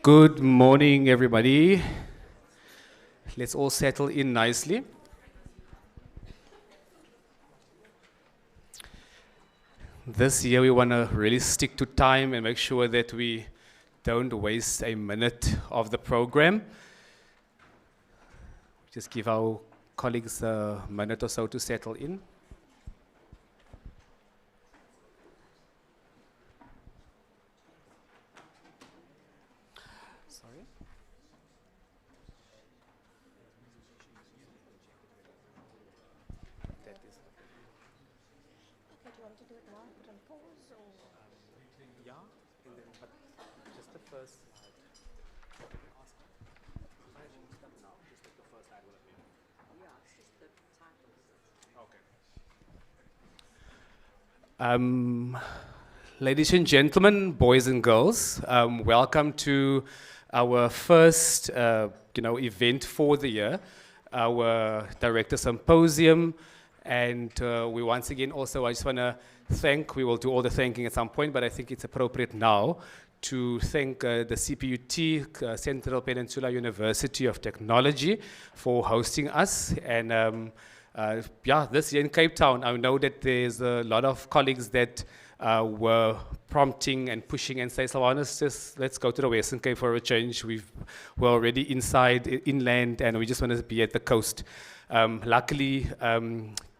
Good morning, everybody. Let's all settle in nicely. This year, we want to really stick to time and make sure that we don't waste a minute of the program. Just give our colleagues a minute or so to settle in. Sorry? That is Okay, do you want to do it now? Put on pause or? yeah, and then, but just the first slide. Yeah, it's just the title. Okay. Ladies and gentlemen, boys and girls, welcome to our first, event for the year, our Director Symposium, and we once again also, I just want to thank, we will do all the thanking at some point, but I think it's appropriate now to thank the CPUT, Central Peninsula University of Technology, for hosting us, and this year in Cape Town, I know that there's a lot of colleagues that were prompting and pushing and say, Sylvanus, just let's go to the Western Cape for a change. We're already inland, and we just want to be at the coast. Luckily,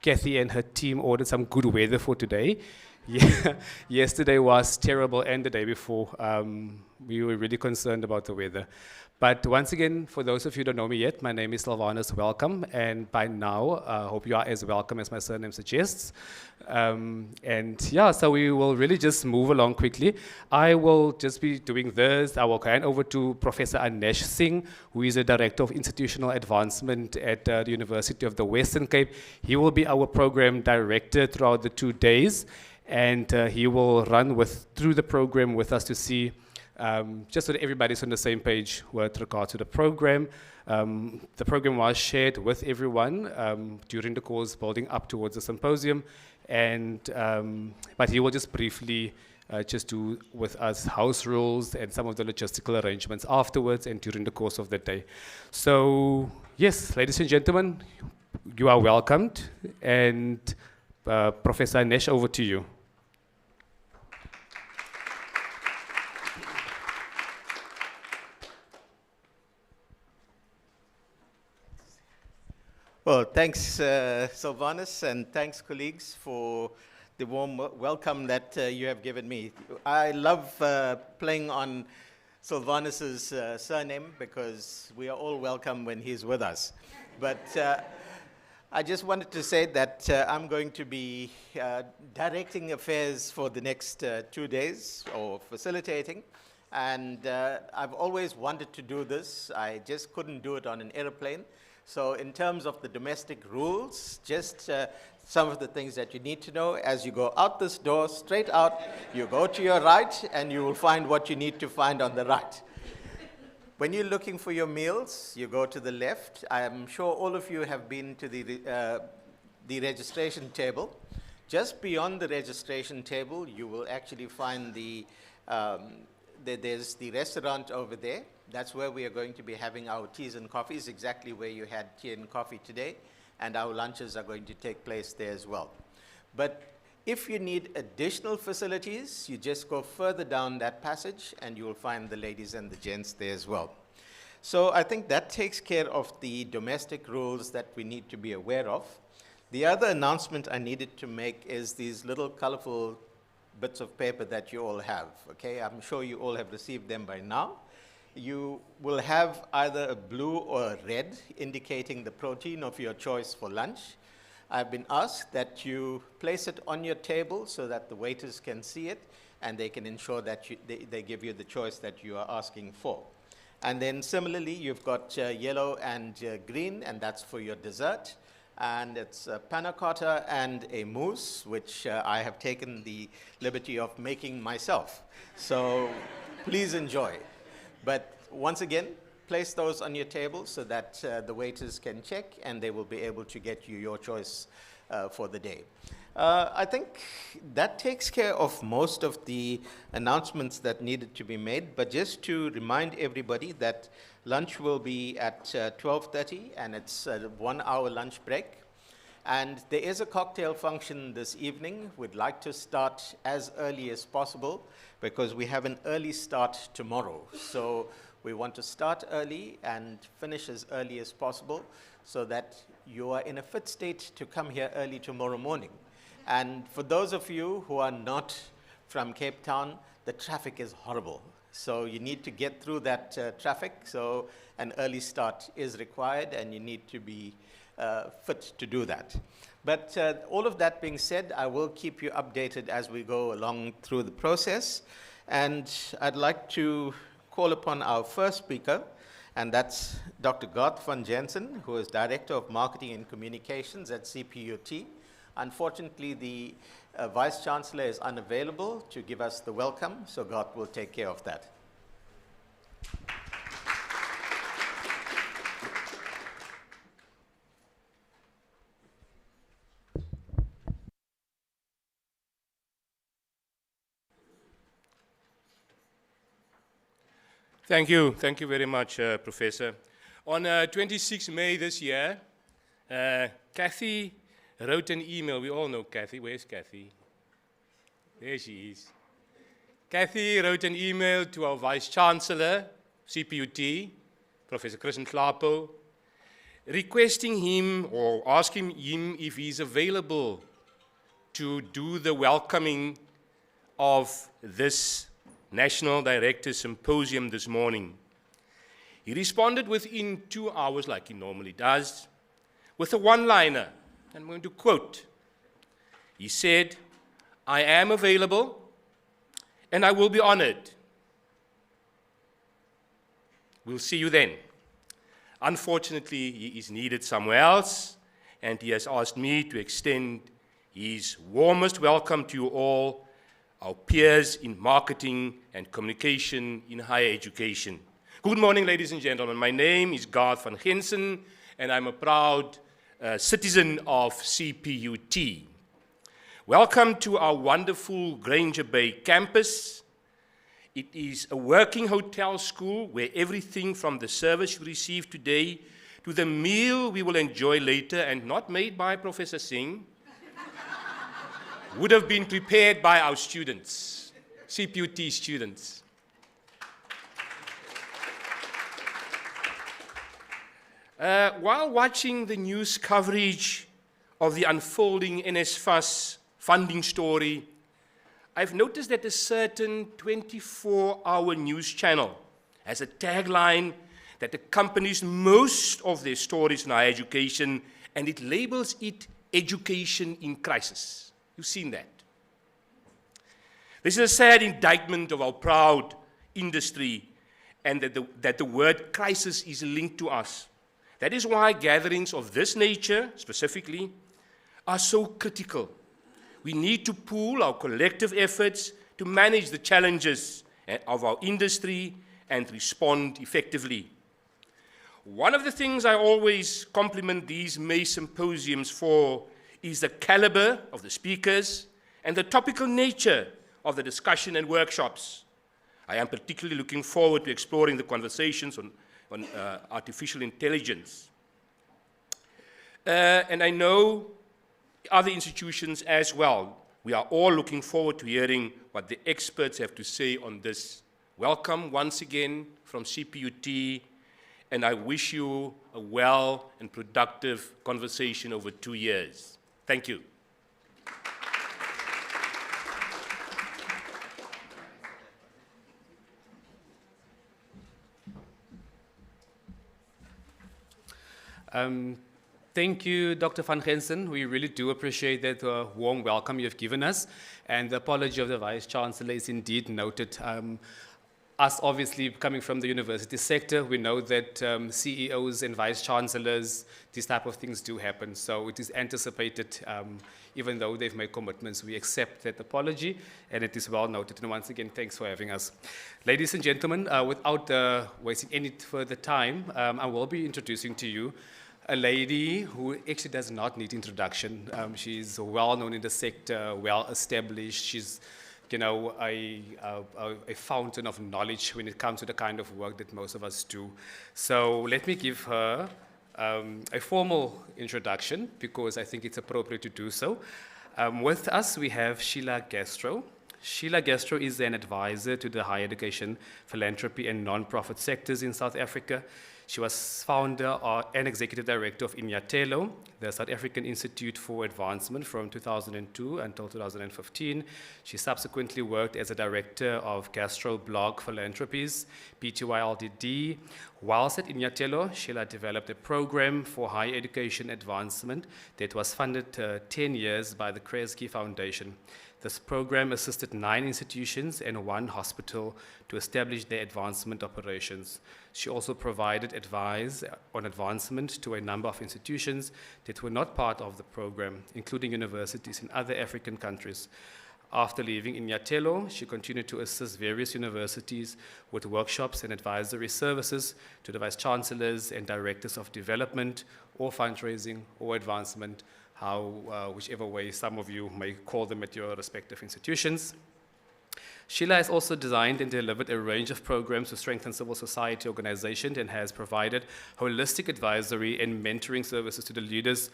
Kathy and her team ordered some good weather for today. Yeah, yesterday was terrible, and the day before, we were really concerned about the weather. But once again, for those of you who don't know me yet, my name is Sylvanus, welcome. And by now, I hope you are as welcome as my surname suggests. So we will really just move along quickly. I will just be doing this. I will hand over to Professor Anesh Singh, who is the Director of Institutional Advancement at the University of the Western Cape. He will be our program director throughout the 2 days, and he will run through the program with us to see just so that everybody's on the same page with regard to the program. The program was shared with everyone during the course building up towards the symposium, but he will just briefly just do with us house rules and some of the logistical arrangements afterwards and during the course of the day. So yes, ladies and gentlemen, you are welcomed, and Professor Anesh, over to you. Well, thanks, Sylvanus, and thanks, colleagues, for the warm welcome that you have given me. I love playing on Sylvanus's surname because we are all welcome when he's with us. But I just wanted to say that I'm going to be directing affairs for the next 2 days, or facilitating. And I've always wanted to do this. I just couldn't do it on an airplane. So in terms of the domestic rules, just some of the things that you need to know as you go out this door, straight out, you go to your right, and you will find what you need to find on the right. When you're looking for your meals, you go to the left. I'm sure all of you have been to the registration table. Just beyond the registration table, you will actually find there's the restaurant over there. That's where we are going to be having our teas and coffees, exactly where you had tea and coffee today, and our lunches are going to take place there as well. But if you need additional facilities, you just go further down that passage, and you will find the ladies and the gents there as well. So I think that takes care of the domestic rules that we need to be aware of. The other announcement I needed to make is these little colorful bits of paper that you all have, okay? I'm sure you all have received them by now. You will have either a blue or a red indicating the protein of your choice for lunch. I've been asked that you place it on your table so that the waiters can see it, and they can ensure that they give you the choice that you are asking for. And then similarly, you've got yellow and green, and that's for your dessert. And it's a panna cotta and a mousse, which I have taken the liberty of making myself. So please enjoy. But once again, place those on your table so that the waiters can check, and they will be able to get you your choice for the day. I think that takes care of most of the announcements that needed to be made. But just to remind everybody that lunch will be at 12:30, and it's a 1-hour lunch break. And there is a cocktail function this evening. We'd like to start as early as possible because we have an early start tomorrow. So we want to start early and finish as early as possible so that you are in a fit state to come here early tomorrow morning. And for those of you who are not from Cape Town, the traffic is horrible. So you need to get through that traffic. So an early start is required, and you need to be fit to do that. But all of that being said, I will keep you updated as we go along through the process. And I'd like to call upon our first speaker, and that's Dr. Garth van Jensen, who is Director of Marketing and Communications at CPUT. Unfortunately, the Vice Chancellor is unavailable to give us the welcome, so Garth will take care of that. Thank you very much, Professor. On 26 May this year, Kathy wrote an email. We all know Kathy. Where's Kathy? There she is. Kathy wrote an email to our Vice Chancellor, CPUT, Professor Chris Nhlapo, requesting him or asking him if he's available to do the welcoming of this National Directors Symposium this morning. He responded within 2 hours, like he normally does, with a one-liner. I'm going to quote. He said, "I am available and I will be honored. We'll see you then." Unfortunately, he is needed somewhere else, and he has asked me to extend his warmest welcome to you all, our peers in marketing and communication in higher education. Good morning, ladies and gentlemen. My name is Garth van Jensen, and I'm a proud citizen of CPUT. Welcome to our wonderful Granger Bay campus. It is a working hotel school where everything from the service you receive today to the meal we will enjoy later, and not made by Professor Singh, would have been prepared by our students, CPUT students. While watching the news coverage of the unfolding NSFAS funding story, I've noticed that a certain 24-hour news channel has a tagline that accompanies most of their stories in higher education, and it labels it "Education in Crisis." You've seen that. This is a sad indictment of our proud industry, and that the word crisis is linked to us. That is why gatherings of this nature, specifically, are so critical. We need to pool our collective efforts to manage the challenges of our industry and respond effectively. One of the things I always compliment these Mace symposiums for is the caliber of the speakers and the topical nature of the discussion and workshops. I am particularly looking forward to exploring the conversations on artificial intelligence. And I know other institutions as well. We are all looking forward to hearing what the experts have to say on this. Welcome once again from CPUT, and I wish you a well and productive conversation over 2 years. Thank you. Thank you, Dr. van Jensen. We really do appreciate that warm welcome you've given us. And the apology of the Vice-Chancellor is indeed noted. Us, obviously, coming from the university sector, we know that CEOs and Vice-Chancellors, these type of things do happen. So it is anticipated, even though they've made commitments, we accept that apology, and it is well noted. And once again, thanks for having us. Ladies and gentlemen, without wasting any further time, I will be introducing to you a lady who actually does not need introduction. She's well known in the sector, well established. She's, you know, a fountain of knowledge when it comes to the kind of work that most of us do. So let me give her a formal introduction because I think it's appropriate to do so. With us, we have Sheila Gastro. Sheila Gastro is an advisor to the higher education, philanthropy, and non-profit sectors in South Africa. She was founder and executive director of Inyathelo, the South African Institute for Advancement, from 2002 until 2015. She subsequently worked as a director of Gastro Blog Philanthropies, Pty Ltd. Whilst at Inyathelo, Sheila developed a program for higher education advancement that was funded 10 years by the Kresge Foundation. This program assisted 9 institutions and 1 hospital to establish their advancement operations. She also provided advice on advancement to a number of institutions that were not part of the program, including universities in other African countries. After leaving Inyathelo, she continued to assist various universities with workshops and advisory services to the vice-chancellors and directors of development or fundraising or advancement, whichever way some of you may call them at your respective institutions. Sheila has also designed and delivered a range of programs to strengthen civil society organizations and has provided holistic advisory and mentoring services to the leaders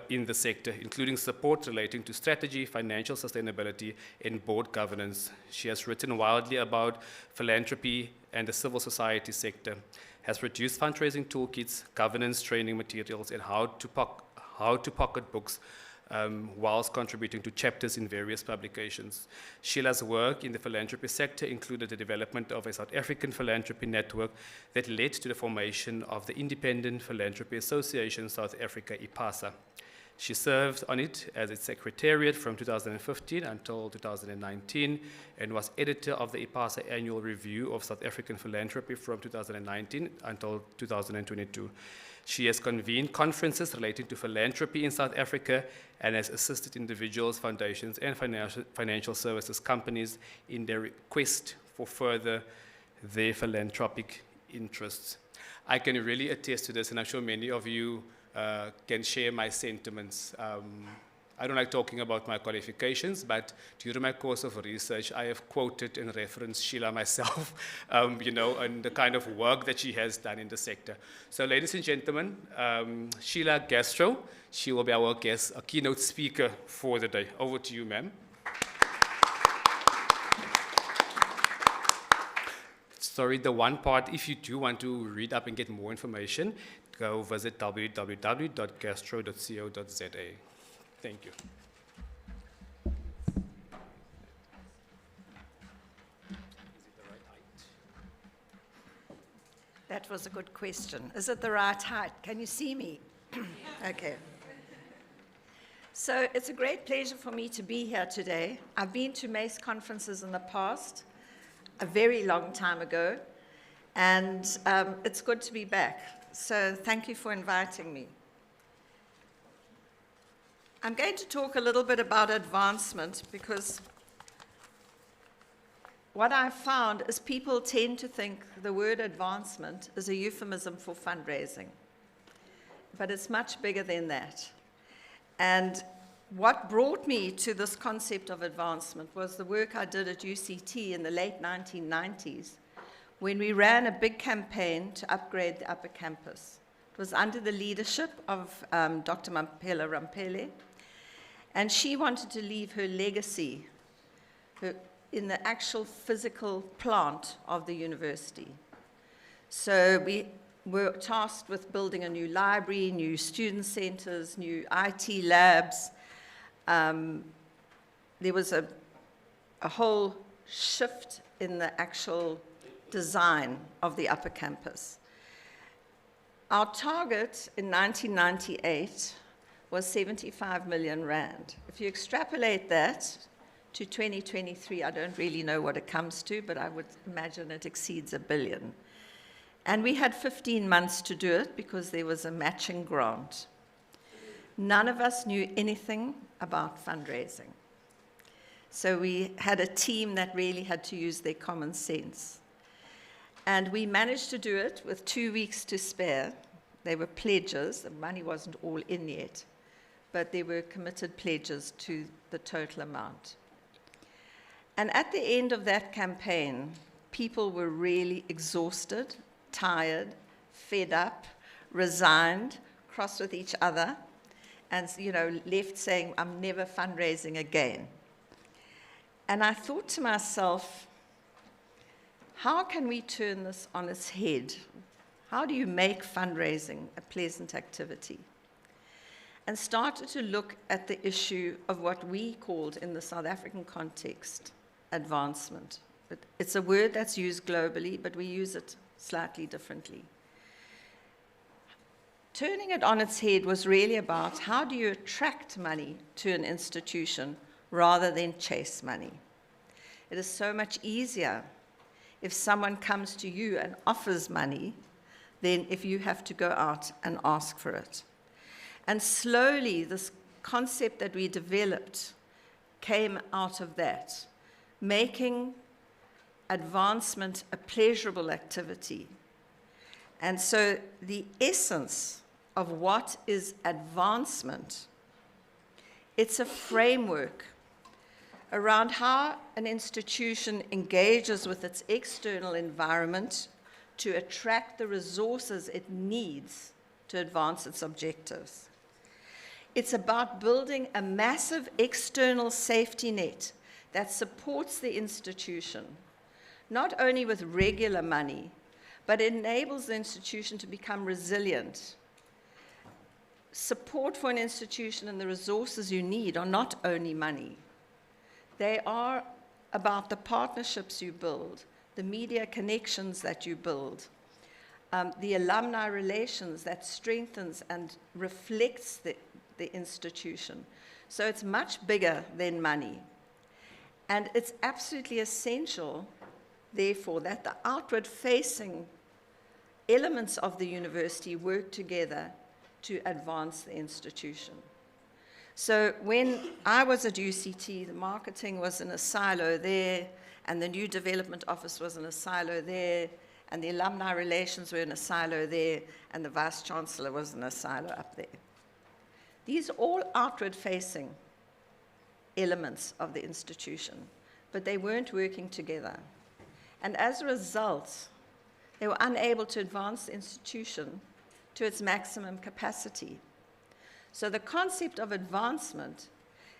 in the sector, including support relating to strategy, financial sustainability, and board governance. She has written widely about philanthropy and the civil society sector, has produced fundraising toolkits, governance training materials, and how to pocket books, whilst contributing to chapters in various publications. Sheila's work in the philanthropy sector included the development of a South African philanthropy network that led to the formation of the Independent Philanthropy Association South Africa, IPASA. She served on it as its secretariat from 2015 until 2019 and was editor of the IPASA Annual Review of South African Philanthropy from 2019 until 2022. She has convened conferences relating to philanthropy in South Africa and has assisted individuals, foundations, and financial services companies in their quest for further their philanthropic interests. I can really attest to this, and I'm sure many of you can share my sentiments. I don't like talking about my qualifications, but during my course of research, I have quoted and referenced Sheila myself, and the kind of work that she has done in the sector. So, ladies and gentlemen, Sheila Gastro, she will be our guest, a keynote speaker for the day. Over to you, ma'am. Sorry, the one part, if you do want to read up and get more information, go visit www.gastro.co.za. Thank you. That was a good question. Is it the right height? Can you see me? Okay. So it's a great pleasure for me to be here today. I've been to Mace conferences in the past, a very long time ago, and it's good to be back. So thank you for inviting me. I'm going to talk a little bit about advancement because what I've found is people tend to think the word advancement is a euphemism for fundraising. But it's much bigger than that. And what brought me to this concept of advancement was the work I did at UCT in the late 1990s when we ran a big campaign to upgrade the upper campus. It was under the leadership of Dr. Mampela Rampele. And she wanted to leave her legacy in the actual physical plant of the university. So we were tasked with building a new library, new student centers, new IT labs. There was a whole shift in the actual design of the upper campus. Our target in 1998 was 75 million rand. If you extrapolate that to 2023, I don't really know what it comes to, but I would imagine it exceeds $1 billion. And we had 15 months to do it because there was a matching grant. None of us knew anything about fundraising. So we had a team that really had to use their common sense. And we managed to do it with 2 weeks to spare. They were pledges. The money wasn't all in yet, but there were committed pledges to the total amount. And at the end of that campaign, people were really exhausted, tired, fed up, resigned, cross with each other, and left saying, I'm never fundraising again. And I thought to myself, how can we turn this on its head? How do you make fundraising a pleasant activity? And started to look at the issue of what we called in the South African context advancement. But it's a word that's used globally, but we use it slightly differently. Turning it on its head was really about how do you attract money to an institution rather than chase money. It is so much easier if someone comes to you and offers money than if you have to go out and ask for it. And slowly, this concept that we developed came out of that, making advancement a pleasurable activity. And so the essence of what is advancement, it's a framework around how an institution engages with its external environment to attract the resources it needs to advance its objectives. It's about building a massive external safety net that supports the institution, not only with regular money, but enables the institution to become resilient. Support for an institution and the resources you need are not only money. They are about the partnerships you build, the media connections that you build, the alumni relations that strengthens and reflects the institution. So it's much bigger than money. And it's absolutely essential, therefore, that the outward-facing elements of the university work together to advance the institution. So when I was at UCT, the marketing was in a silo there, and the new development office was in a silo there, and the alumni relations were in a silo there, and the vice-chancellor was in a silo up there. These are all outward-facing elements of the institution, but they weren't working together. And as a result, they were unable to advance the institution to its maximum capacity. So the concept of advancement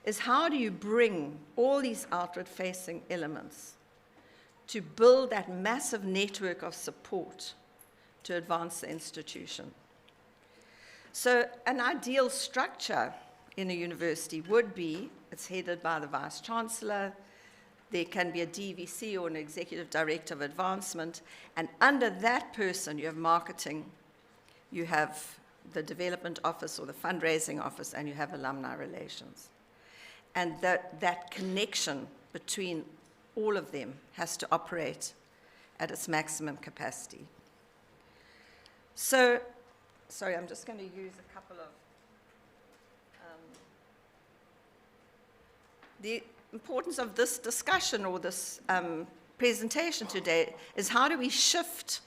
is how do you bring all these outward-facing elements to build that massive network of support to advance the institution. So an ideal structure in a university would be, it's headed by the Vice-Chancellor, there can be a DVC or an Executive Director of Advancement, and under that person you have marketing, you have the Development Office or the Fundraising Office, and you have Alumni Relations. And that connection between all of them has to operate at its maximum capacity. So, sorry, I'm just going to use a couple of... the importance of this discussion or this presentation today is how do we shift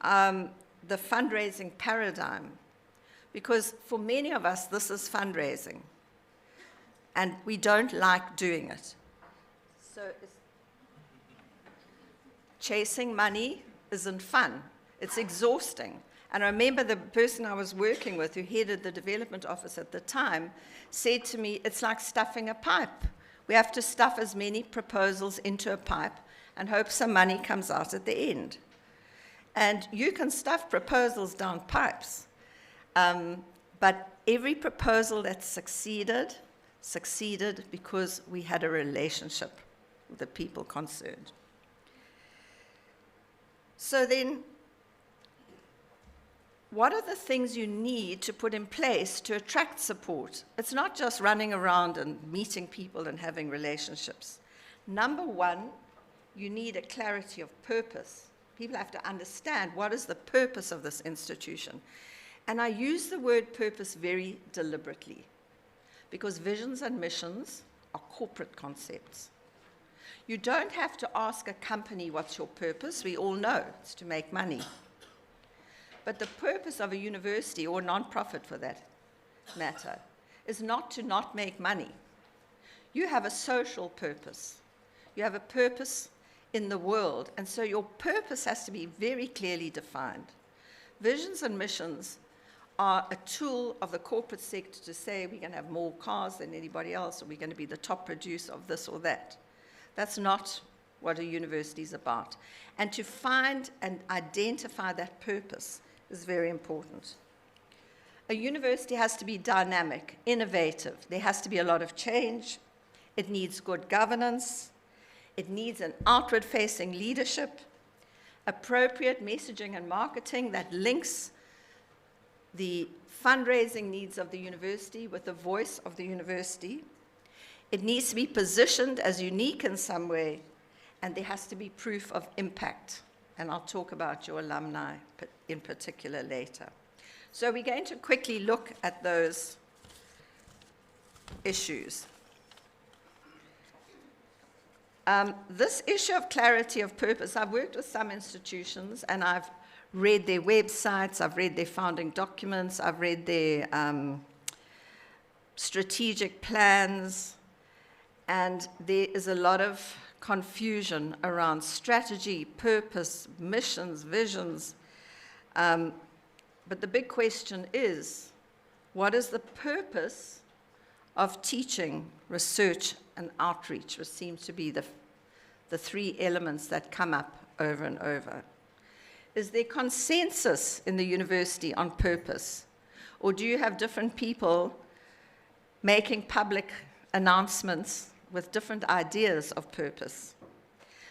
the fundraising paradigm? Because for many of us, this is fundraising, and we don't like doing it. So chasing money isn't fun. It's exhausting. And I remember the person I was working with who headed the development office at the time said to me, it's like stuffing a pipe. We have to stuff as many proposals into a pipe and hope some money comes out at the end. And you can stuff proposals down pipes, but every proposal that succeeded because we had a relationship with the people concerned. So then, what are the things you need to put in place to attract support? It's not just running around and meeting people and having relationships. Number one, you need a clarity of purpose. People have to understand what is the purpose of this institution. And I use the word purpose very deliberately, because visions and missions are corporate concepts. You don't have to ask a company what's your purpose. We all know it's to make money. But the purpose of a university, or non-profit for that matter, is not to not make money. You have a social purpose. You have a purpose in the world, and so your purpose has to be very clearly defined. Visions and missions are a tool of the corporate sector to say we're going to have more cars than anybody else, or we're going to be the top producer of this or that. That's not what a university is about. And to find and identify that purpose is very important. A university has to be dynamic, innovative. There has to be a lot of change. It needs good governance. It needs an outward-facing leadership, appropriate messaging and marketing that links the fundraising needs of the university with the voice of the university. It needs to be positioned as unique in some way, and there has to be proof of impact. And I'll talk about your alumni in particular later. So we're going to quickly look at those issues. This issue of clarity of purpose, I've worked with some institutions, and I've read their websites, I've read their founding documents, I've read their strategic plans, and there is a lot of confusion around strategy, purpose, missions, visions. But the big question is, what is the purpose of teaching, research, and outreach, which seems to be the three elements that come up over and over? Is there consensus in the university on purpose? Or do you have different people making public announcements with different ideas of purpose?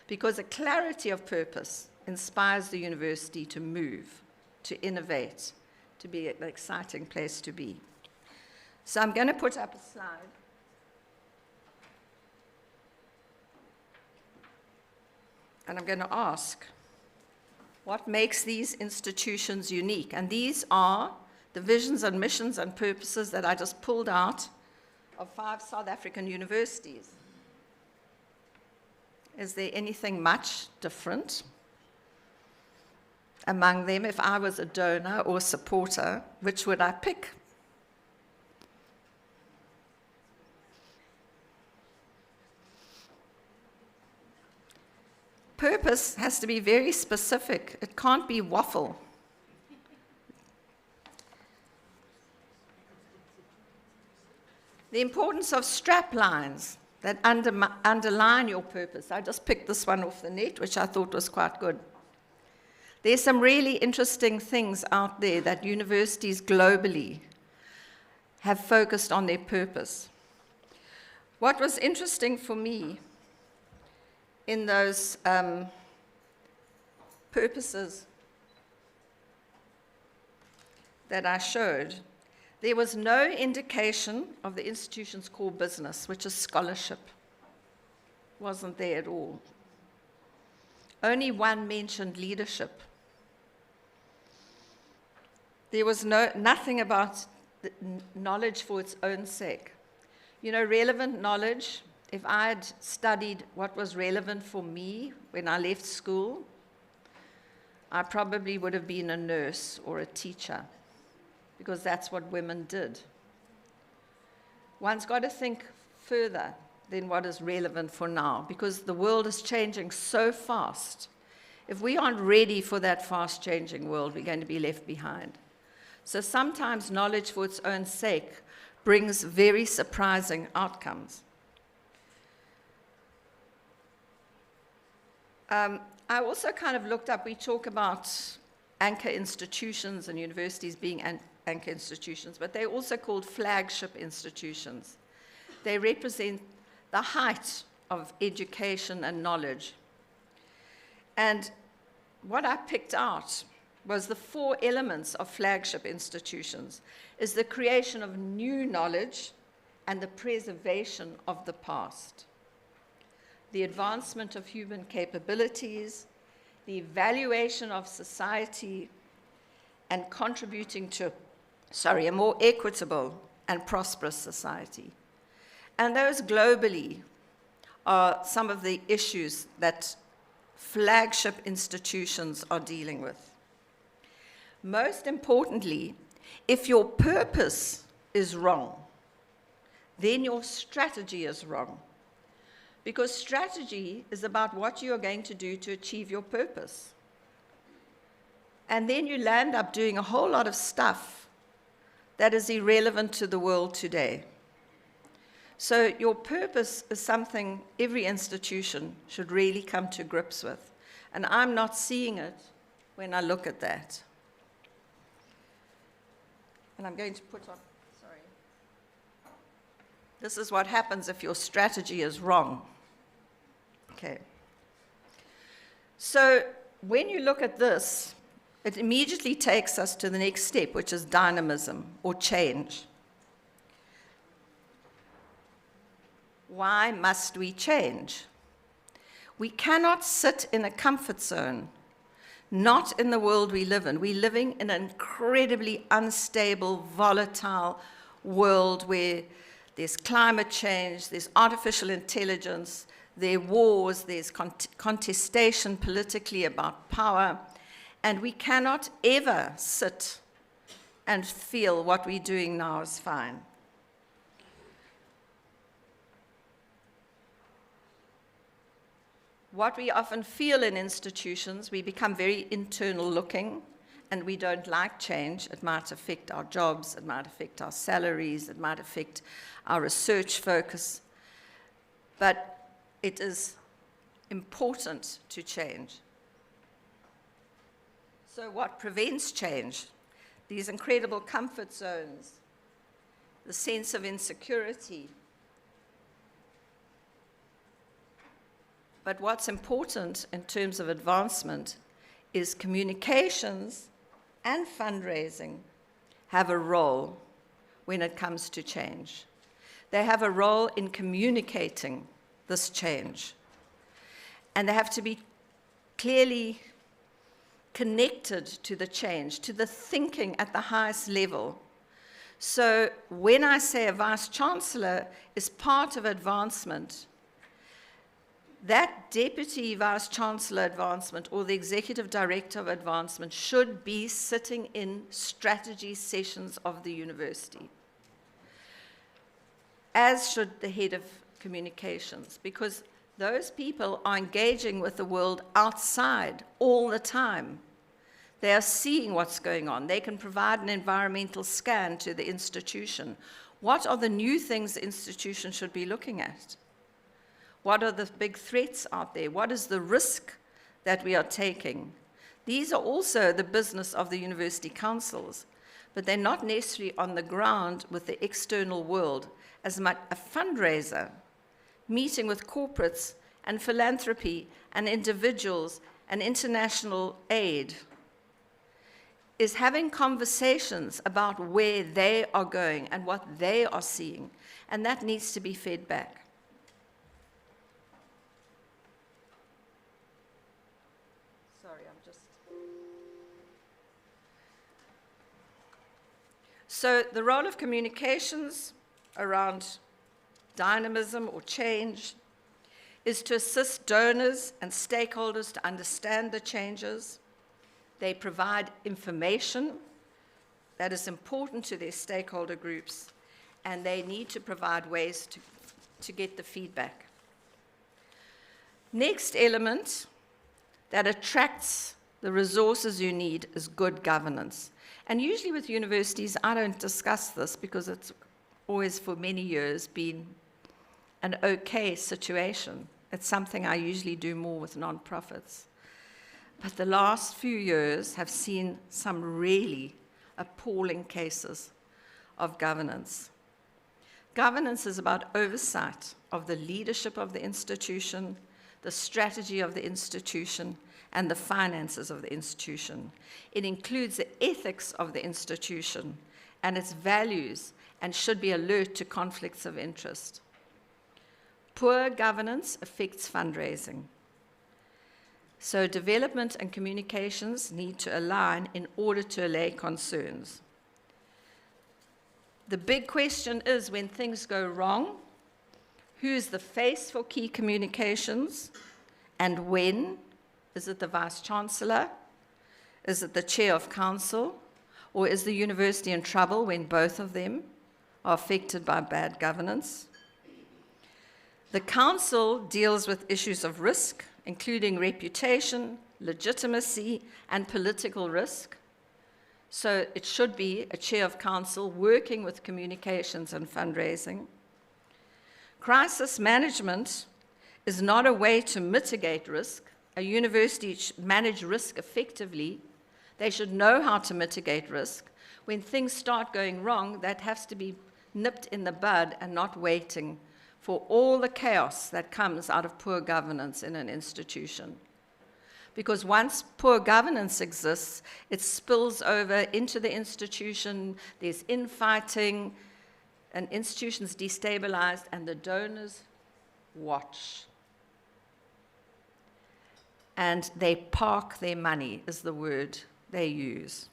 Because a clarity of purpose inspires the university to move, to innovate, to be an exciting place to be. So I'm going to put up a slide. And I'm going to ask, what makes these institutions unique? And these are the visions and missions and purposes that I just pulled out of 5 South African universities. Is there anything much different among them? If I was a donor or supporter, which would I pick? Purpose has to be very specific. It can't be waffle. The importance of strap lines that underline your purpose. I just picked this one off the net, which I thought was quite good. There's some really interesting things out there that universities globally have focused on their purpose. What was interesting for me in those purposes that I showed, there was no indication of the institution's core business, which is scholarship. Wasn't there at all. Only one mentioned leadership. There was nothing about the knowledge for its own sake. You know, relevant knowledge, if I had studied what was relevant for me when I left school, I probably would have been a nurse or a teacher, because that's what women did. One's got to think further than what is relevant for now, because the world is changing so fast. If we aren't ready for that fast-changing world, we're going to be left behind. So sometimes knowledge for its own sake brings very surprising outcomes. I also kind of looked up, we talk about anchor institutions and universities being anchor institutions, but they're also called flagship institutions. They represent the height of education and knowledge. And what I picked out was the 4 elements of flagship institutions, is the creation of new knowledge and the preservation of the past, the advancement of human capabilities, the evaluation of society, and contributing to, a more equitable and prosperous society. And those globally are some of the issues that flagship institutions are dealing with. Most importantly, if your purpose is wrong, then your strategy is wrong. Because strategy is about what you are going to do to achieve your purpose. And then you land up doing a whole lot of stuff that is irrelevant to the world today. So your purpose is something every institution should really come to grips with. And I'm not seeing it when I look at that. And I'm going to put on, sorry. This is what happens if your strategy is wrong. Okay. So when you look at this, it immediately takes us to the next step, which is dynamism or change. Why must we change? We cannot sit in a comfort zone, not in the world we live in. We're living in an incredibly unstable, volatile world where there's climate change, there's artificial intelligence, there are wars, there's contestation politically about power, and we cannot ever sit and feel what we're doing now is fine. What we often feel in institutions, we become very internal looking, and we don't like change. It might affect our jobs, it might affect our salaries, it might affect our research focus. But it is important to change. So what prevents change? These incredible comfort zones, the sense of insecurity. But what's important in terms of advancement is communications and fundraising have a role when it comes to change. They have a role in communicating this change. And they have to be clearly connected to the change, to the thinking at the highest level. So when I say a vice-chancellor is part of advancement, that deputy vice-chancellor advancement or the executive director of advancement should be sitting in strategy sessions of the university, as should the head of communications, because those people are engaging with the world outside all the time. They are seeing what's going on. They can provide an environmental scan to the institution. What are the new things the institution should be looking at? What are the big threats out there? What is the risk that we are taking? These are also the business of the university councils, but they're not necessarily on the ground with the external world as much a fundraiser, meeting with corporates and philanthropy and individuals and international aid, is having conversations about where they are going and what they are seeing, and that needs to be fed back. So the role of communications around dynamism or change is to assist donors and stakeholders to understand the changes. They provide information that is important to their stakeholder groups, and they need to provide ways to get the feedback. Next element that attracts the resources you need is good governance. And usually with universities, I don't discuss this because it's always for many years been an okay situation. It's something I usually do more with nonprofits. But the last few years have seen some really appalling cases of governance. Governance is about oversight of the leadership of the institution, the strategy of the institution, and the finances of the institution. It includes the ethics of the institution and its values and should be alert to conflicts of interest. Poor governance affects fundraising. So development and communications need to align in order to allay concerns. The big question is, when things go wrong, who's the face for key communications and when? Is it the Vice-Chancellor? Is it the chair of council? Or is the university in trouble when both of them are affected by bad governance? The council deals with issues of risk, including reputation, legitimacy, and political risk. So it should be a chair of council working with communications and fundraising. Crisis management is not a way to mitigate risk. A university should manage risk effectively. They should know how to mitigate risk. When things start going wrong, that has to be nipped in the bud and not waiting for all the chaos that comes out of poor governance in an institution. Because once poor governance exists, it spills over into the institution, there's infighting, and institution's destabilized, and the donors watch. And they park their money, is the word they use.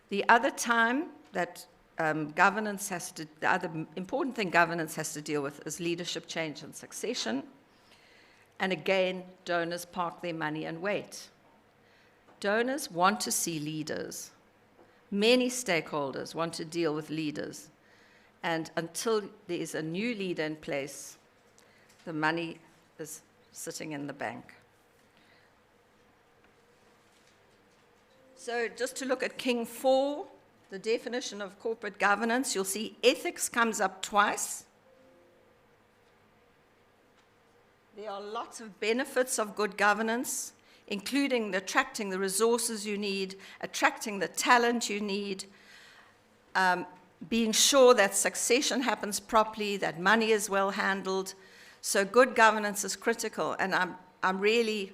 The other time that the other important thing governance has to deal with is leadership change and succession. And again, donors park their money and wait. Donors want to see leaders. Many stakeholders want to deal with leaders. And until there is a new leader in place, the money is sitting in the bank. So just to look at King 4, the definition of corporate governance, you'll see ethics comes up twice. There are lots of benefits of good governance, including attracting the resources you need, attracting the talent you need, being sure that succession happens properly, that money is well handled. So good governance is critical, and I'm really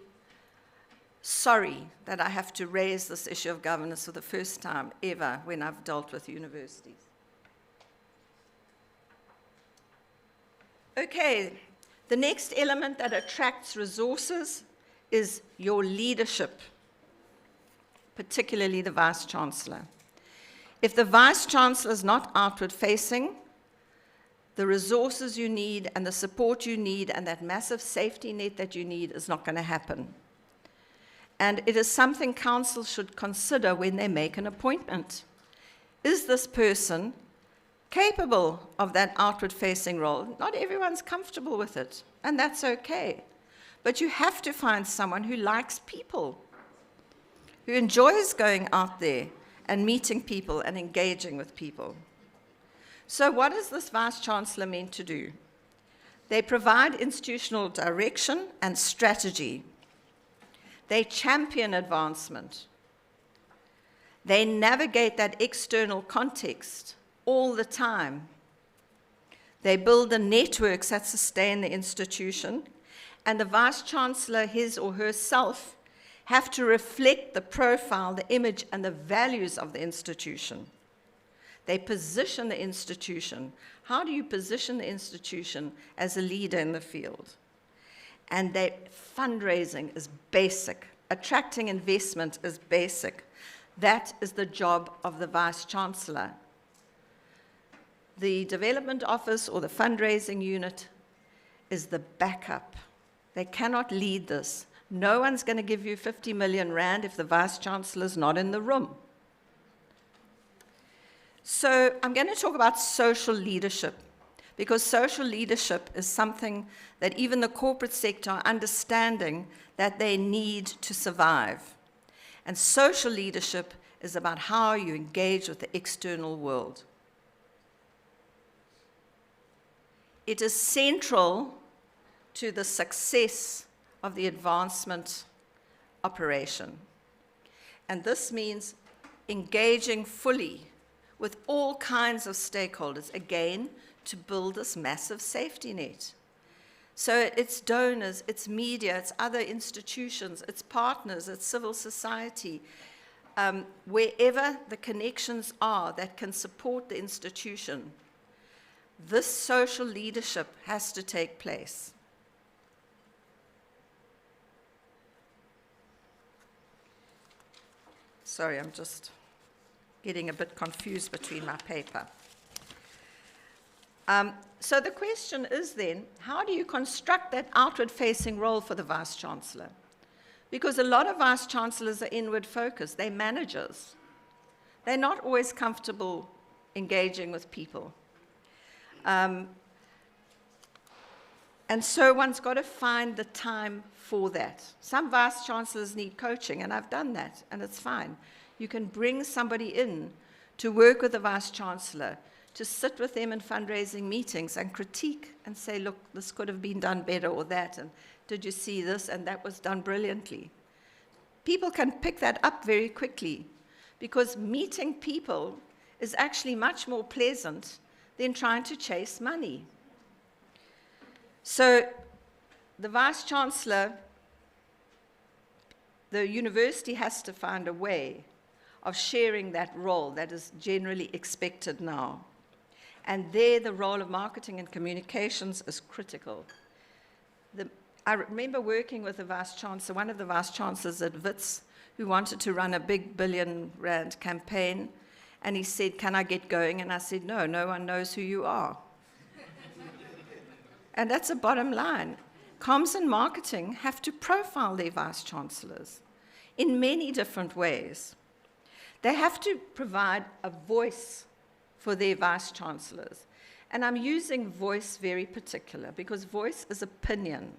sorry that I have to raise this issue of governance for the first time ever when I've dealt with universities. Okay, the next element that attracts resources is your leadership, particularly the Vice-Chancellor. If the Vice-Chancellor is not outward-facing, the resources you need and the support you need and that massive safety net that you need is not going to happen. And it is something council should consider when they make an appointment. Is this person capable of that outward-facing role? Not everyone's comfortable with it, and that's okay. But you have to find someone who likes people, who enjoys going out there and meeting people and engaging with people. So what is this Vice-Chancellor meant to do? They provide institutional direction and strategy. They champion advancement. They navigate that external context all the time. They build the networks that sustain the institution, and the Vice-Chancellor, his or herself, have to reflect the profile, the image, and the values of the institution. They position the institution. How do you position the institution as a leader in the field? And fundraising is basic. Attracting investment is basic. That is the job of the Vice-Chancellor. The development office or the fundraising unit is the backup. They cannot lead this. No one's going to give you 50 million rand if the Vice-Chancellor is not in the room. So I'm going to talk about social leadership, because social leadership is something that even the corporate sector are understanding that they need to survive. And social leadership is about how you engage with the external world. It is central to the success of the advancement operation. And this means engaging fully with all kinds of stakeholders, again, to build this massive safety net. So it's donors, it's media, it's other institutions, it's partners, it's civil society, wherever the connections are that can support the institution, this social leadership has to take place. Sorry, I'm just getting a bit confused between my paper. So the question is then, how do you construct that outward-facing role for the Vice-Chancellor? Because a lot of vice-chancellors are inward focused. They're managers. They're not always comfortable engaging with people. And so one's got to find the time for that. Some vice-chancellors need coaching, and I've done that, and it's fine. You can bring somebody in to work with the vice-chancellor, to sit with them in fundraising meetings and critique and say, look, this could have been done better or that, and did you see this? And that was done brilliantly. People can pick that up very quickly because meeting people is actually much more pleasant than trying to chase money. So the vice-chancellor, the university has to find a way of sharing that role that is generally expected now. And there, the role of marketing and communications is critical. I remember working with the vice-chancellor, one of the vice-chancellors at WITS, who wanted to run a big billion-rand campaign, and he said, can I get going? And I said, no, no one knows who you are. And that's a bottom line. Comms and marketing have to profile their vice-chancellors in many different ways. They have to provide a voice for their vice-chancellors. And I'm using voice very particular because voice is opinion.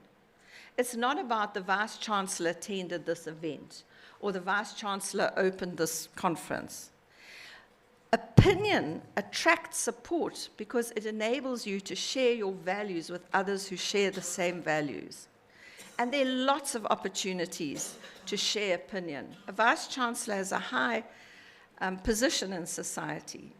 It's not about the vice-chancellor attended this event or the vice-chancellor opened this conference. Opinion attracts support because it enables you to share your values with others who share the same values. And there are lots of opportunities to share opinion. A vice-chancellor has a high position in society.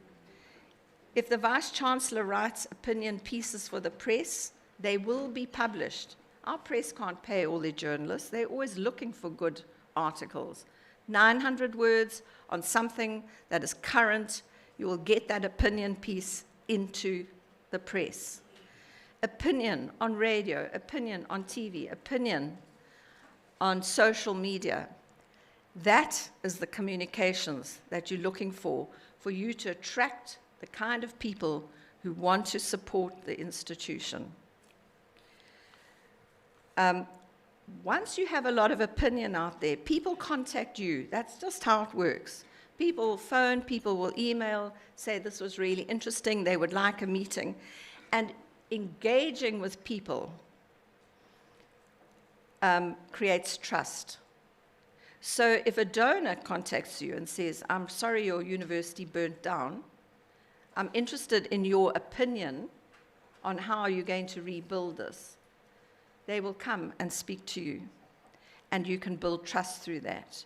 If the vice-chancellor writes opinion pieces for the press, they will be published. Our press can't pay all their journalists. They're always looking for good articles. 900 words on something that is current, you will get that opinion piece into the press. Opinion on radio, opinion on TV, opinion on social media. That is the communications that you're looking for you to attract the kind of people who want to support the institution. Once you have a lot of opinion out there, people contact you. That's just how it works. People will phone, people will email, say this was really interesting, they would like a meeting. And engaging with people creates trust. So if a donor contacts you and says, I'm sorry your university burnt down, I'm interested in your opinion on how you're going to rebuild this, they will come and speak to you, and you can build trust through that.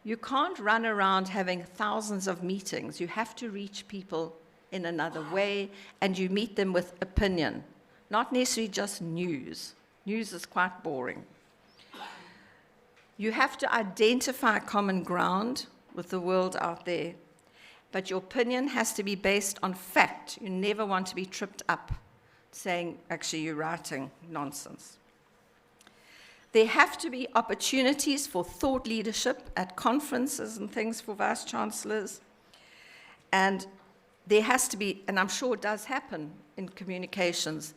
You can't run around having thousands of meetings. You have to reach people in another way, and you meet them with opinion, not necessarily just news. News is quite boring. You have to identify common ground with the world out there, but your opinion has to be based on fact. You never want to be tripped up saying, actually, you're writing nonsense. There have to be opportunities for thought leadership at conferences and things for vice-chancellors. And there has to be, and I'm sure it does happen in communications,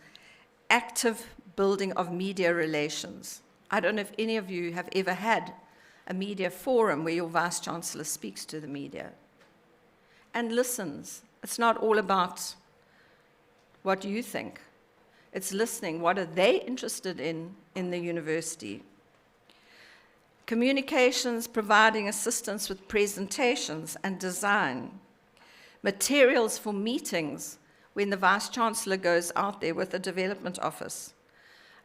active building of media relations. I don't know if any of you have ever had a media forum where your vice-chancellor speaks to the media and listens. It's not all about what you think. It's listening. What are they interested in the university? Communications, providing assistance with presentations and design. Materials for meetings when the vice-chancellor goes out there with the development office.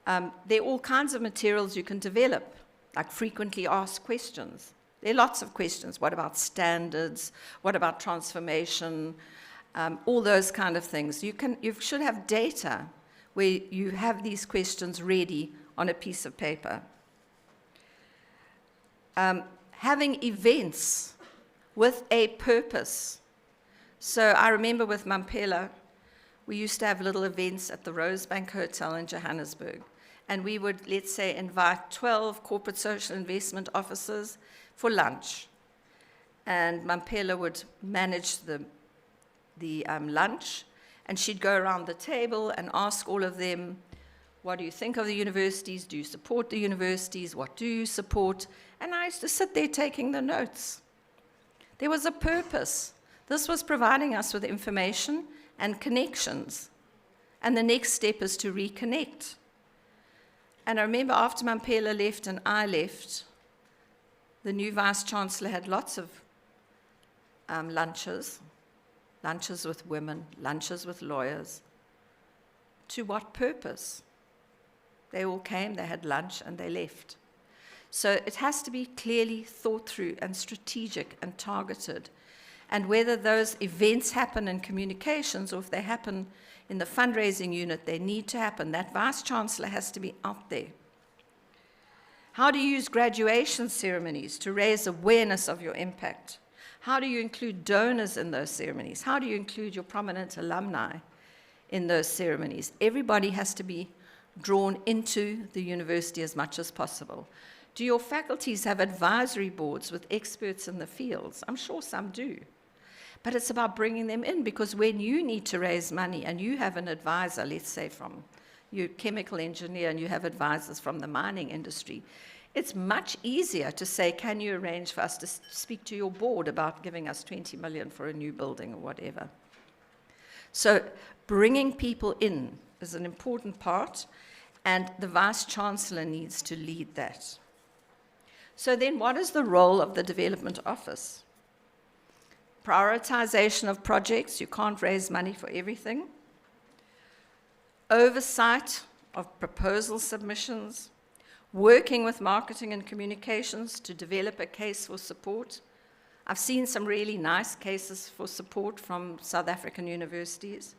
There are all kinds of materials you can develop, like frequently asked questions. There are lots of questions. What about standards? What about transformation? All those kind of things. You should have data where you have these questions ready on a piece of paper. Having events with a purpose. So I remember with Mampela, we used to have little events at the Rosebank Hotel in Johannesburg. And we would, let's say, invite 12 corporate social investment officers for lunch. And Mampela would manage the lunch, and she'd go around the table and ask all of them, What do you think of the universities? Do you support the universities? What do you support? And I used to sit there taking the notes. There was a purpose. This was providing us with information and connections. And the next step is to reconnect. And I remember after Mampela left and I left, the new Vice-Chancellor had lots of lunches with women, lunches with lawyers. To what purpose? They all came, they had lunch, and they left. So it has to be clearly thought through and strategic and targeted. And whether those events happen in communications or if they happen in the fundraising unit, they need to happen. That Vice-Chancellor has to be out there. How do you use graduation ceremonies to raise awareness of your impact? How do you include donors in those ceremonies? How do you include your prominent alumni in those ceremonies? Everybody has to be drawn into the university as much as possible. Do your faculties have advisory boards with experts in the fields? I'm sure some do. But it's about bringing them in, because when you need to raise money and you have an advisor, let's say from your chemical engineer, and you have advisors from the mining industry, it's much easier to say, can you arrange for us to speak to your board about giving us 20 million for a new building or whatever? So bringing people in is an important part, and the Vice-Chancellor needs to lead that. So then what is the role of the Development Office? Prioritization of projects. You can't raise money for everything. Oversight of proposal submissions. Working with marketing and communications to develop a case for support. I've seen some really nice cases for support from South African universities.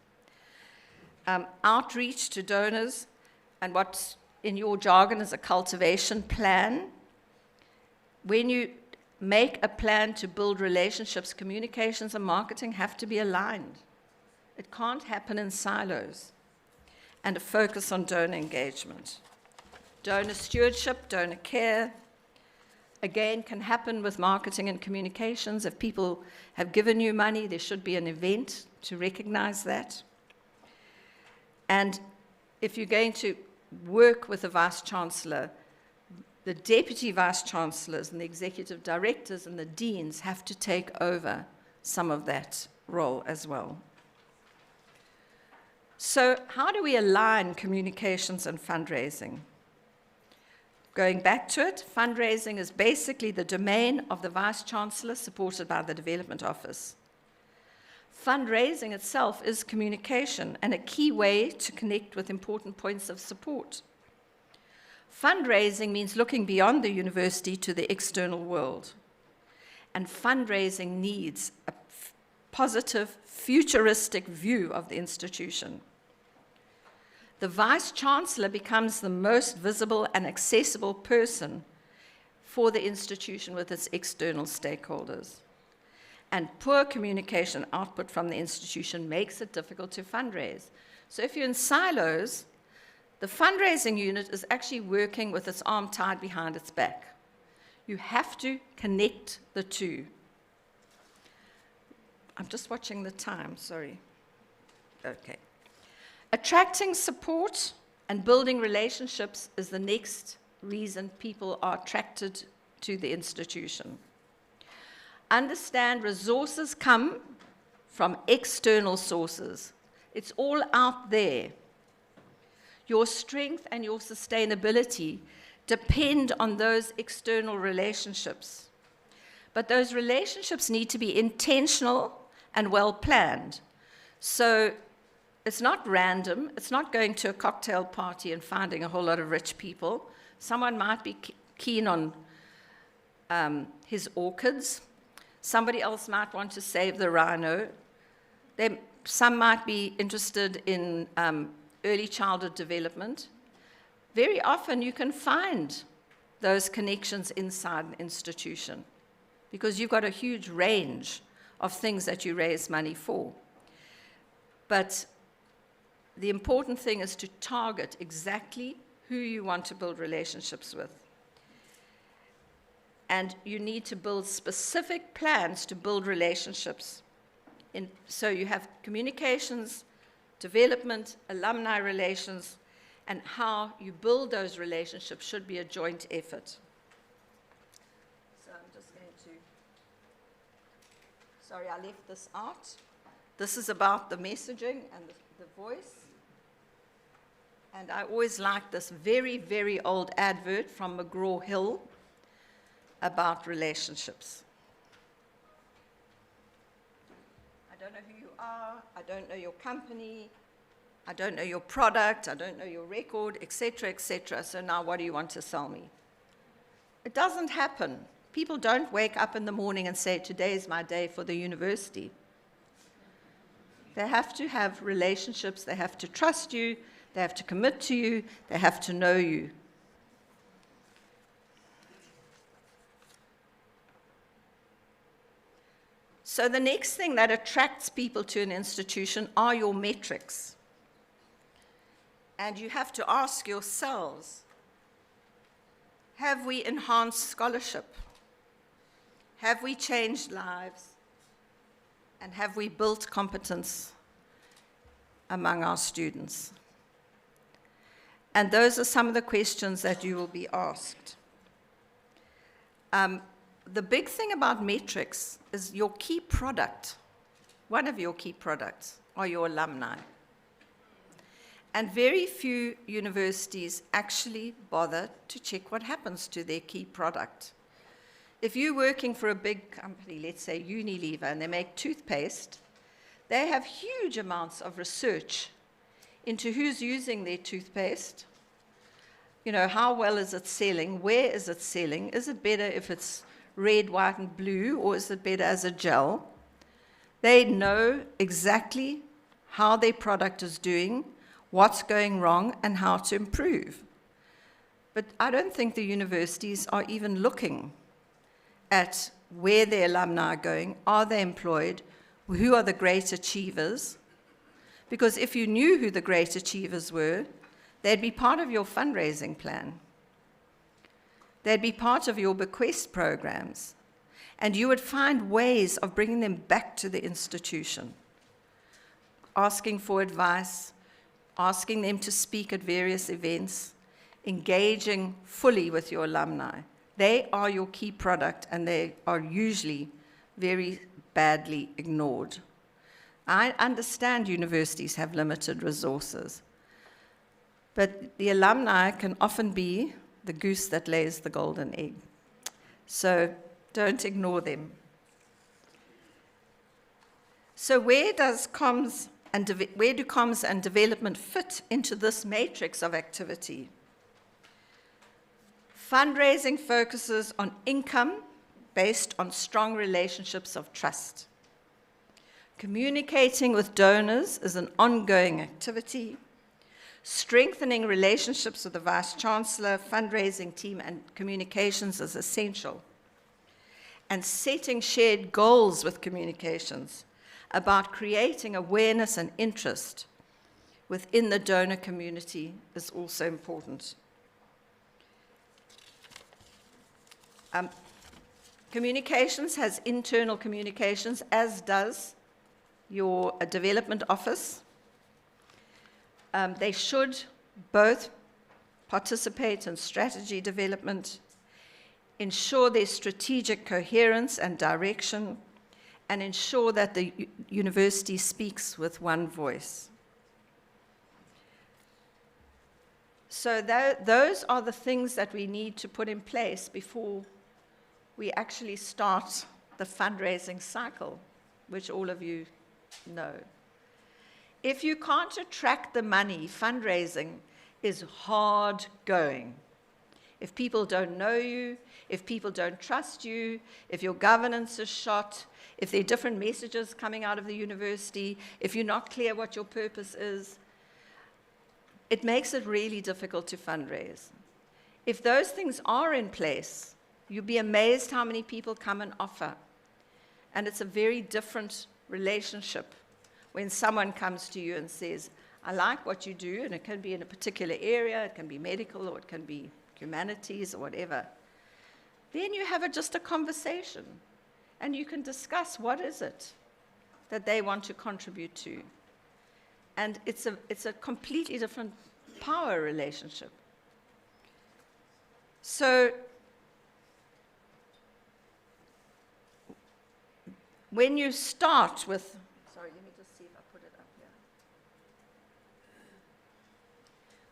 Outreach to donors, and what in your jargon is a cultivation plan. When you make a plan to build relationships, communications and marketing have to be aligned. It can't happen in silos. And a focus on donor engagement. Donor stewardship, donor care, again, can happen with marketing and communications. If people have given you money, there should be an event to recognize that. And if you're going to work with the Vice-Chancellor, the Deputy Vice-Chancellors and the Executive Directors and the Deans have to take over some of that role as well. So how do we align communications and fundraising? Going back to it, fundraising is basically the domain of the Vice-Chancellor, supported by the Development Office. Fundraising itself is communication and a key way to connect with important points of support. Fundraising means looking beyond the university to the external world. And fundraising needs a positive, futuristic view of the institution. The Vice-Chancellor becomes the most visible and accessible person for the institution with its external stakeholders. And poor communication output from the institution makes it difficult to fundraise. So if you're in silos, the fundraising unit is actually working with its arm tied behind its back. You have to connect the two. I'm just watching the time, sorry. Okay. Attracting support and building relationships is the next reason people are attracted to the institution. Understand resources come from external sources. It's all out there. Your strength and your sustainability depend on those external relationships. But those relationships need to be intentional and well planned. So it's not random. It's not going to a cocktail party and finding a whole lot of rich people. Someone might be keen on his orchids. Somebody else might want to save the rhino. Some might be interested in early childhood development. Very often you can find those connections inside an institution because you've got a huge range of things that you raise money for. But the important thing is to target exactly who you want to build relationships with. And you need to build specific plans to build relationships. So you have communications, development, alumni relations, and how you build those relationships should be a joint effort. So I'm just going to, sorry, I left this out. This is about the messaging and the voice. And I always like this very, very old advert from McGraw-Hill about relationships. I don't know who you are, I don't know your company, I don't know your product, I don't know your record, etc., so now what do you want to sell me? It doesn't happen. People don't wake up in the morning and say, today is my day for the university. They have to have relationships, they have to trust you, they have to commit to you, they have to know you. So the next thing that attracts people to an institution are your metrics. And you have to ask yourselves, have we enhanced scholarship? Have we changed lives? And have we built competence among our students? And those are some of the questions that you will be asked. The big thing about metrics is your key product. One of your key products are your alumni. And very few universities actually bother to check what happens to their key product. If you're working for a big company, let's say Unilever, and they make toothpaste, they have huge amounts of research into who's using their toothpaste. You know, how well is it selling? Where is it selling? Is it better if it's red, white, and blue, or is it better as a gel? They know exactly how their product is doing, what's going wrong, and how to improve. But I don't think the universities are even looking at where their alumni are going. Are they employed? Who are the great achievers? Because if you knew who the great achievers were, they'd be part of your fundraising plan. They'd be part of your bequest programs. And you would find ways of bringing them back to the institution, asking for advice, asking them to speak at various events, engaging fully with your alumni. They are your key product, and they are usually very badly ignored. I understand universities have limited resources, but the alumni can often be the goose that lays the golden egg. So don't ignore them. So where do comms and development fit into this matrix of activity? Fundraising focuses on income based on strong relationships of trust. Communicating with donors is an ongoing activity. Strengthening relationships with the Vice-Chancellor, fundraising team, and communications is essential. And setting shared goals with communications about creating awareness and interest within the donor community is also important. Communications has internal communications, as does your development office. They should both participate in strategy development, ensure their strategic coherence and direction, and ensure that the university speaks with one voice. So those are the things that we need to put in place before we actually start the fundraising cycle, which all of you know. If you can't attract the money, fundraising is hard going. If people don't know you, if people don't trust you, if your governance is shot, if there are different messages coming out of the university, if you're not clear what your purpose is, it makes it really difficult to fundraise. If those things are in place, you'll be amazed how many people come and offer. And it's a very different relationship when someone comes to you and says, I like what you do, and it can be in a particular area, it can be medical, or it can be humanities, or whatever. Then you have just a conversation, and you can discuss what is it that they want to contribute to. And it's a completely different power relationship. So when you start with, sorry, let me just see if I put it up here.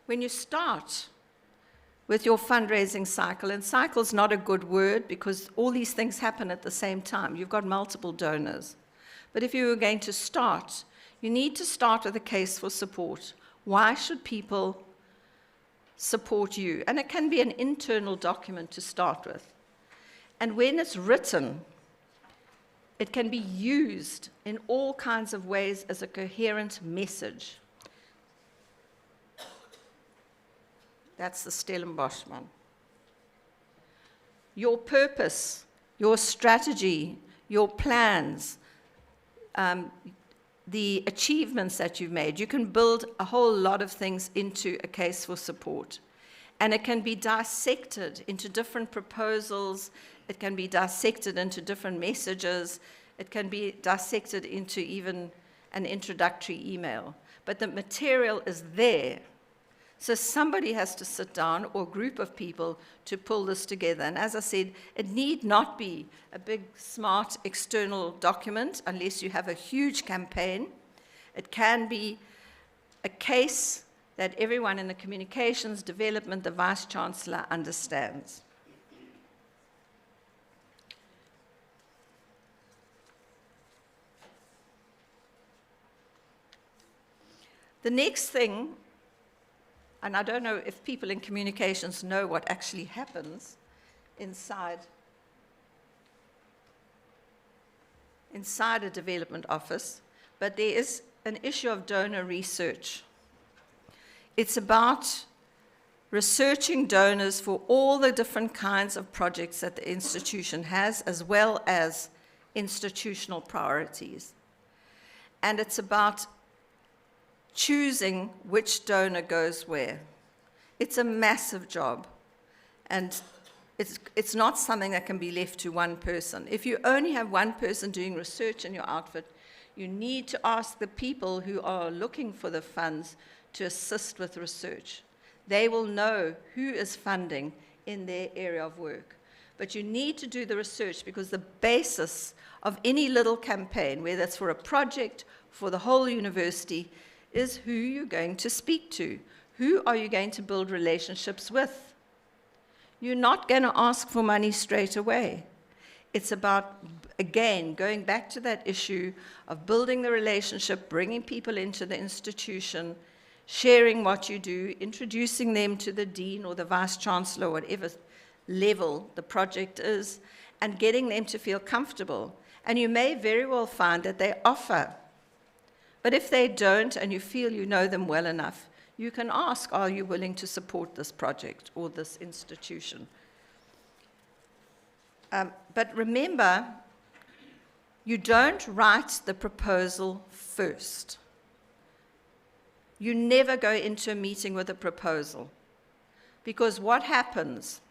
When you start with your fundraising cycle, and cycle's not a good word because all these things happen at the same time. You've got multiple donors. But if you were going to start, you need to start with a case for support. Why should people support you? And it can be an internal document to start with. And when it's written, it can be used in all kinds of ways as a coherent message. That's the Stellenbosch one. Your purpose, your strategy, your plans, the achievements that you've made. You can build a whole lot of things into a case for support. And it can be dissected into different proposals. It can be dissected into different messages. It can be dissected into even an introductory email. But the material is there. So somebody has to sit down, or a group of people, to pull this together. And as I said, it need not be a big, smart external document unless you have a huge campaign. It can be a case that everyone in the communications development, the Vice Chancellor, understands. The next thing, and I don't know if people in communications know what actually happens inside a development office, but there is an issue of donor research. It's about researching donors for all the different kinds of projects that the institution has, as well as institutional priorities. And it's about choosing which donor goes where. It's a massive job, and it's not something that can be left to one person. If you only have one person doing research in your outfit, you need to ask the people who are looking for the funds to assist with research. They will know who is funding in their area of work. But you need to do the research, because the basis of any little campaign, whether it's for a project, for the whole university, is who you're going to speak to. Who are you going to build relationships with? You're not going to ask for money straight away. It's about, again, going back to that issue of building the relationship, bringing people into the institution, sharing what you do, introducing them to the dean or the vice chancellor, whatever level the project is, and getting them to feel comfortable. And you may very well find that they offer. But if they don't, and you feel you know them well enough, you can ask, are you willing to support this project or this institution? But remember, you don't write the proposal first. You never go into a meeting with a proposal. Because what happens?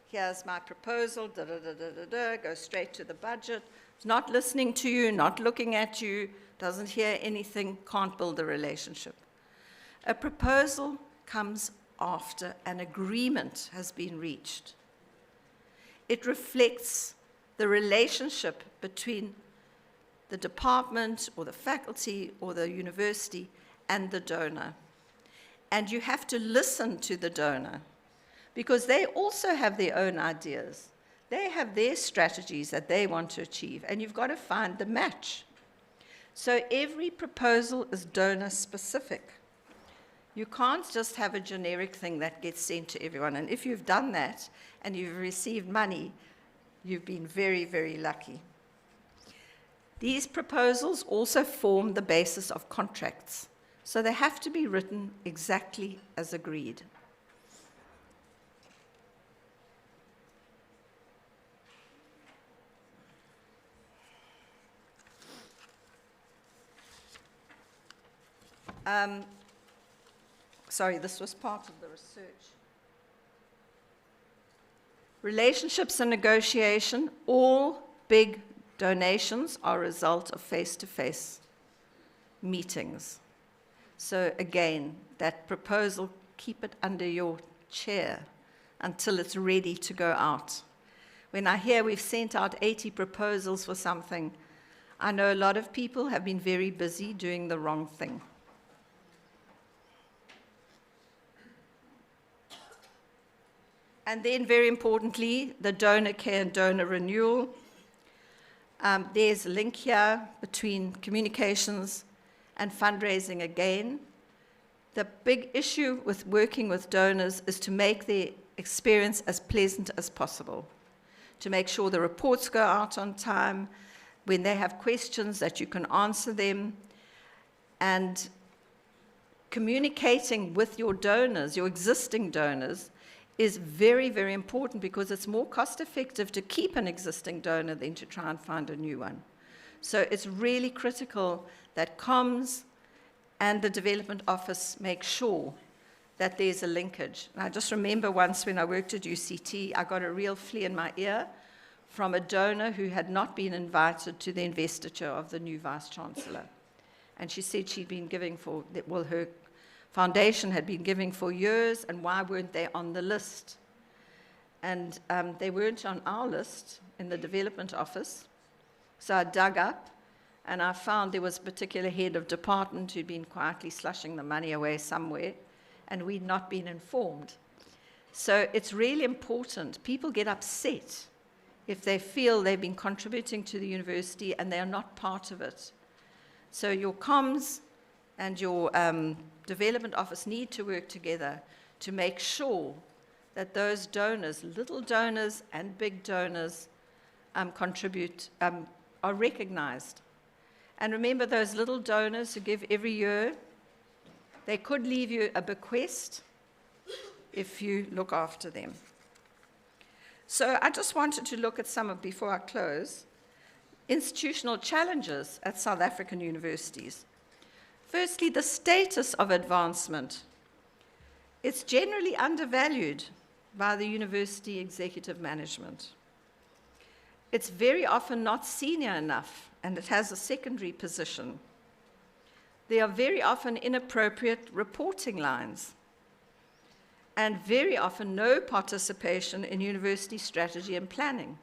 Here's my proposal, go straight to the budget. It's not listening to you, not looking at you, doesn't hear anything, can't build a relationship. A proposal comes after an agreement has been reached. It reflects the relationship between the department or the faculty or the university and the donor. And you have to listen to the donor, because they also have their own ideas. They have their strategies that they want to achieve, and you've got to find the match. So every proposal is donor specific. You can't just have a generic thing that gets sent to everyone. And if you've done that and you've received money, you've been very, very lucky. These proposals also form the basis of contracts. So they have to be written exactly as agreed. Sorry, this was part of the research. Relationships and negotiation, all big donations are a result of face-to-face meetings. So again, that proposal, keep it under your chair until it's ready to go out. When I hear we've sent out 80 proposals for something, I know a lot of people have been very busy doing the wrong thing. And then, very importantly, the donor care and donor renewal. There's a link here between communications and fundraising again. The big issue with working with donors is to make the experience as pleasant as possible, to make sure the reports go out on time, when they have questions that you can answer them, and communicating with your donors, your existing donors, is very, very important because it's more cost-effective to keep an existing donor than to try and find a new one. So it's really critical that comms and the development office make sure that there's a linkage. And I just remember once when I worked at UCT, I got a real flea in my ear from a donor who had not been invited to the investiture of the new Vice-Chancellor. And she said she'd been giving for, well, her foundation had been giving for years, and why weren't they on the list? And they weren't on our list in the development office. So I dug up, and I found there was a particular head of department who'd been quietly slushing the money away somewhere, and we'd not been informed. So it's really important. People get upset if they feel they've been contributing to the university and they are not part of it. So your comms and your development office need to work together to make sure that those donors, little donors and big donors, are recognized. And remember, those little donors who give every year, they could leave you a bequest if you look after them. So I just wanted to look at some of, before I close, institutional challenges at South African universities. Firstly, the status of advancement. It's generally undervalued by the university executive management. It's very often not senior enough, and it has a secondary position. There are very often inappropriate reporting lines, and very often no participation in university strategy and planning.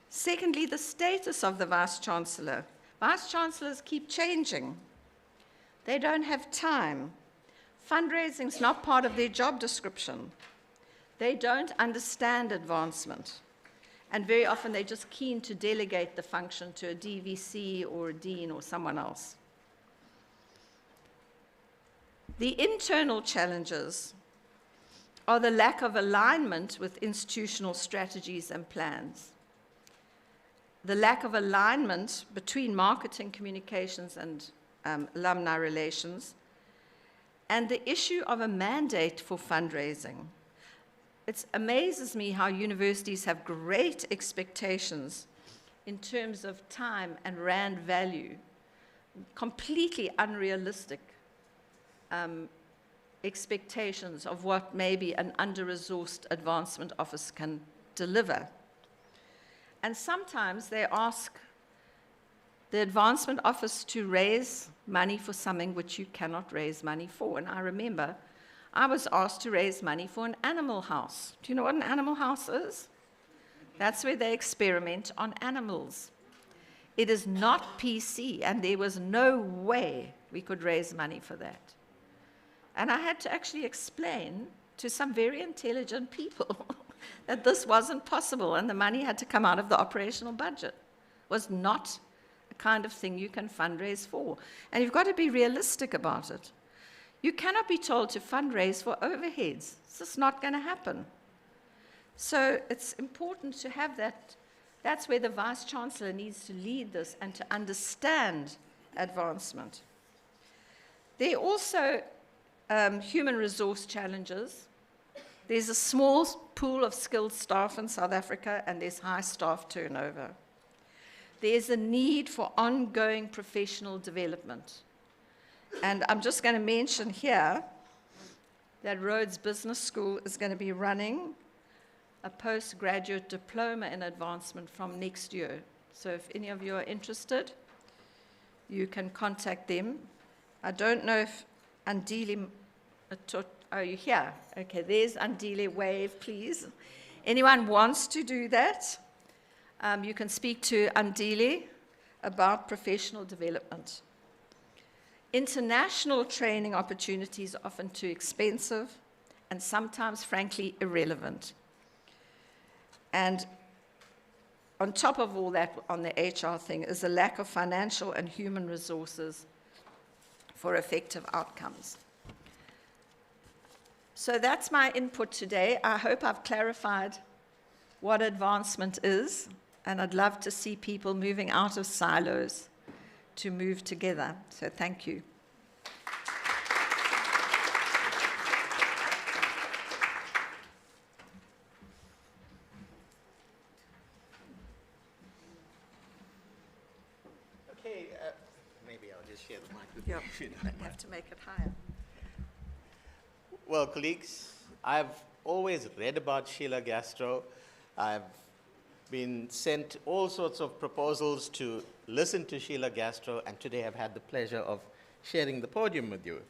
Secondly, the status of the Vice-Chancellor. Vice-Chancellors keep changing. They don't have time. Fundraising is not part of their job description. They don't understand advancement. And very often they're just keen to delegate the function to a DVC or a dean or someone else. The internal challenges are the lack of alignment with institutional strategies and plans, the lack of alignment between marketing communications and alumni relations, and the issue of a mandate for fundraising. It amazes me how universities have great expectations in terms of time and rand value, completely unrealistic expectations of what maybe an under-resourced advancement office can deliver. And sometimes they ask the advancement office to raise money for something which you cannot raise money for. And I remember I was asked to raise money for an animal house. Do you know what an animal house is? That's where they experiment on animals. It is not PC, and there was no way we could raise money for that. And I had to actually explain to some very intelligent people that this wasn't possible, and the money had to come out of the operational budget. It was not a kind of thing you can fundraise for. And you've got to be realistic about it. You cannot be told to fundraise for overheads. It's just not going to happen. So it's important to have that. That's where the Vice-Chancellor needs to lead this and to understand advancement. There are also human resource challenges. There's a small pool of skilled staff in South Africa, and there's high staff turnover. There's a need for ongoing professional development. And I'm just going to mention here that Rhodes Business School is going to be running a postgraduate diploma in advancement from next year. So if any of you are interested, you can contact them. I don't know if Andile, oh, you're here. Okay, there's Andile, wave, please. Anyone wants to do that? You can speak to Andile about professional development. International training opportunities are often too expensive and sometimes, frankly, irrelevant. And on top of all that, on the HR thing, is a lack of financial and human resources for effective outcomes. So that's my input today. I hope I've clarified what advancement is, and I'd love to see people moving out of silos to move together. So thank you. Okay, maybe I'll just share the mic with you. Yeah, if you don't you mind. have to make it higher. Well, colleagues, I've always read about Sheila Gastro. I've been sent all sorts of proposals to listen to Sheila Gastro, and today I've had the pleasure of sharing the podium with you.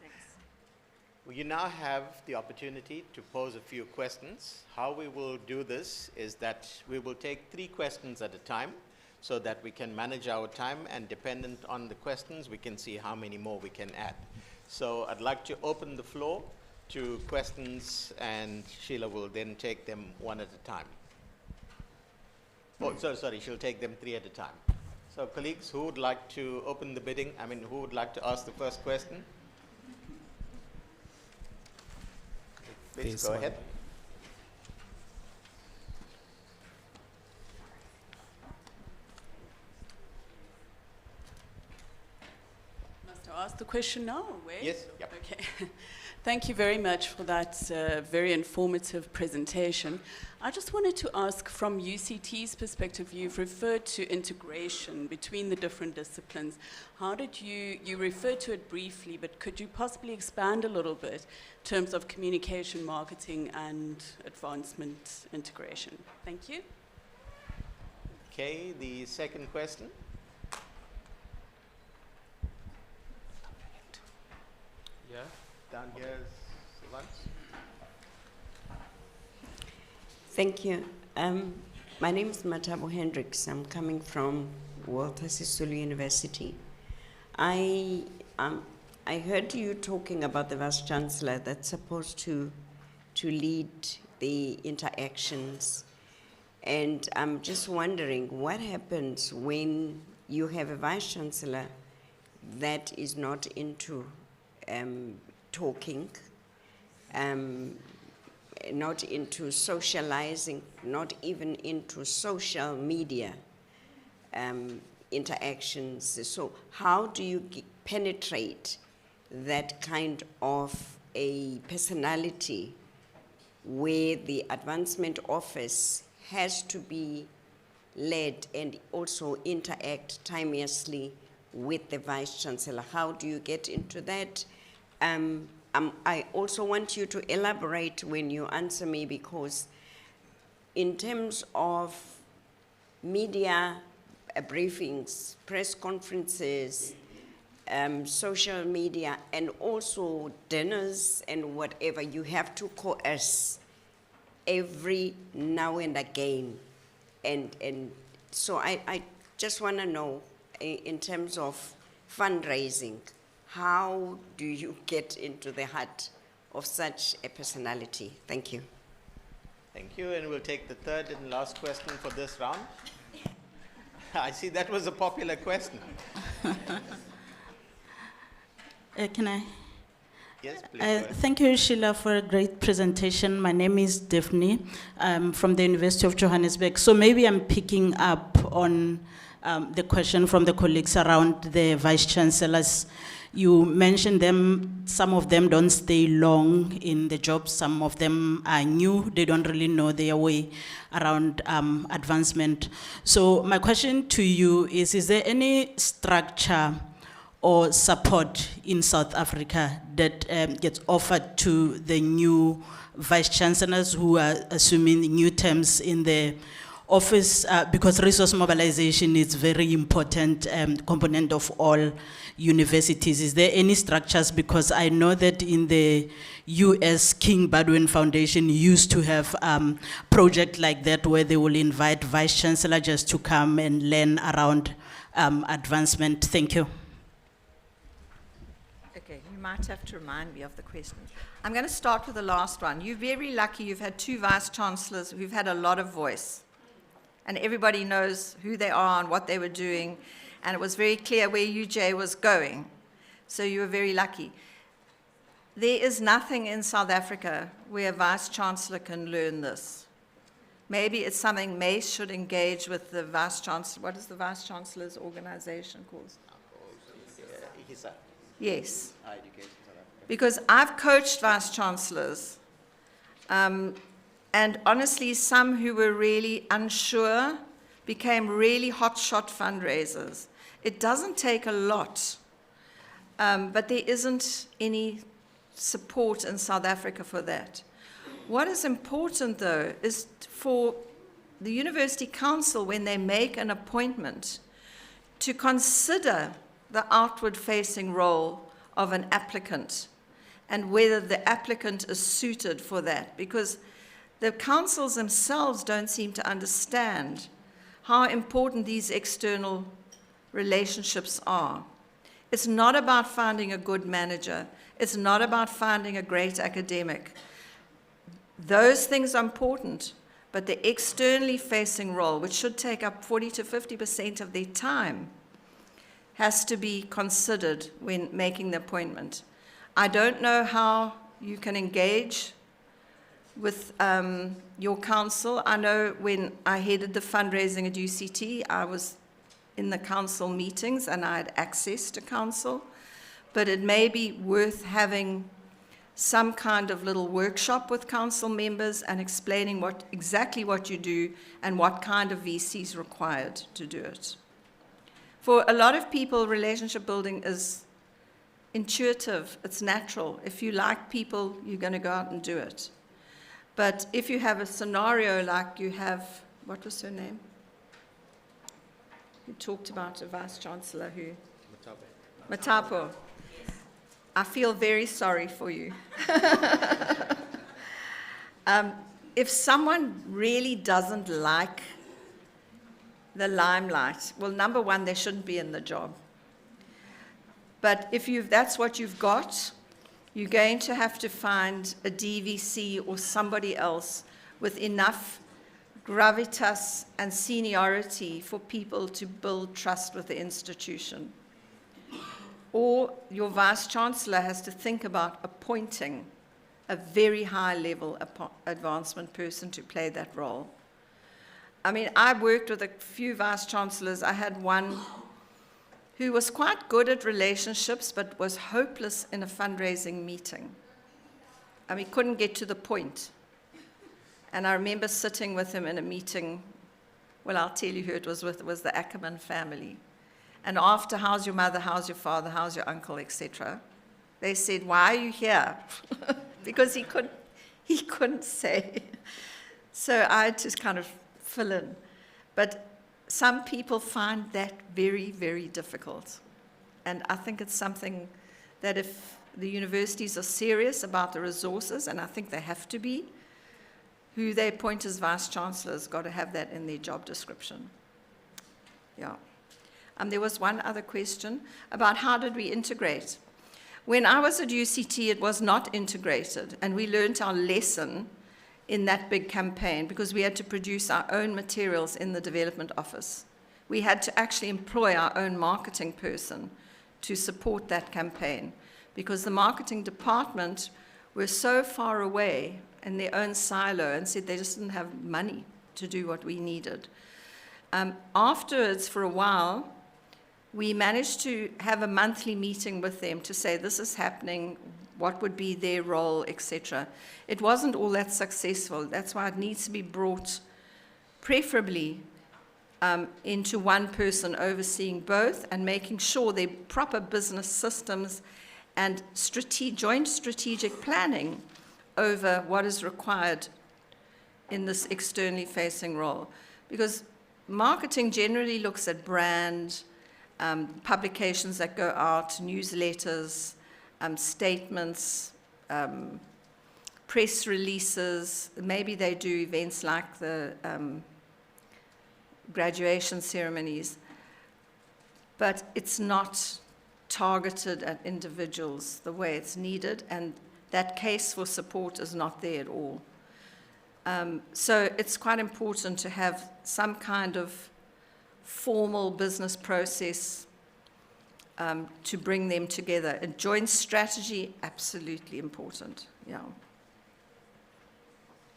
Thanks. You now have the opportunity to pose a few questions. How we will do this is that we will take 3 questions at a time so that we can manage our time, and dependent on the questions, we can see how many more we can add. So I'd like to open the floor to questions, and Sheila will then take them one at a time. Oh, sorry, she'll take them 3 at a time. So colleagues, who would like to open the bidding? Who would like to ask the first question? Please This go one. ahead. Must I ask the question now? Or where? Yes, yep. Okay. Thank you very much for that very informative presentation. I just wanted to ask, from UCT's perspective, you've referred to integration between the different disciplines. How did you referred to it briefly, but could you possibly expand a little bit in terms of communication, marketing, and advancement integration? Thank you. Okay, the second question. Yeah. Down here is Sylvans. Thank you. My name is Matabo Hendricks. I'm coming from Walter Sisulu University. I heard you talking about the Vice Chancellor that's supposed to lead the interactions. And I'm just wondering, what happens when you have a Vice Chancellor that is not into talking, not into socializing, not even into social media interactions? So how do you penetrate that kind of a personality where the advancement office has to be led and also interact timeously with the Vice Chancellor? How do you get into that? I also want you to elaborate when you answer me, because in terms of media briefings, press conferences, social media, and also dinners and whatever, you have to coerce every now and again. And so I just want to know, in terms of fundraising, how do you get into the heart of such a personality? Thank you. Thank you, and we'll take the third and last question for this round. I see that was a popular question. Can I? Yes, please. Go ahead. Thank you, Sheila, for a great presentation. My name is Daphne. I'm from the University of Johannesburg. So maybe I'm picking up on the question from the colleagues around the Vice Chancellors. You mentioned them, some of them don't stay long in the job, some of them are new, they don't really know their way around advancement. So my question to you is there any structure or support in South Africa that gets offered to the new Vice Chancellors who are assuming new terms in the office, because resource mobilization is very important component of all universities. Is there any structures? Because I know that in the US, King Baldwin Foundation used to have project like that where they will invite vice chancellor just to come and learn around advancement. Thank you. Okay, you might have to remind me of the questions. I'm going to start with the last one. You're very lucky you've had two vice chancellors who've had a lot of voice. And everybody knows who they are and what they were doing. And it was very clear where UJ was going. So you were very lucky. There is nothing in South Africa where a vice chancellor can learn this. Maybe it's something Mace should engage with the vice chancellor. What is the vice chancellor's organization called? Yes. Because I've coached vice chancellors, and honestly, some who were really unsure became really hotshot fundraisers. It doesn't take a lot, but there isn't any support in South Africa for that. What is important, though, is for the University Council, when they make an appointment, to consider the outward-facing role of an applicant and whether the applicant is suited for that, because the councils themselves don't seem to understand how important these external relationships are. It's not about finding a good manager. It's not about finding a great academic. Those things are important, but the externally facing role, which should take up 40 to 50% of their time, has to be considered when making the appointment. I don't know how you can engage with your council. I know when I headed the fundraising at UCT, I was in the council meetings and I had access to council, but it may be worth having some kind of little workshop with council members and explaining exactly what you do and what kind of VC is required to do it. For a lot of people, relationship building is intuitive, it's natural. If you like people, you're going to go out and do it. But if you have a scenario like you have, what was her name? Who talked about a vice chancellor who? Matapo. I feel very sorry for you. If someone really doesn't like the limelight, well, number one, they shouldn't be in the job. But if that's what you've got, you're going to have to find a DVC or somebody else with enough gravitas and seniority for people to build trust with the institution. Or your vice-chancellor has to think about appointing a very high-level advancement person to play that role. I mean, I worked with a few vice-chancellors. I had one who was quite good at relationships but was hopeless in a fundraising meeting. I mean, couldn't get to the point. And I remember sitting with him in a meeting. Well, I'll tell you who it was with. It was the Ackerman family. And after, how's your mother, how's your father, how's your uncle, etc., they said, why are you here? Because he couldn't say. So I had to kind of fill in. But some people find that very, very difficult. And I think it's something that if the universities are serious about the resources, and I think they have to be, who they appoint as vice-chancellors got to have that in their job description. Yeah. There was one other question about how did we integrate. When I was at UCT, it was not integrated, and we learned our lesson in that big campaign because we had to produce our own materials in the development office. We had to actually employ our own marketing person to support that campaign because the marketing department were so far away in their own silo and said they just didn't have money to do what we needed. Afterwards, for a while, we managed to have a monthly meeting with them to say this is happening, what would be their role, etc. It wasn't all that successful. That's why it needs to be brought preferably into one person overseeing both and making sure they're proper business systems and joint strategic planning over what is required in this externally facing role. Because marketing generally looks at brand, publications that go out, newsletters, statements, press releases. Maybe they do events like the graduation ceremonies, but it's not targeted at individuals the way it's needed, and that case for support is not there at all. So it's quite important to have some kind of formal business process to bring them together. A joint strategy, absolutely important. Yeah.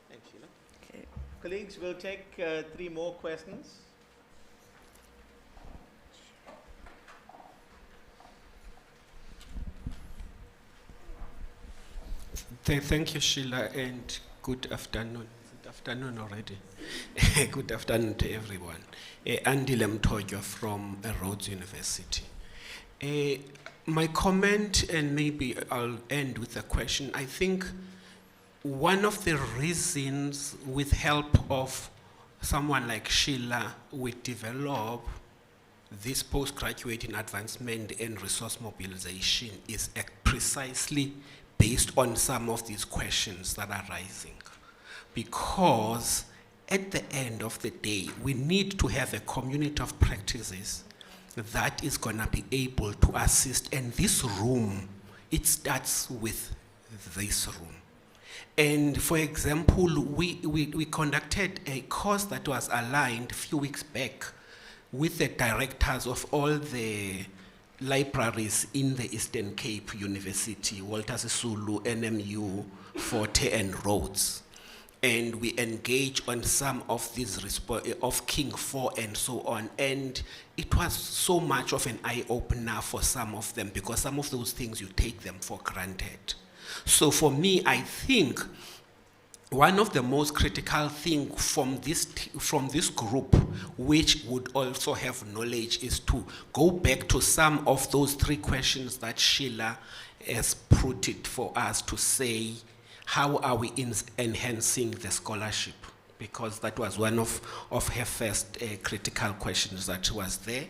Thanks, Sheila. Okay. Colleagues, we'll take 3 more questions. Thank you, Sheila, and good afternoon. Good afternoon already. Good afternoon to everyone. Andy Lemtojo from Rhodes University. My comment, and maybe I'll end with a question. I think one of the reasons, with help of someone like Sheila, we develop this postgraduate in advancement and resource mobilization is precisely based on some of these questions that are rising. Because at the end of the day, we need to have a community of practices that is going to be able to assist. And this room, it starts with this room. And for example, we conducted a course that was aligned a few weeks back with the directors of all the libraries in the Eastern Cape University, Walter Sisulu, NMU, Forte, and Rhodes. And we engage on some of these of King 4 and so on. And it was so much of an eye-opener for some of them, because some of those things you take them for granted. So for me, I think one of the most critical things from this group, which would also have knowledge, is to go back to some of those 3 questions that Sheila has put it for us to say, how are we enhancing the scholarship? Because that was one of her first critical questions that was there.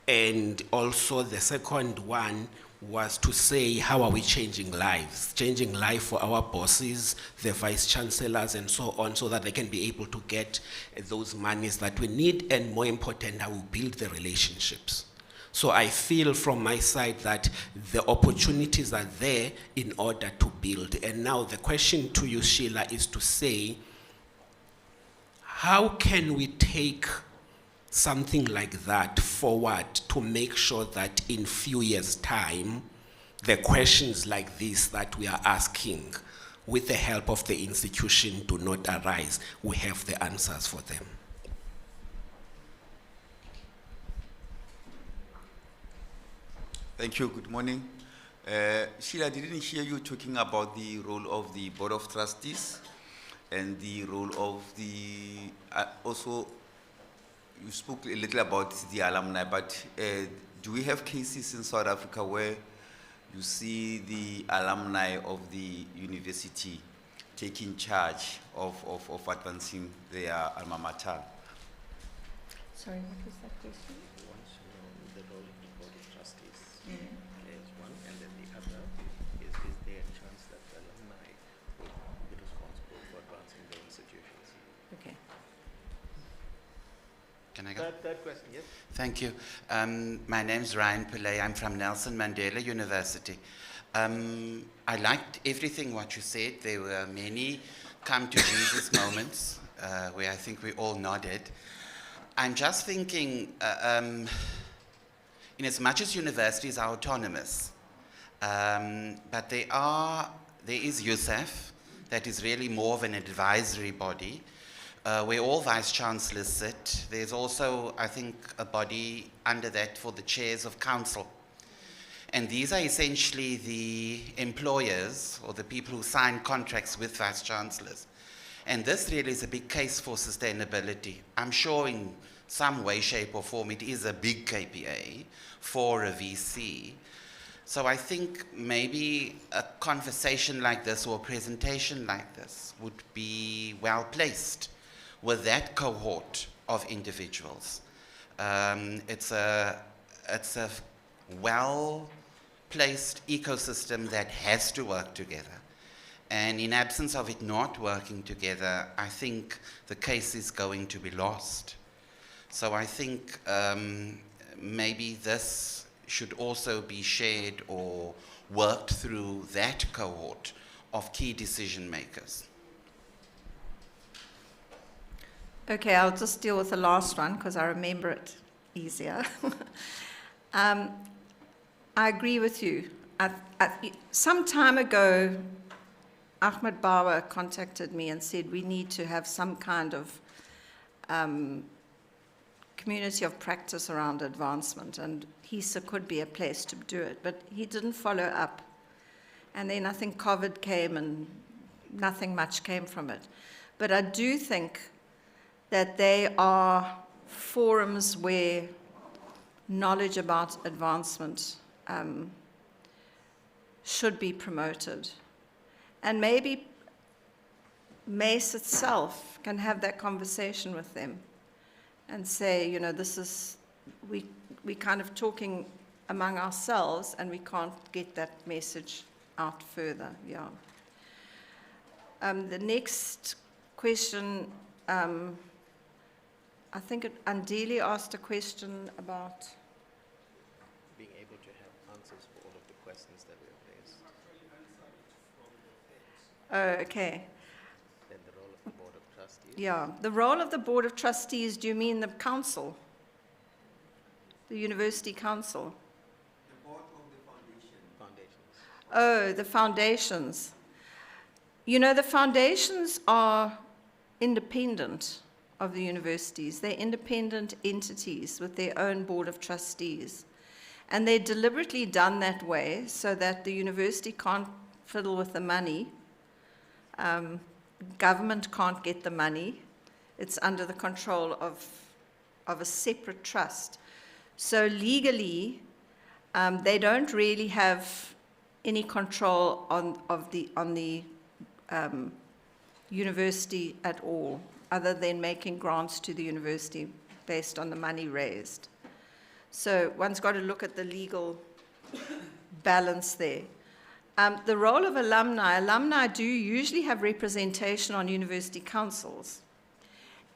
And also the second one was to say, how are we changing lives? Changing life for our bosses, the vice chancellors, and so on, so that they can be able to get those monies that we need, and more important, how we build the relationships. So I feel from my side that the opportunities are there in order to build. And now the question to you, Sheila, is to say, how can we take something like that forward to make sure that in few years' time, the questions like this that we are asking, with the help of the institution, do not arise? We have the answers for them. Thank you. Good morning. Sheila, I didn't hear you talking about the role of the Board of Trustees and the role of the, also, you spoke a little about the alumni, but do we have cases in South Africa where you see the alumni of the university taking charge of advancing their alma mater? Sorry, what was that question? The role of the Board of Trustees is one, and then the other is there a chance that the alumni will be responsible for advancing their institutions? Okay. Can I go? Third question, yes? Thank you. My name's Ryan Pillay. I'm from Nelson Mandela University. I liked everything what you said. There were many come to Jesus moments where I think we all nodded. I'm just thinking, in as much as universities are autonomous, but there is USAF, that is really more of an advisory body, where all vice-chancellors sit. There's also, I think, a body under that for the chairs of council. And these are essentially the employers or the people who sign contracts with vice-chancellors. And this really is a big case for sustainability. I'm sure in some way, shape, or form it is a big KPA for a VC. So I think maybe a conversation like this or a presentation like this would be well placed with that cohort of individuals. It's a well-placed ecosystem that has to work together. And in absence of it not working together, I think the case is going to be lost. So I think maybe this should also be shared or worked through that cohort of key decision makers. Okay, I'll just deal with the last one because I remember it easier. I agree with you. Some time ago, Ahmed Bauer contacted me and said we need to have some kind of community of practice around advancement, and HESA could be a place to do it, but he didn't follow up. And then I think COVID came and nothing much came from it. But I do think that they are forums where knowledge about advancement should be promoted. And maybe Mace itself can have that conversation with them and say, you know, this is, we kind of talking among ourselves and we can't get that message out further, yeah. The next question, I think Andeli asked a question about Being able to have answers for all of the questions that we have raised. oh, okay. Then the role of the Board of Trustees. Yeah, the role of the Board of Trustees, do you mean the council? The University Council? The board of the foundations. Oh, the foundations. You know, the foundations are independent of the universities. They're independent entities with their own Board of Trustees. And they're deliberately done that way so that the university can't fiddle with the money. Government can't get the money. It's under the control of a separate trust. So legally, they don't really have any control on the university at all, other than making grants to the university based on the money raised. So one's got to look at the legal balance there. The role of alumni do usually have representation on university councils,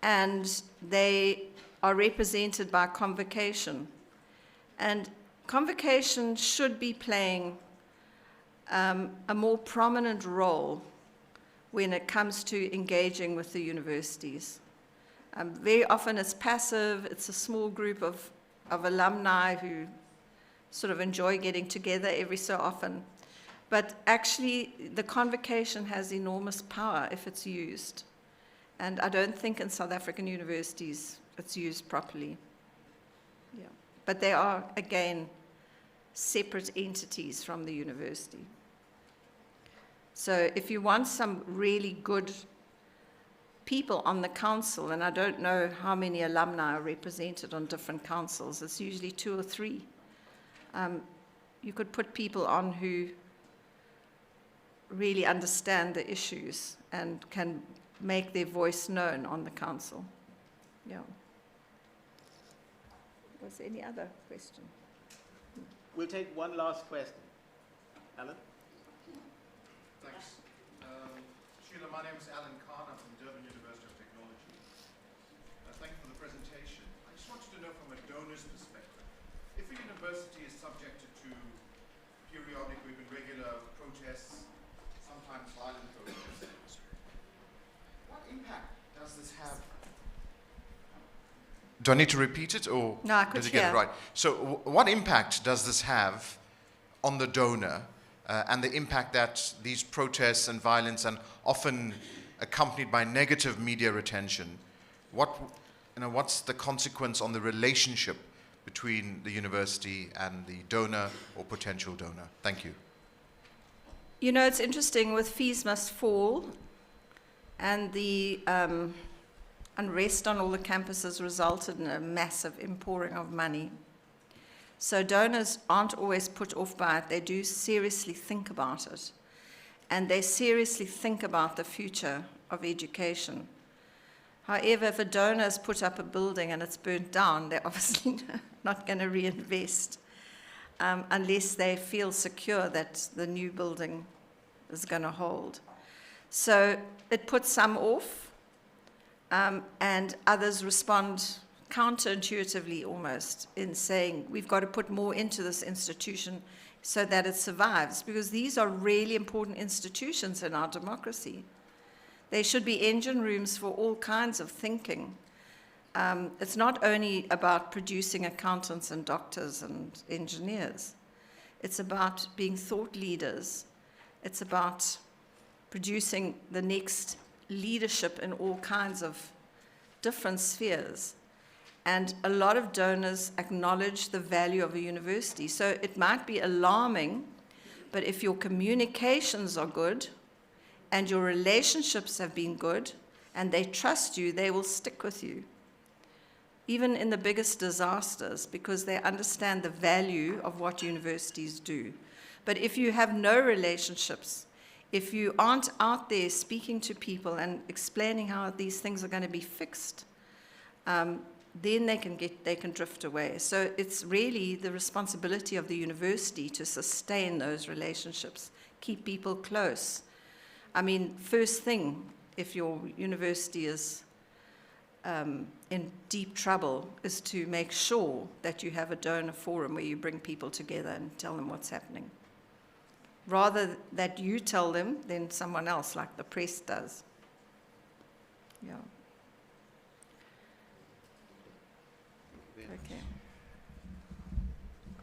and they are represented by convocation. And convocation should be playing a more prominent role when it comes to engaging with the universities. Very often it's passive, it's a small group of alumni who sort of enjoy getting together every so often. But actually, the convocation has enormous power if it's used. And I don't think in South African universities it's used properly. Yeah. But they are, again, separate entities from the university. So if you want some really good people on the council, and I don't know how many alumni are represented on different councils, it's usually 2 or 3. You could put people on who really understand the issues and can make their voice known on the council. Yeah. Was there any other question? We'll take one last question. Alan? Thanks. Sheila, my name is Alan Khan. I'm from Durban University of Technology. Thank you for the presentation. I just wanted to know from a donor's perspective, if a university is subjected to periodic or even regular protests, sometimes violent protests, what impact does this have? Do I need to repeat it, or No, I could did you get it hear. right? So what impact does this have on the donor and the impact that these protests and violence, and often accompanied by negative media attention, what's the consequence on the relationship between the university and the donor or potential donor? Thank you. You know, it's interesting, with Fees Must Fall and the unrest on all the campuses resulted in a massive impouring of money. So donors aren't always put off by it. They do seriously think about it. And they seriously think about the future of education. However, if a donor has put up a building and it's burnt down, they're obviously not going to reinvest unless they feel secure that the new building is going to hold. So it puts some off, and others respond counterintuitively almost in saying, we've got to put more into this institution so that it survives, because these are really important institutions in our democracy. They should be engine rooms for all kinds of thinking. It's not only about producing accountants and doctors and engineers. It's about being thought leaders. It's about producing the next leadership in all kinds of different spheres. And a lot of donors acknowledge the value of a university. So it might be alarming, but if your communications are good and your relationships have been good and they trust you, they will stick with you, even in the biggest disasters, because they understand the value of what universities do. But if you have no relationships, if you aren't out there speaking to people and explaining how these things are going to be fixed, then they can drift away. So it's really the responsibility of the university to sustain those relationships, keep people close. I mean, first thing, if your university is in deep trouble, is to make sure that you have a donor forum where you bring people together and tell them what's happening. Rather that you tell them than someone else, like the press does. Yeah. Okay.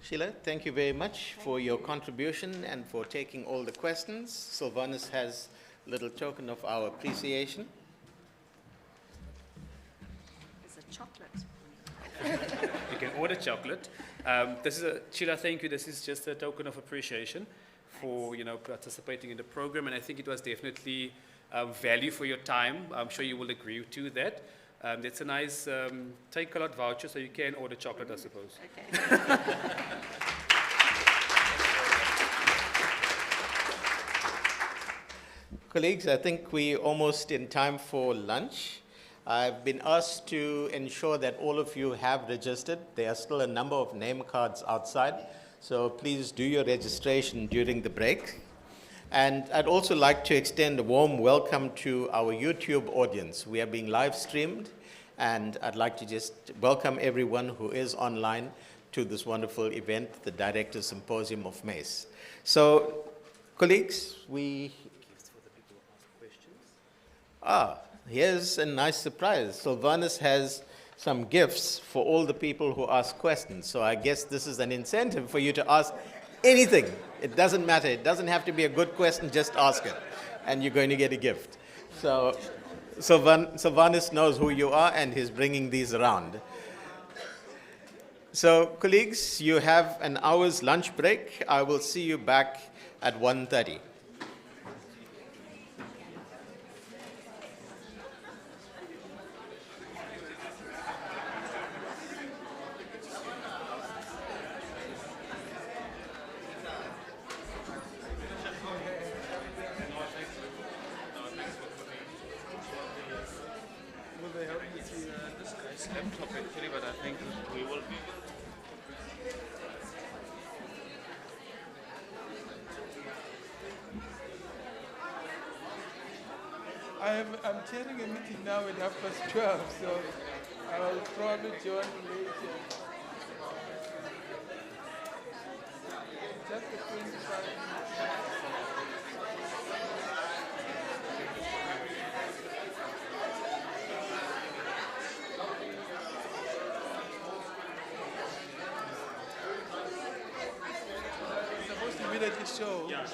Sheila, thank you very much for your contribution and for taking all the questions. Sylvanus has a little token of our appreciation. There's a chocolate. You can order chocolate. Sheila, thank you. This is just a token of appreciation for participating in the program, and I think it was definitely value for your time. I'm sure you will agree to that. It's a nice take-a-lot voucher, so you can order chocolate, I suppose. Okay. Colleagues, I think we're almost in time for lunch. I've been asked to ensure that all of you have registered. There are still a number of name cards outside, so please do your registration during the break. And I'd also like to extend a warm welcome to our YouTube audience. We are being live streamed, and I'd like to just welcome everyone who is online to this wonderful event, the Directors Symposium of Mace. So, colleagues, here's a nice surprise. Sylvanus has some gifts for all the people who ask questions. So I guess this is an incentive for you to ask anything. It doesn't matter. It doesn't have to be a good question. Just ask it, and you're going to get a gift. So Sylvanus knows who you are, and he's bringing these around. So, colleagues, you have an hour's lunch break. I will see you back at 1:30. I'm chairing a meeting now at 12:30, so I'll probably join later. Just a 25 minutes. It's supposed to immediately show. Yeah.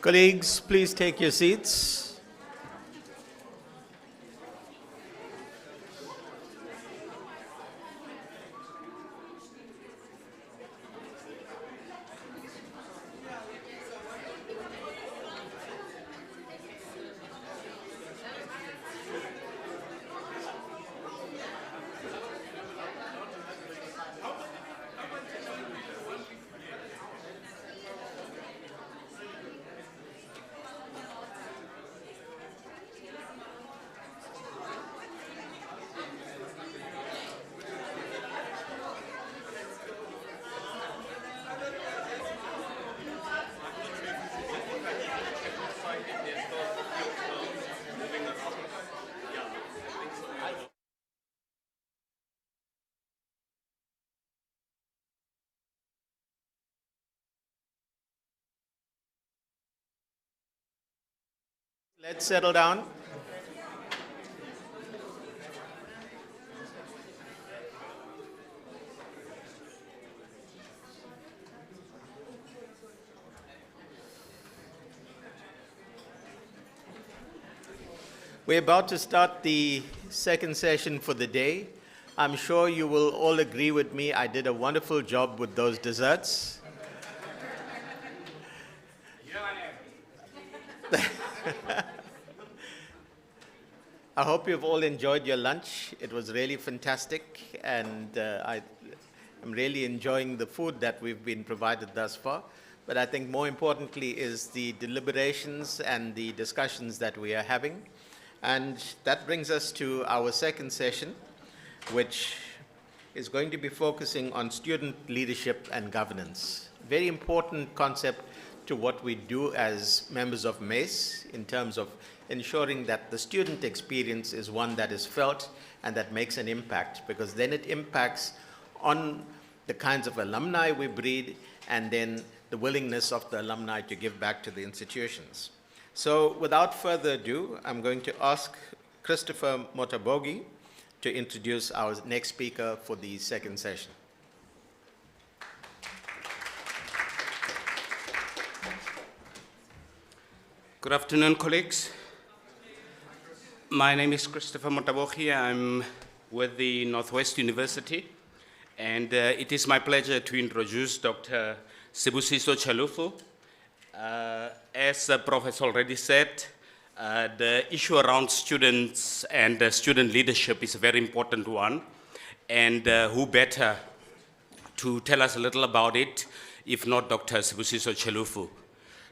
Colleagues, please take your seats. Let's settle down. We're about to start the second session for the day. I'm sure you will all agree with me, I did a wonderful job with those desserts. I hope you've all enjoyed your lunch. It was really fantastic, and I'm really enjoying the food that we've been provided thus far. But I think more importantly is the deliberations and the discussions that we are having. And that brings us to our second session, which is going to be focusing on student leadership and governance. Very important concept to what we do as members of Mace in terms of ensuring that the student experience is one that is felt and that makes an impact, because then it impacts on the kinds of alumni we breed and then the willingness of the alumni to give back to the institutions. So without further ado, I'm going to ask Christopher Motabogi to introduce our next speaker for the second session. Good afternoon, colleagues. My name is Christopher Motabogi. I'm with the Northwest University, and it is my pleasure to introduce Dr. Sibusiso Chalufu. As the professor already said, the issue around students and student leadership is a very important one, and who better to tell us a little about it if not Dr. Sibusiso Chalufu.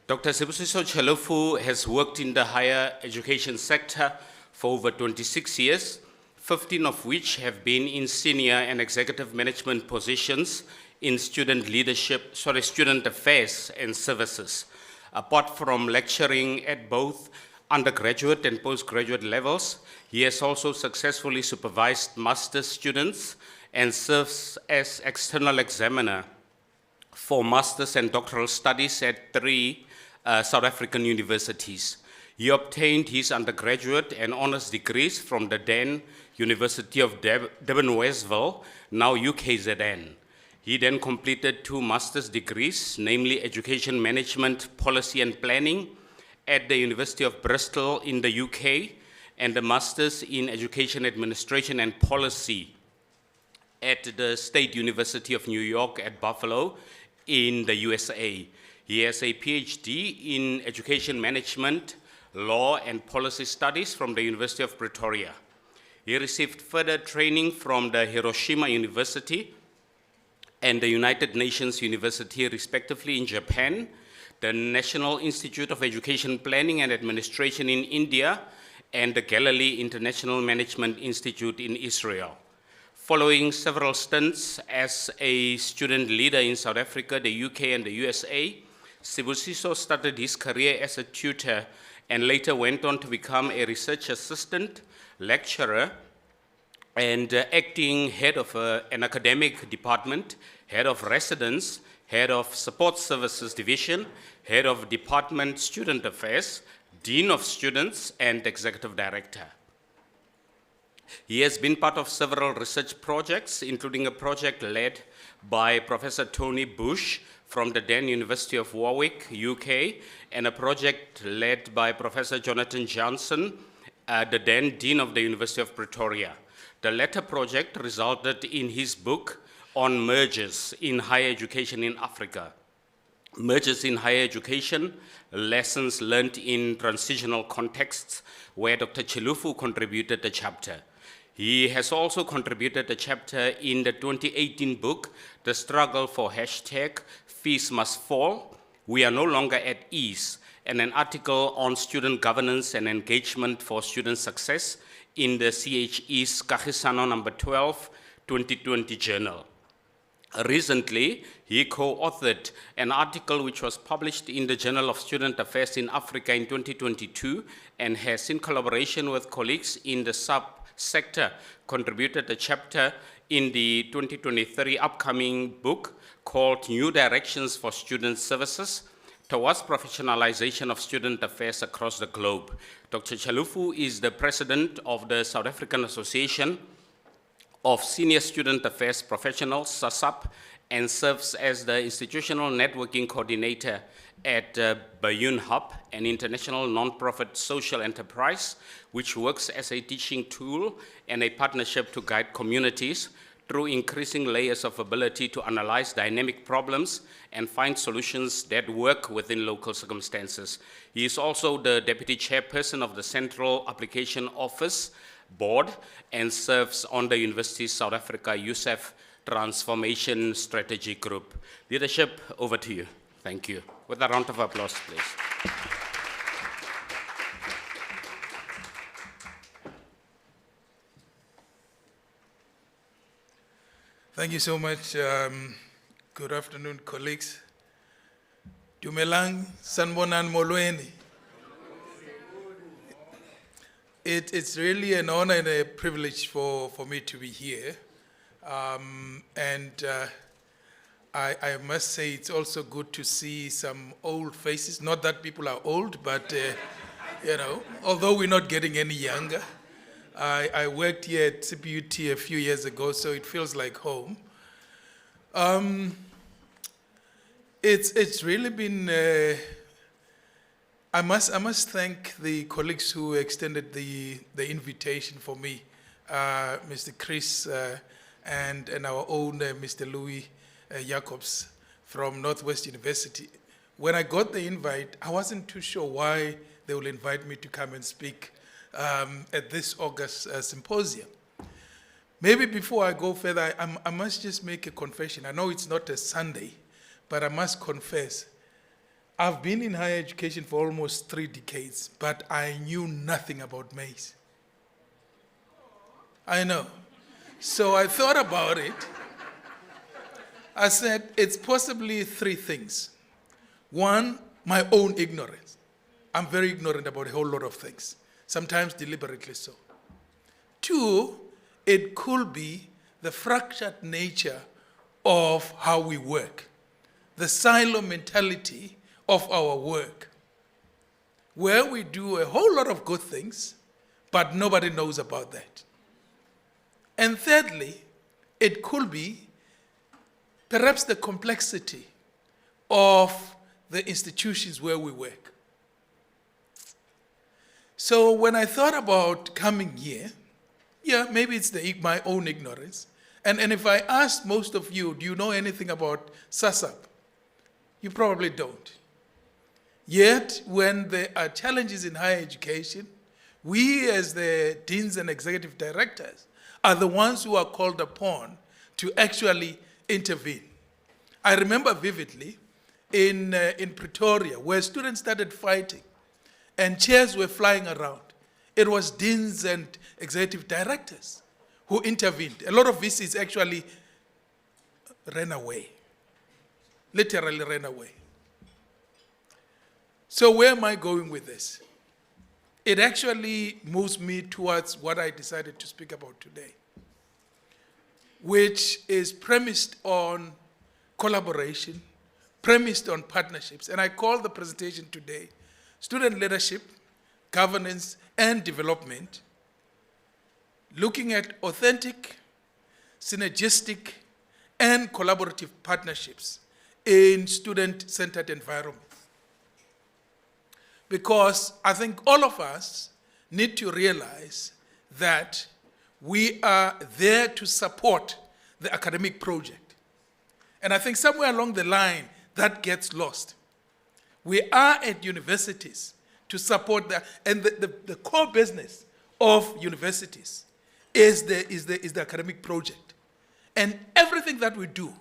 Dr. Sibusiso Chalufu has worked in the higher education sector for over 26 years, 15 of which have been in senior and executive management positions in student affairs and services. Apart from lecturing at both undergraduate and postgraduate levels, he has also successfully supervised master's students and serves as external examiner for master's and doctoral studies at 3 South African universities. He obtained his undergraduate and honors degrees from the then University of Durban-Westville, now UKZN. He then completed 2 master's degrees, namely Education Management, Policy and Planning at the University of Bristol in the UK, and a master's in Education Administration and Policy at the State University of New York at Buffalo in the USA. He has a PhD in Education Management, Law and Policy Studies from the University of Pretoria. He received further training from the Hiroshima University and the United Nations University, respectively, in Japan, the National Institute of Education Planning and Administration in India, and the Galilee International Management Institute in Israel. Following several stints as a student leader in South Africa, the UK, and the USA, Sibusiso started his career as a tutor and later went on to become a research assistant, lecturer, and acting head of an academic department, head of residence, head of support services division, head of department student affairs, dean of students, and executive director. He has been part of several research projects, including a project led by Professor Tony Bush from the then University of Warwick, UK, and a project led by Professor Jonathan Johnson, the then Dean of the University of Pretoria. The latter project resulted in his book on mergers in higher education in Africa. Mergers in higher education, lessons learned in transitional contexts, where Dr. Chilufu contributed a chapter. He has also contributed a chapter in the 2018 book, The Struggle for #Fees Must Fall, We Are No Longer at Ease, and an article on student governance and engagement for student success in the CHE's Kagisano number 12, 2020 journal. Recently, he co-authored an article which was published in the Journal of Student Affairs in Africa in 2022 and has, in collaboration with colleagues in the sub-sector, contributed a chapter in the 2023 upcoming book called New Directions for Student Services Towards Professionalization of Student Affairs Across the Globe. Dr. Chilufu is the president of the South African Association of Senior Student Affairs Professionals, SASAP, and serves as the Institutional Networking Coordinator at Bayun Hub, an international non-profit social enterprise which works as a teaching tool and a partnership to guide communities through increasing layers of ability to analyze dynamic problems and find solutions that work within local circumstances. He is also the Deputy Chairperson of the Central Application Office Board and serves on the University of South Africa USAF Transformation Strategy Group. Leadership, over to you. Thank you. With a round of applause, please. Thank you so much. Good afternoon, colleagues. Dumelang Sanbonan Molweni. It's really an honor and a privilege for me to be here. I must say it's also good to see some old faces. Not that people are old, but you know, although we're not getting any younger. I worked here at CPUT a few years ago, so it feels like home. It's really been. I must thank the colleagues who extended the invitation for me, Mr. Chris and our own Mr. Louis Jacobs from Northwest University. When I got the invite, I wasn't too sure why they will invite me to come and speak at this August symposium. Maybe before I go further, I must just make a confession. I know it's not a Sunday, but I must confess, I've been in higher education for almost 3 decades, but I knew nothing about Mace. I know. So I thought about it. I said, it's possibly 3 things. 1, my own ignorance. I'm very ignorant about a whole lot of things, sometimes deliberately so. 2, it could be the fractured nature of how we work, the silo mentality of our work, where we do a whole lot of good things, but nobody knows about that. And thirdly, it could be perhaps the complexity of the institutions where we work. So when I thought about coming here, yeah, maybe it's my own ignorance. And if I asked most of you, do you know anything about SASAP? You probably don't. Yet, when there are challenges in higher education, we as the deans and executive directors are the ones who are called upon to actually intervene. I remember vividly in Pretoria, where students started fighting and chairs were flying around. It was deans and executive directors who intervened. A lot of VCs actually ran away, literally ran away. So where am I going with this? It actually moves me towards what I decided to speak about today, which is premised on collaboration, premised on partnerships. And I call the presentation today, Student Leadership, Governance, and Development, looking at authentic, synergistic, and collaborative partnerships in student-centered environments. Because I think all of us need to realize that we are there to support the academic project. And I think somewhere along the line, that gets lost. We are at universities to support that, and the core business of universities is the academic project. And everything that we do,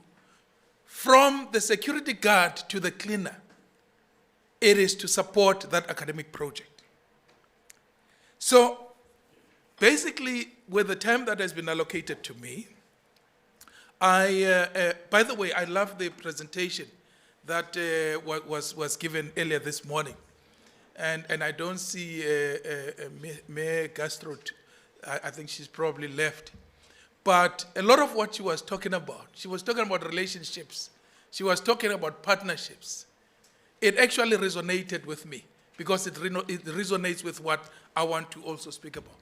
from the security guard to the cleaner, it is to support that academic project. So basically, with the time that has been allocated to me, by the way, I love the presentation that was given earlier this morning. And I don't see Mayor Gastrot. I think she's probably left. But a lot of what she was talking about relationships. She was talking about partnerships. It actually resonated with me because it resonates with what I want to also speak about.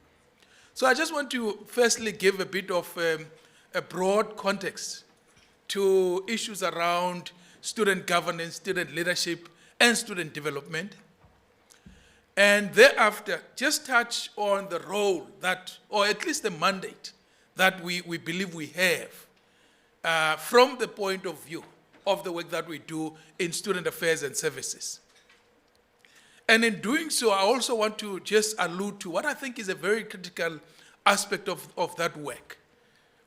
So I just want to firstly give a bit of a broad context to issues around student governance, student leadership, and student development. And thereafter, just touch on the role that, or at least the mandate that we believe we have from the point of view of the work that we do in student affairs and services. And in doing so, I also want to just allude to what I think is a very critical aspect of that work,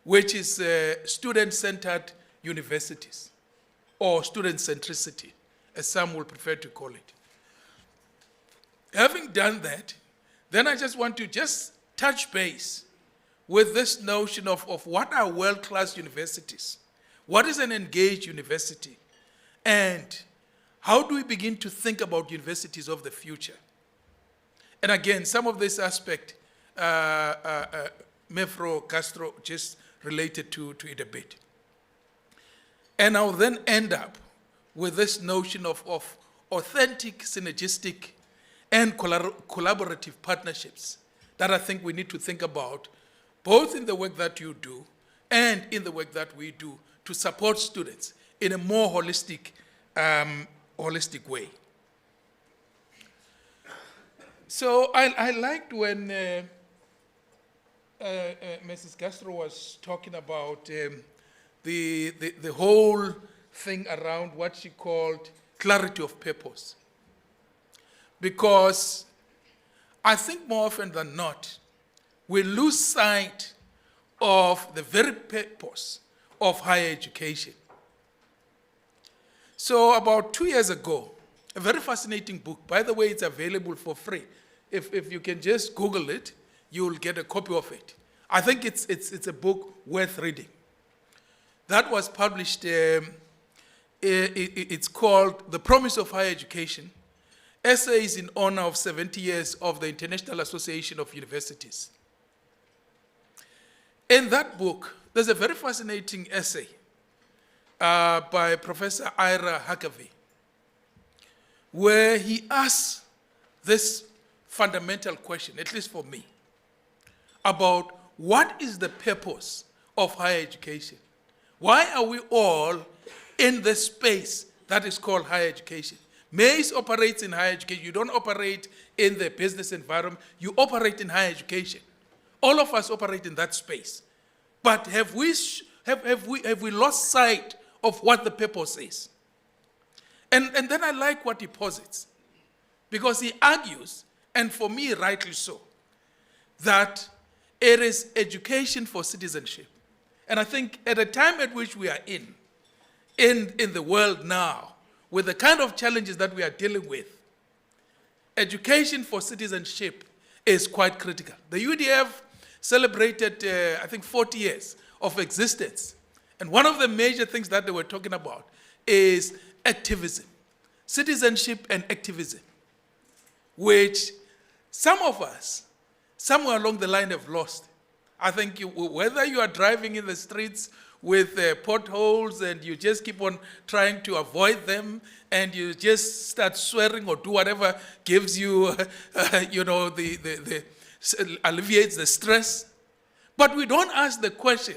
which is student-centered universities, or student centricity, as some will prefer to call it. Having done that, then I just want to just touch base with this notion of what are world-class universities? What is an engaged university? And how do we begin to think about universities of the future? And again, some of this aspect, Mefro Castro just related to it a bit. And I'll then end up with this notion of authentic, synergistic, and collaborative partnerships that I think we need to think about, both in the work that you do and in the work that we do to support students in a more holistic way. So I liked when Mrs. Castro was talking about the whole thing around what she called clarity of purpose. Because I think more often than not, we lose sight of the very purpose of higher education. So about 2 years ago, a very fascinating book, by the way, it's available for free. If you can just Google it, you will get a copy of it. I think it's a book worth reading. That was published, it's called The Promise of Higher Education, Essays in Honor of 70 Years of the International Association of Universities. In that book, there's a very fascinating essay by Professor Ira Huckabee, where he asks this fundamental question, at least for me, about what is the purpose of higher education? Why are we all in the space that is called higher education? Mace operates in higher education. You don't operate in the business environment. You operate in higher education. All of us operate in that space. But have we lost sight of what the purpose is? And then I like what he posits, because he argues, and for me rightly so, that it is education for citizenship. And I think at a time at which we are in the world now, with the kind of challenges that we are dealing with, education for citizenship is quite critical. The UDF celebrated, I think, 40 years of existence. And one of the major things that they were talking about is activism, citizenship and activism, which some of us, somewhere along the line, have lost. I think whether you are driving in the streets with potholes and you just keep on trying to avoid them and you just start swearing or do whatever gives you, alleviates the stress. But we don't ask the question,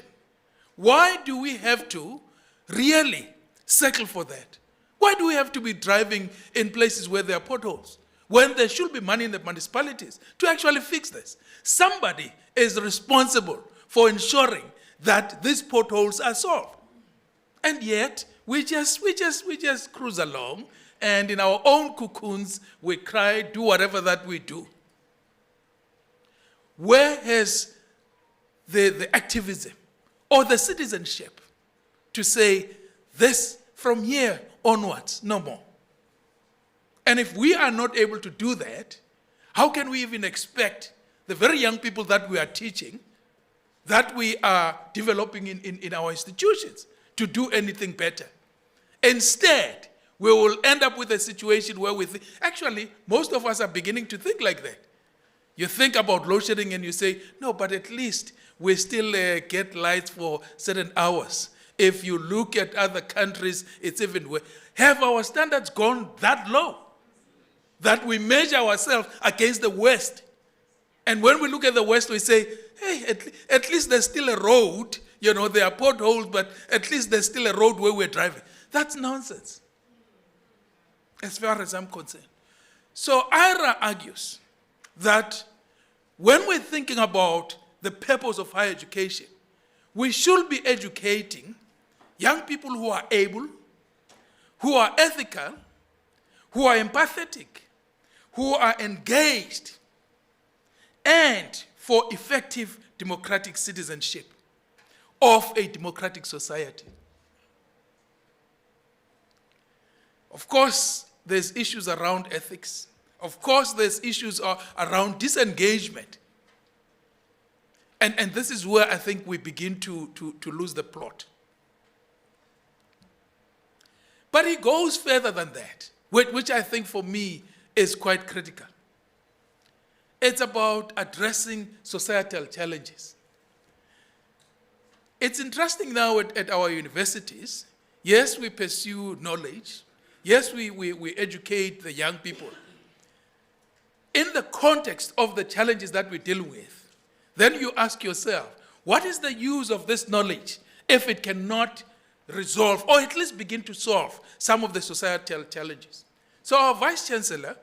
why do we have to really settle for that? Why do we have to be driving in places where there are potholes, when there should be money in the municipalities to actually fix this? Somebody is responsible for ensuring that these potholes are solved. And yet, we just cruise along, and in our own cocoons, we cry, do whatever that we do. Where has the activism or the citizenship to say, this from here onwards, no more? And if we are not able to do that, how can we even expect the very young people that we are teaching, that we are developing in our institutions, to do anything better? Instead, we will end up with a situation where we think, actually, most of us are beginning to think like that. You think about load shedding and you say, no, but at least we still get lights for certain hours. If you look at other countries, it's even worse. Have our standards gone that low that we measure ourselves against the West? And when we look at the West, we say, hey, at least there's still a road. You know, there are potholes, but at least there's still a road where we're driving. That's nonsense, as far as I'm concerned. So IRA argues that when we're thinking about the purpose of higher education, we should be educating young people who are able, who are ethical, who are empathetic, who are engaged, and for effective democratic citizenship of a democratic society. Of course, there's issues around ethics. Of course, there's issues around disengagement. And this is where I think we begin to lose the plot. But he goes further than that, which I think for me is quite critical. It's about addressing societal challenges. It's interesting now at our universities. Yes, we pursue knowledge. Yes, we educate the young people. In the context of the challenges that we deal with, then you ask yourself, what is the use of this knowledge if it cannot resolve or at least begin to solve some of the societal challenges? So our Vice Chancellor,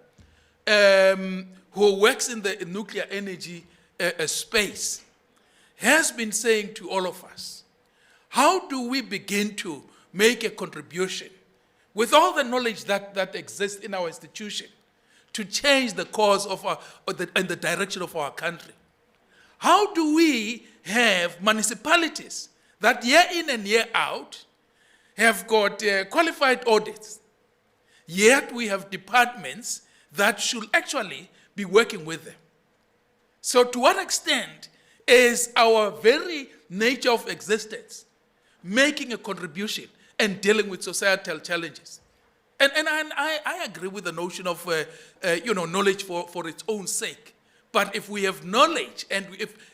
who works in the nuclear energy space, has been saying to all of us, how do we begin to make a contribution with all the knowledge that exists in our institution to change the course of and the direction of our country? How do we have municipalities that year in and year out have got qualified audits, yet we have departments that should actually be working with them? So to what extent is our very nature of existence making a contribution and dealing with societal challenges? And I agree with the notion of knowledge for its own sake. But if we have knowledge and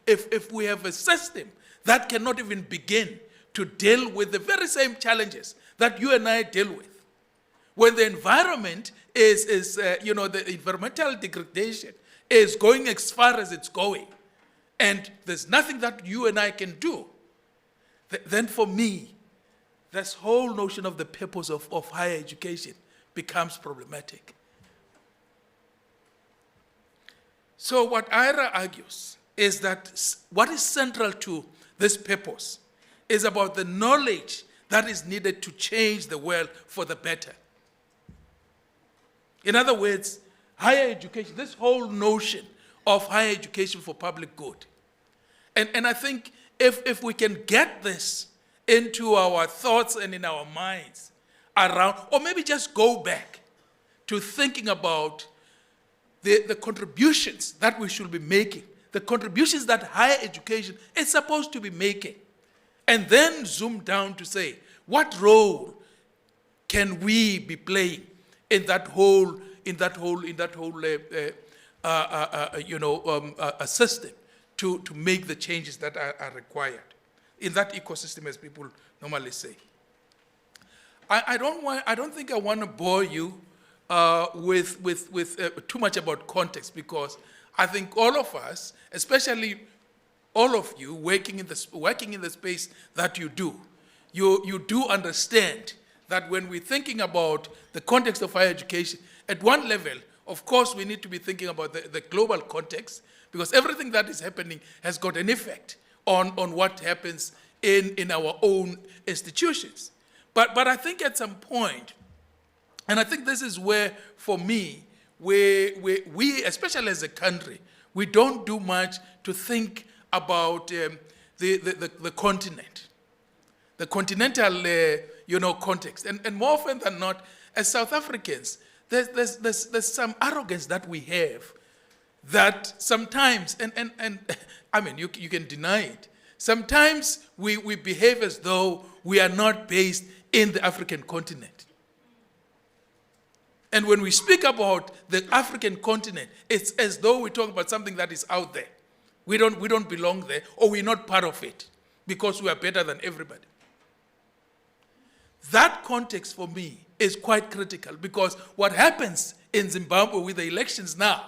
if we have a system that cannot even begin to deal with the very same challenges that you and I deal with, when the environment the environmental degradation is going as far as it's going, and there's nothing that you and I can do, then for me, this whole notion of the purpose of higher education becomes problematic. So what IRA argues is that what is central to this purpose is about the knowledge that is needed to change the world for the better. In other words, higher education, this whole notion of higher education for public good. And I think if we can get this into our thoughts and in our minds around, or maybe just go back to thinking about the contributions that we should be making, the contributions that higher education is supposed to be making, and then zoom down to say, what role can we be playing in that whole system to make the changes that are required in that ecosystem, as people normally say. I don't think I want to bore you with too much about context, because I think all of us, especially all of you working in the space that you do understand that when we're thinking about the context of higher education, at one level, of course, we need to be thinking about the global context, because everything that is happening has got an effect on what happens in our own institutions. But I think at some point, and I think this is where, for me, we, especially as a country, we don't do much to think about the continent, the continental context. And more often than not, as South Africans, there's some arrogance that we have that sometimes, and I mean, you can deny it, sometimes we behave as though we are not based in the African continent. And when we speak about the African continent, it's as though we talk about something that is out there. We don't belong there, or we're not part of it, because we are better than everybody. That context for me is quite critical, because what happens in Zimbabwe with the elections now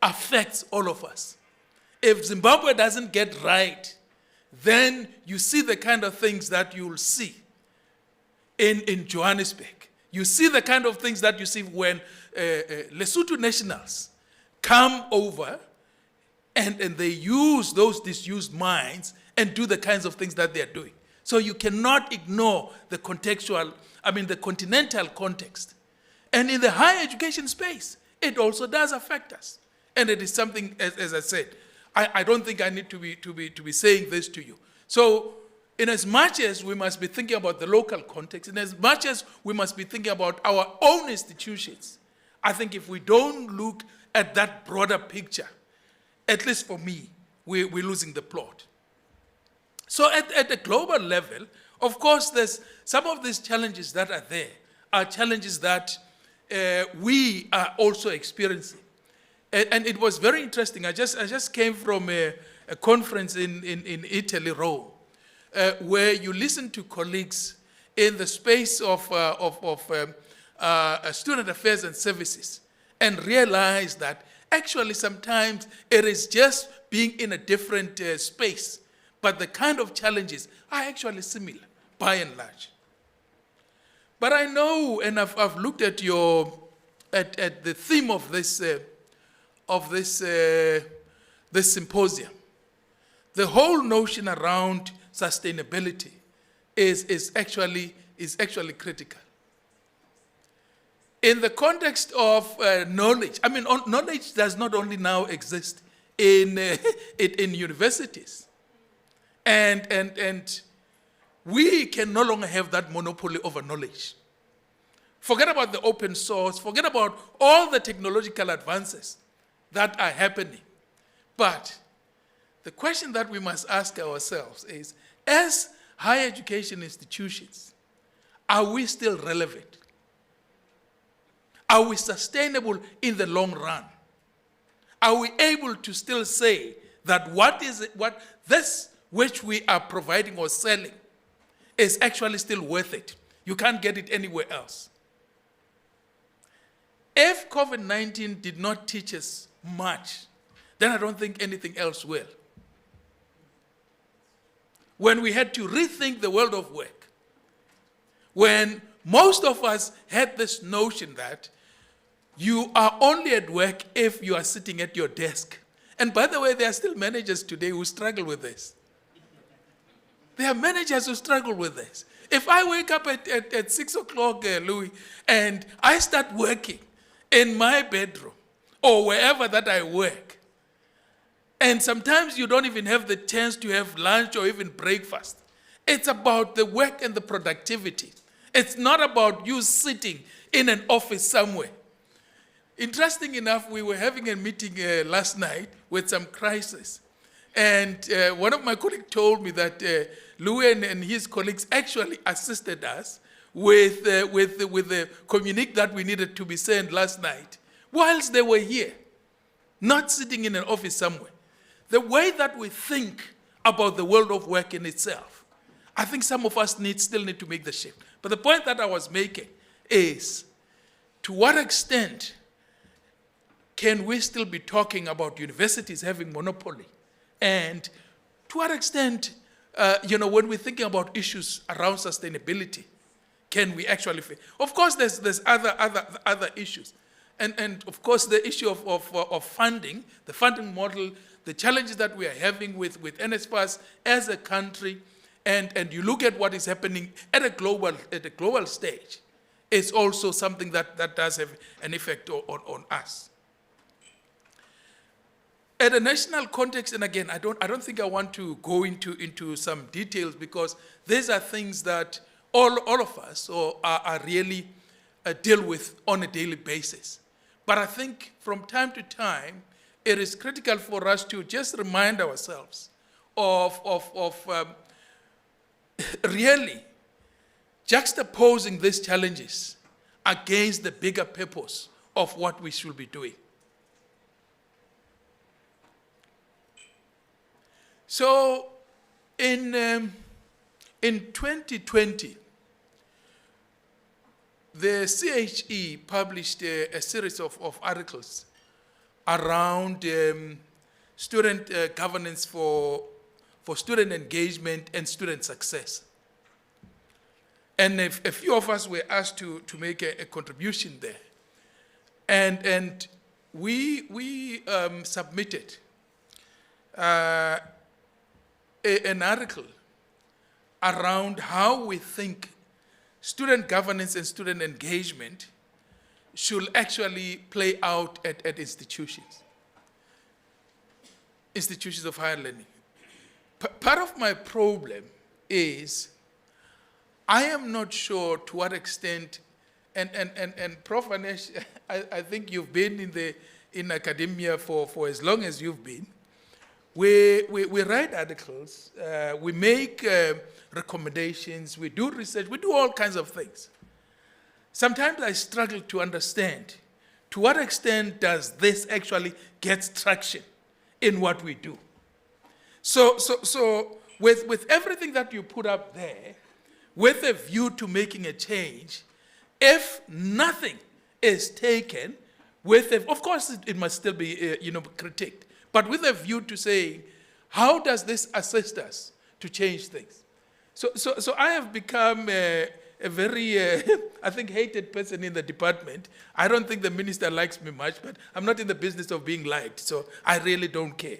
affects all of us. If Zimbabwe doesn't get right, then you see the kind of things that you'll see in Johannesburg. You see the kind of things that you see when Lesotho nationals come over and they use those disused minds and do the kinds of things that they're doing. So you cannot ignore the the continental context. And in the higher education space, it also does affect us. And it is something, as I said, I don't think I need to be saying this to you. So, in as much as we must be thinking about the local context, in as much as we must be thinking about our own institutions, I think if we don't look at that broader picture, at least for me, we're losing the plot. So at the global level, of course, there's some of these challenges that are there are challenges that we are also experiencing. And it was very interesting. I just came from a conference in Italy, Rome, where you listen to colleagues in the space of student affairs and services and realize that actually sometimes it is just being in a different space, but the kind of challenges are actually similar by and large. But I know, and I've looked at at the theme of this symposium. The whole notion around sustainability is actually critical. In the context of knowledge, I mean, knowledge does not only now exist in universities, and we can no longer have that monopoly over knowledge. Forget about the open source, forget about all the technological advances that are happening. But the question that we must ask ourselves is, as higher education institutions, are we still relevant? Are we sustainable in the long run? Are we able to still say that what this which we are providing or selling is actually still worth it? You can't get it anywhere else. If COVID-19 did not teach us much, then I don't think anything else will. When we had to rethink the world of work, when most of us had this notion that you are only at work if you are sitting at your desk. And by the way, there are still managers today who struggle with this. There are managers who struggle with this. If I wake up at 6 o'clock, Louis, and I start working in my bedroom or wherever that I work, and sometimes you don't even have the chance to have lunch or even breakfast. It's about the work and the productivity. It's not about you sitting in an office somewhere. Interesting enough, we were having a meeting last night with some crisis. And one of my colleagues told me that Louis and his colleagues actually assisted us with the communique that we needed to be sent last night, whilst they were here, not sitting in an office somewhere. The way that we think about the world of work in itself, I think some of us still need to make the shift. But the point that I was making is, to what extent can we still be talking about universities having monopoly? And to what extent, when we're thinking about issues around sustainability, can we actually face? Of course, there's other issues. And of course, the issue of funding, the funding model, the challenges that we are having with NSFAS as a country, and you look at what is happening at a global stage, is also something that does have an effect on us. At a national context, and again, I don't think I want to go into some details, because these are things that all of us are really deal with on a daily basis. But I think from time to time, it is critical for us to just remind ourselves of really juxtaposing these challenges against the bigger purpose of what we should be doing. So in 2020, the CHE published a series of articles around student governance for student engagement and student success. And a few of us were asked to make a contribution there. And we submitted an article around how we think student governance and student engagement should actually play out at institutions of higher learning. Part of my problem is I am not sure to what extent, and Prof. Anesh, I think you've been in academia for as long as you've been. We write articles, we make recommendations, we do research, we do all kinds of things. Sometimes I struggle to understand to what extent does this actually get traction in what we do. So with everything that you put up there, with a view to making a change, if nothing is taken, of course it must still be critiqued, but with a view to saying, how does this assist us to change things? So I have become a very, I think, hated person in the department. I don't think the minister likes me much, but I'm not in the business of being liked, so I really don't care.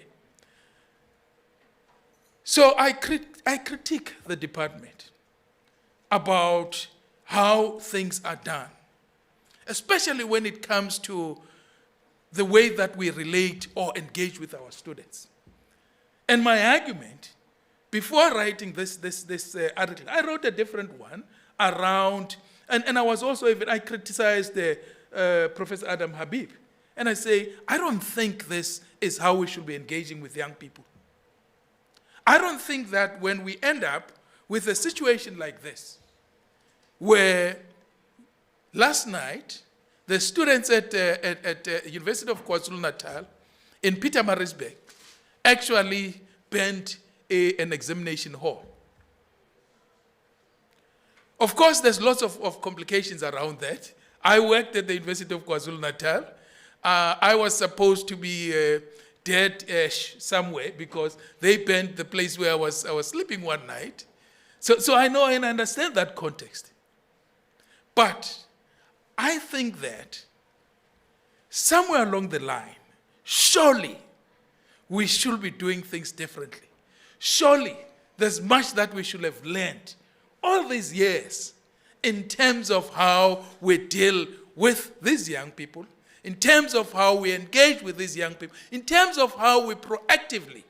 So I critique the department about how things are done, especially when it comes to the way that we relate or engage with our students. And my argument, before writing this article, I wrote a different one around, and I was also I criticized Professor Adam Habib, and I say, I don't think this is how we should be engaging with young people. I don't think that when we end up with a situation like this, where last night, the students at University of KwaZulu-Natal in Pietermaritzburg actually burned an examination hall. Of course, there's lots of complications around that. I worked at the University of KwaZulu-Natal. I was supposed to be dead somewhere because they burned the place where I was sleeping one night. So I know and understand that context. But I think that somewhere along the line, surely we should be doing things differently. Surely there's much that we should have learned all these years in terms of how we deal with these young people, in terms of how we engage with these young people, in terms of how we proactively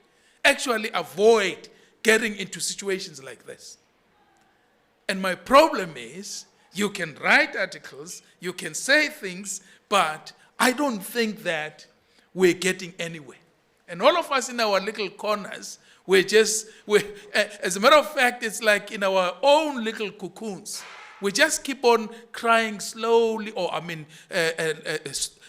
actually avoid getting into situations like this. And my problem is, you can write articles, you can say things, but I don't think that we're getting anywhere. And all of us in our little corners, as a matter of fact, it's like in our own little cocoons. We just keep on crying slowly,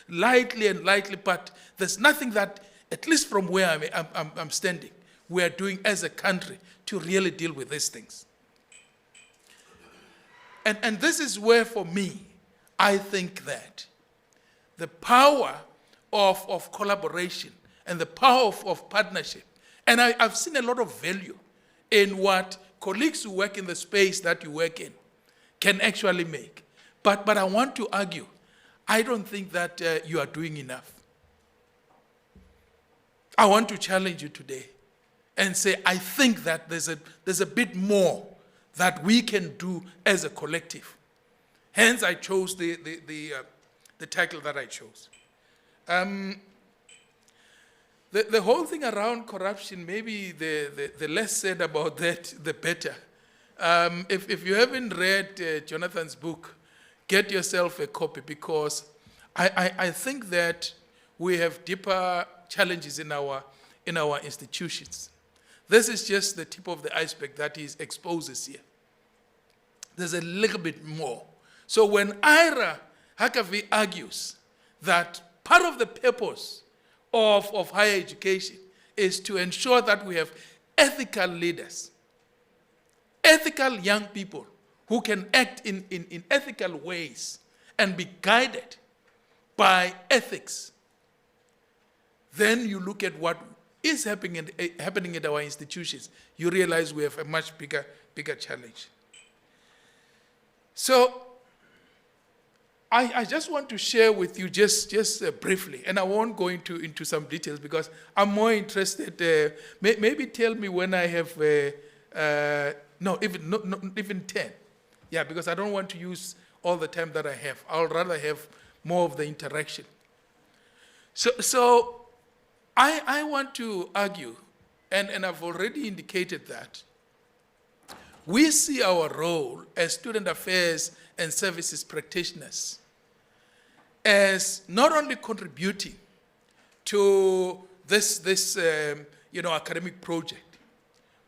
lightly and lightly, but there's nothing that, at least from where I'm standing, we are doing as a country to really deal with these things. And this is where, for me, I think that the power of collaboration and the power of partnership, and I've seen a lot of value in what colleagues who work in the space that you work in can actually make. But I want to argue, I don't think that you are doing enough. I want to challenge you today and say, I think that there's a bit more that we can do as a collective. Hence, I chose the title that I chose. The whole thing around corruption, maybe the less said about that, the better. If you haven't read Jonathan's book, get yourself a copy, because I think that we have deeper challenges in our institutions. This is just the tip of the iceberg that he exposes here. There's a little bit more. So when Ira Huckabee argues that part of the purpose of higher education is to ensure that we have ethical leaders, ethical young people who can act in ethical ways and be guided by ethics, then you look at what is happening at our institutions, you realize we have a much bigger challenge. So I just want to share with you just briefly, and I won't go into some details because I'm more interested. Maybe tell me when I have even 10. Yeah, because I don't want to use all the time that I have. I'll rather have more of the interaction. So I want to argue, and I've already indicated that, we see our role as student affairs and services practitioners as not only contributing to this academic project,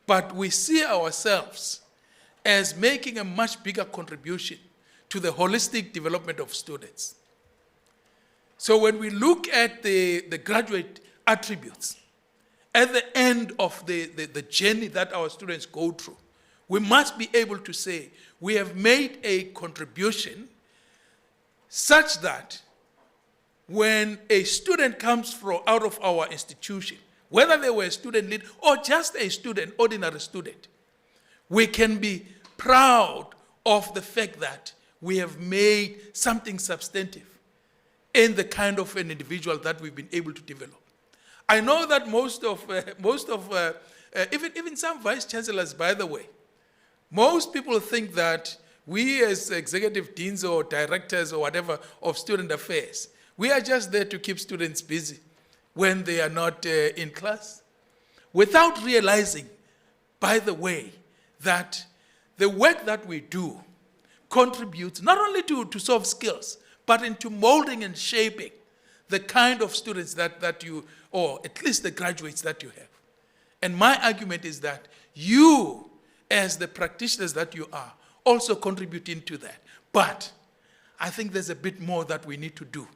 but we see ourselves as making a much bigger contribution to the holistic development of students. So when we look at the graduate attributes at the end of the journey that our students go through, we must be able to say we have made a contribution such that when a student comes out of our institution, whether they were a student lead or just a student, ordinary student, we can be proud of the fact that we have made something substantive in the kind of an individual that we've been able to develop. I know that even some vice chancellors, by the way, most people think that we as executive deans or directors or whatever of student affairs, we are just there to keep students busy when they are not in class, without realizing, by the way, that the work that we do contributes not only to soft skills, but into molding and shaping the kind of students that you, or at least the graduates that you have. And my argument is that you, as the practitioners that you are, also contributing to that. But I think there's a bit more that we need to do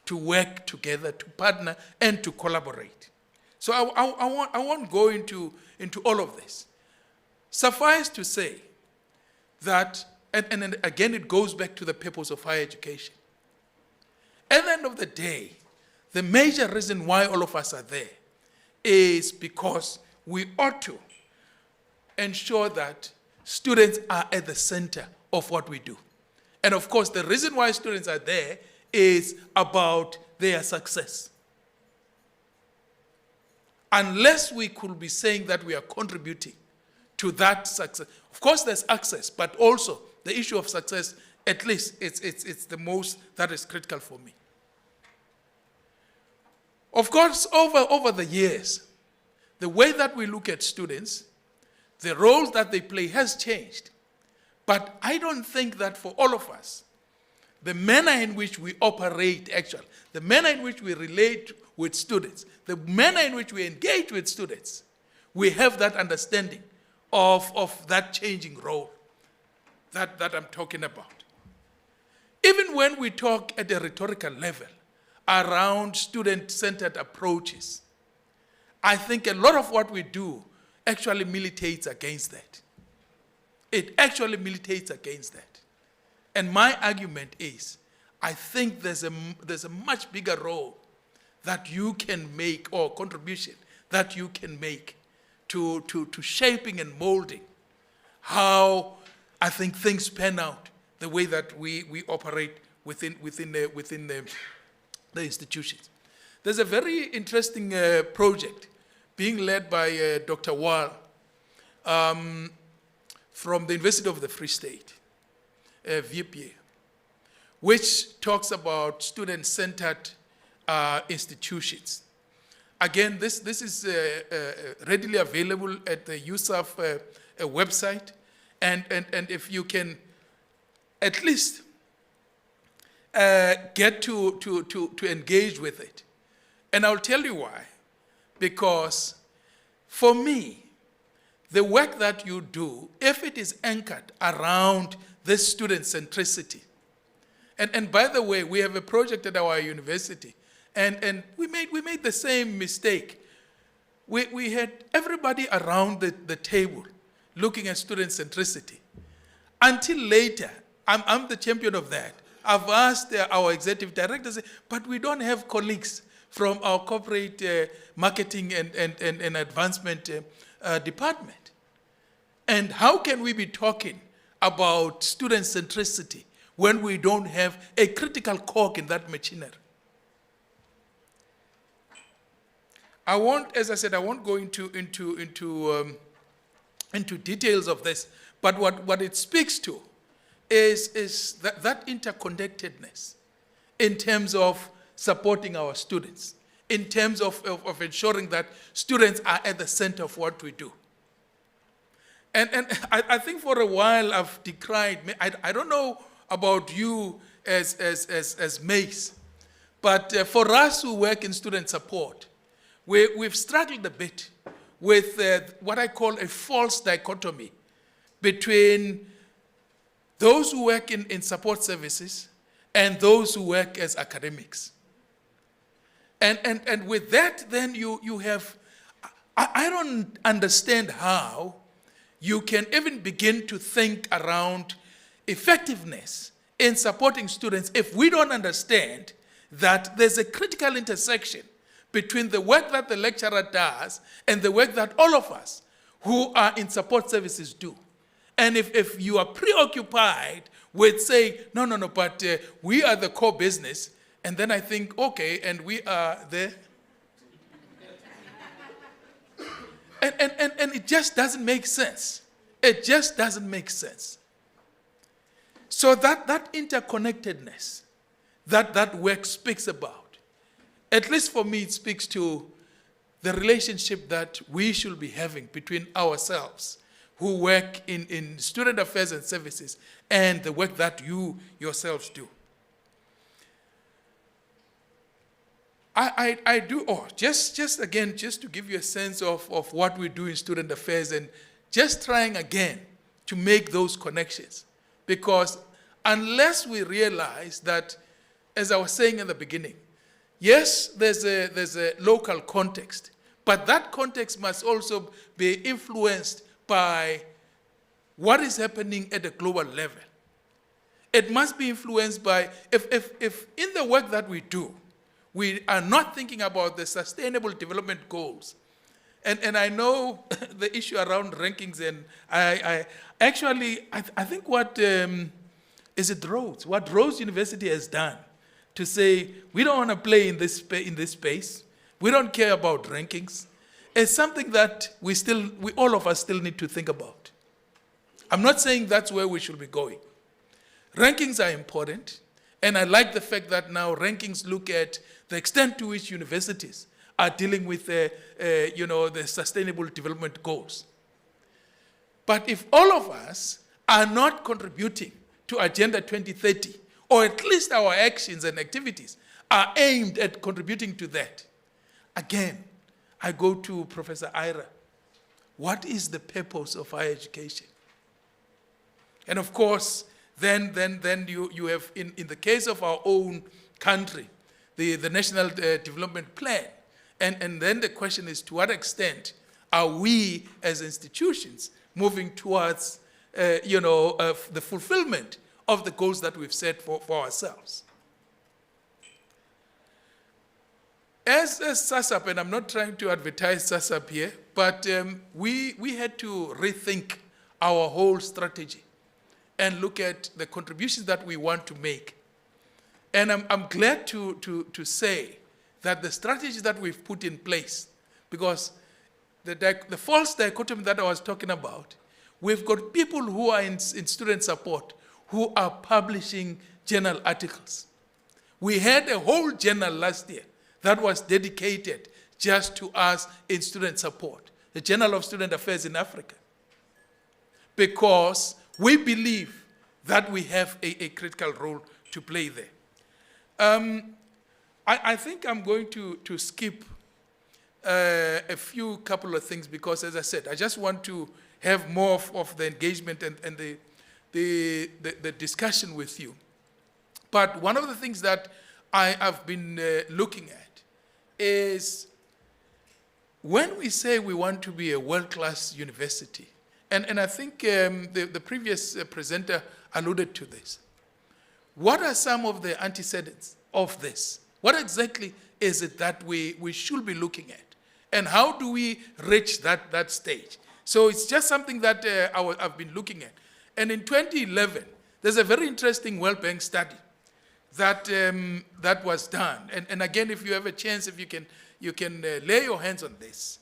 to work together, to partner, and to collaborate. So I won't go into all of this. Suffice to say that, and again it goes back to the purpose of higher education. At the end of the day, the major reason why all of us are there is because we ought to ensure that students are at the center of what we do. And of course, the reason why students are there is about their success. Unless we could be saying that we are contributing to that success. Of course, there's access, but also the issue of success, at least it's the most that is critical for me. Of course, over the years, the way that we look at students, the roles that they play has changed. But I don't think that for all of us, the manner in which we operate, actually, the manner in which we relate with students, the manner in which we engage with students, we have that understanding of that changing role that I'm talking about. Even when we talk at a rhetorical level around student-centered approaches, I think a lot of what we do actually militates against that. It actually militates against that. And my argument is, I think there's a much bigger role that you can make, or contribution that you can make to shaping and molding how I think things pan out the way that we operate within the institutions. There's a very interesting project being led by Dr. Wall from the University of the Free State, VPA, which talks about student-centered institutions. Again, this is readily available at the USAF website, and if you can at least get to engage with it. And I'll tell you why. Because for me, the work that you do, if it is anchored around this student centricity, and by the way, we have a project at our university, and we made the same mistake. We had everybody around the table looking at student centricity. Until later, I'm the champion of that. I've asked our executive directors, but we don't have colleagues from our corporate marketing and advancement department. And how can we be talking about student centricity when we don't have a critical cog in that machinery? I won't, as I said, I won't go into details of this, but what it speaks to is that interconnectedness in terms of supporting our students, in terms of ensuring that students are at the center of what we do. And I think for a while I've decried, I don't know about you as Mace, but for us who work in student support, we've struggled a bit with what I call a false dichotomy between those who work in support services and those who work as academics. And with that, then you have, I don't understand how you can even begin to think around effectiveness in supporting students if we don't understand that there's a critical intersection between the work that the lecturer does and the work that all of us who are in support services do. And if you are preoccupied with saying, no, but we are the core business, and then I think, okay, and we are there. And it just doesn't make sense. It just doesn't make sense. So that interconnectedness that work speaks about, at least for me, it speaks to the relationship that we should be having between ourselves who work in student affairs and services and the work that you yourselves do. I do, just to give you a sense of what we do in student affairs and just trying again to make those connections. Because unless we realize that, as I was saying in the beginning, yes, there's a local context, but that context must also be influenced by what is happening at a global level. It must be influenced by, if in the work that we do, we are not thinking about the sustainable development goals. And I know the issue around rankings, and I think what what Rhodes University has done to say, we don't want to play in this space, we don't care about rankings, is something that we all of us still need to think about. I'm not saying that's where we should be going. Rankings are important, and I like the fact that now rankings look at the extent to which universities are dealing with the sustainable development goals. But if all of us are not contributing to Agenda 2030, or at least our actions and activities are aimed at contributing to that, again, I go to Professor Ira. What is the purpose of higher education? And of course, then you have, in the case of our own country, the National Development Plan. And then the question is, to what extent are we as institutions moving towards the fulfillment of the goals that we've set for ourselves? As SASAP, and I'm not trying to advertise SASAP here, but we had to rethink our whole strategy and look at the contributions that we want to make. And I'm glad to say that the strategies that we've put in place, because the false dichotomy that I was talking about, we've got people who are in student support who are publishing journal articles. We had a whole journal last year that was dedicated just to us in student support, the Journal of Student Affairs in Africa, because we believe that we have a critical role to play there. I think I'm going to skip a couple of things because, as I said, I just want to have more of the engagement and the discussion with you. But one of the things that I have been looking at is when we say we want to be a world-class university, and I think the previous presenter alluded to this. What are some of the antecedents of this? What exactly is it that we should be looking at? And how do we reach that stage? So it's just something that I've been looking at. And in 2011, there's a very interesting World Bank study that was done. And again, if you have a chance, if you can lay your hands on this.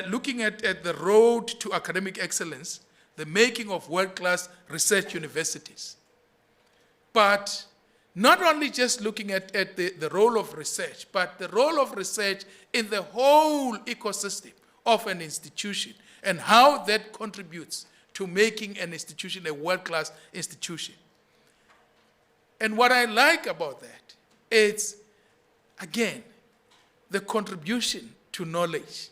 Looking at the road to academic excellence, the making of world-class research universities. But not only just looking at the role of research, but the role of research in the whole ecosystem of an institution and how that contributes to making an institution a world-class institution. And what I like about that is, again, the contribution to knowledge.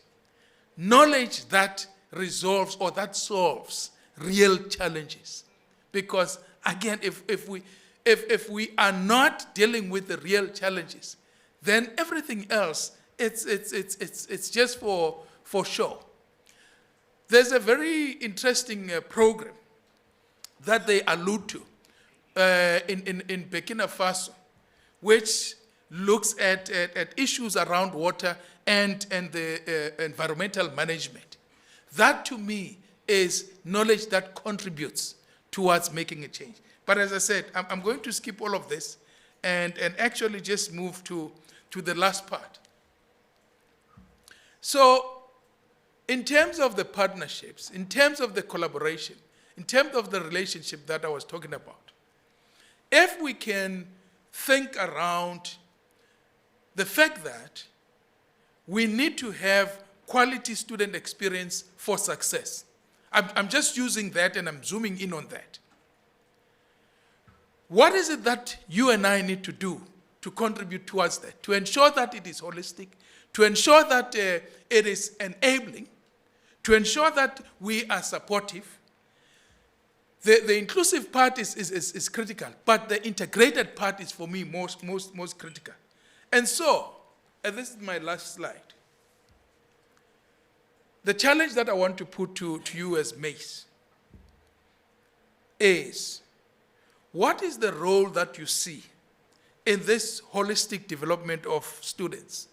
Knowledge that resolves or that solves real challenges. Because, again, if we are not dealing with the real challenges, then everything else, it's just for show. There's a very interesting program that they allude to in Burkina Faso, which looks at issues around water and the environmental management. That, to me, is knowledge that contributes towards making a change. But as I said, I'm going to skip all of this and actually just move to the last part. So, in terms of the partnerships, in terms of the collaboration, in terms of the relationship that I was talking about, if we can think around the fact that we need to have quality student experience for success. I'm just using that and I'm zooming in on that. What is it that you and I need to do to contribute towards that? To ensure that it is holistic, to ensure that it is enabling, to ensure that we are supportive. The inclusive part is critical, but the integrated part is, for me, most critical. And so, and this is my last slide, the challenge that I want to put to you as Mace is, what is the role that you see in this holistic development of students?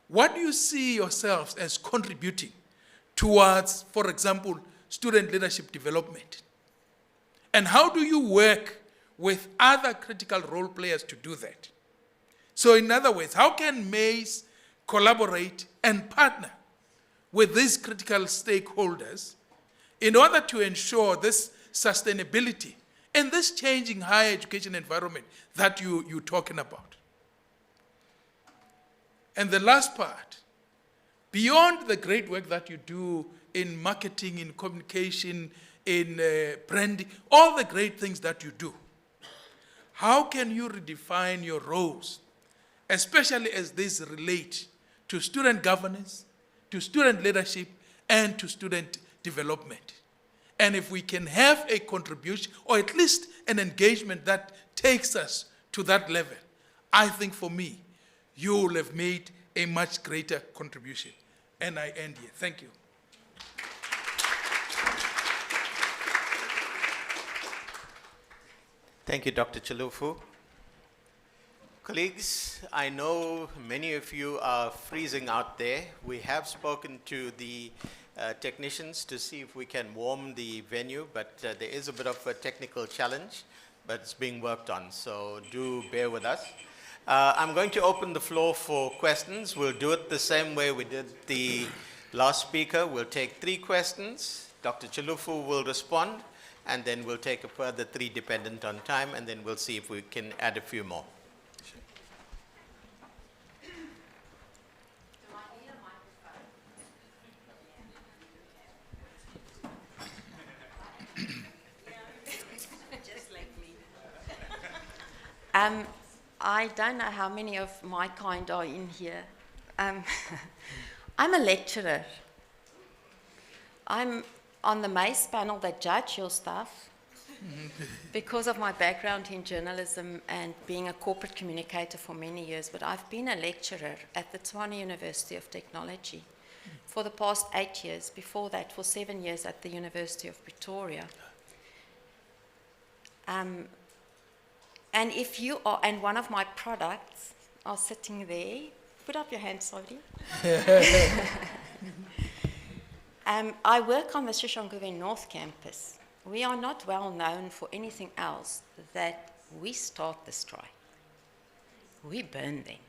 What do you see yourselves as contributing towards, for example, student leadership development? And how do you work with other critical role players to do that? So in other words, how can Mace collaborate and partner with these critical stakeholders in order to ensure this sustainability in this changing higher education environment that you're talking about? And the last part, beyond the great work that you do in marketing, in communication, in branding, all the great things that you do, how can you redefine your roles, especially as these relate to student governance, to student leadership, and to student development? And if we can have a contribution, or at least an engagement that takes us to that level, I think for me, you will have made a much greater contribution. And I end here. Thank you. Thank you, Dr. Chalufu. Colleagues, I know many of you are freezing out there. We have spoken to the technicians to see if we can warm the venue, but there is a bit of a technical challenge, but it's being worked on, so do bear with us. I'm going to open the floor for questions. We'll do it the same way we did the last speaker. We'll take 3 questions. Dr. Chalufu will respond, and then we'll take a further 3 dependent on time, and then we'll see if we can add a few more. I don't know how many of my kind are in here. I'm a lecturer. I'm on the Mace panel that judge your stuff because of my background in journalism and being a corporate communicator for many years, but I've been a lecturer at the Tshwane University of Technology for the past 8 years, before that for 7 years at the University of Pretoria. And if you are, and one of my products are sitting there, put up your hand, sorry. I work on the Soshanguve North Campus. We are not well known for anything else that we start the strike. We burn them.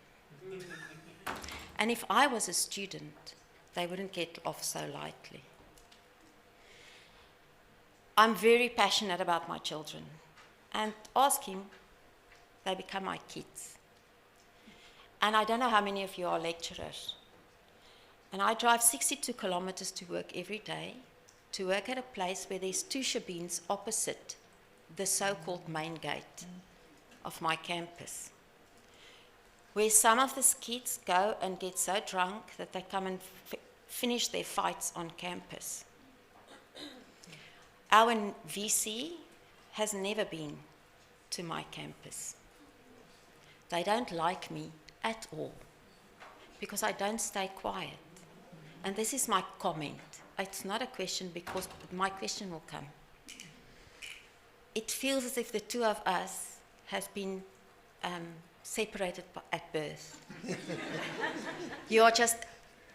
And if I was a student, they wouldn't get off so lightly. I'm very passionate about my children. And ask him, they become my kids. And I don't know how many of you are lecturers. And I drive 62 kilometers to work every day, to work at a place where there's 2 shebeens opposite the so-called main gate of my campus, where some of the kids go and get so drunk that they come and finish their fights on campus. Our VC has never been to my campus. They don't like me at all because I don't stay quiet. And this is my comment. It's not a question because my question will come. It feels as if the 2 of us has been separated at birth. You are just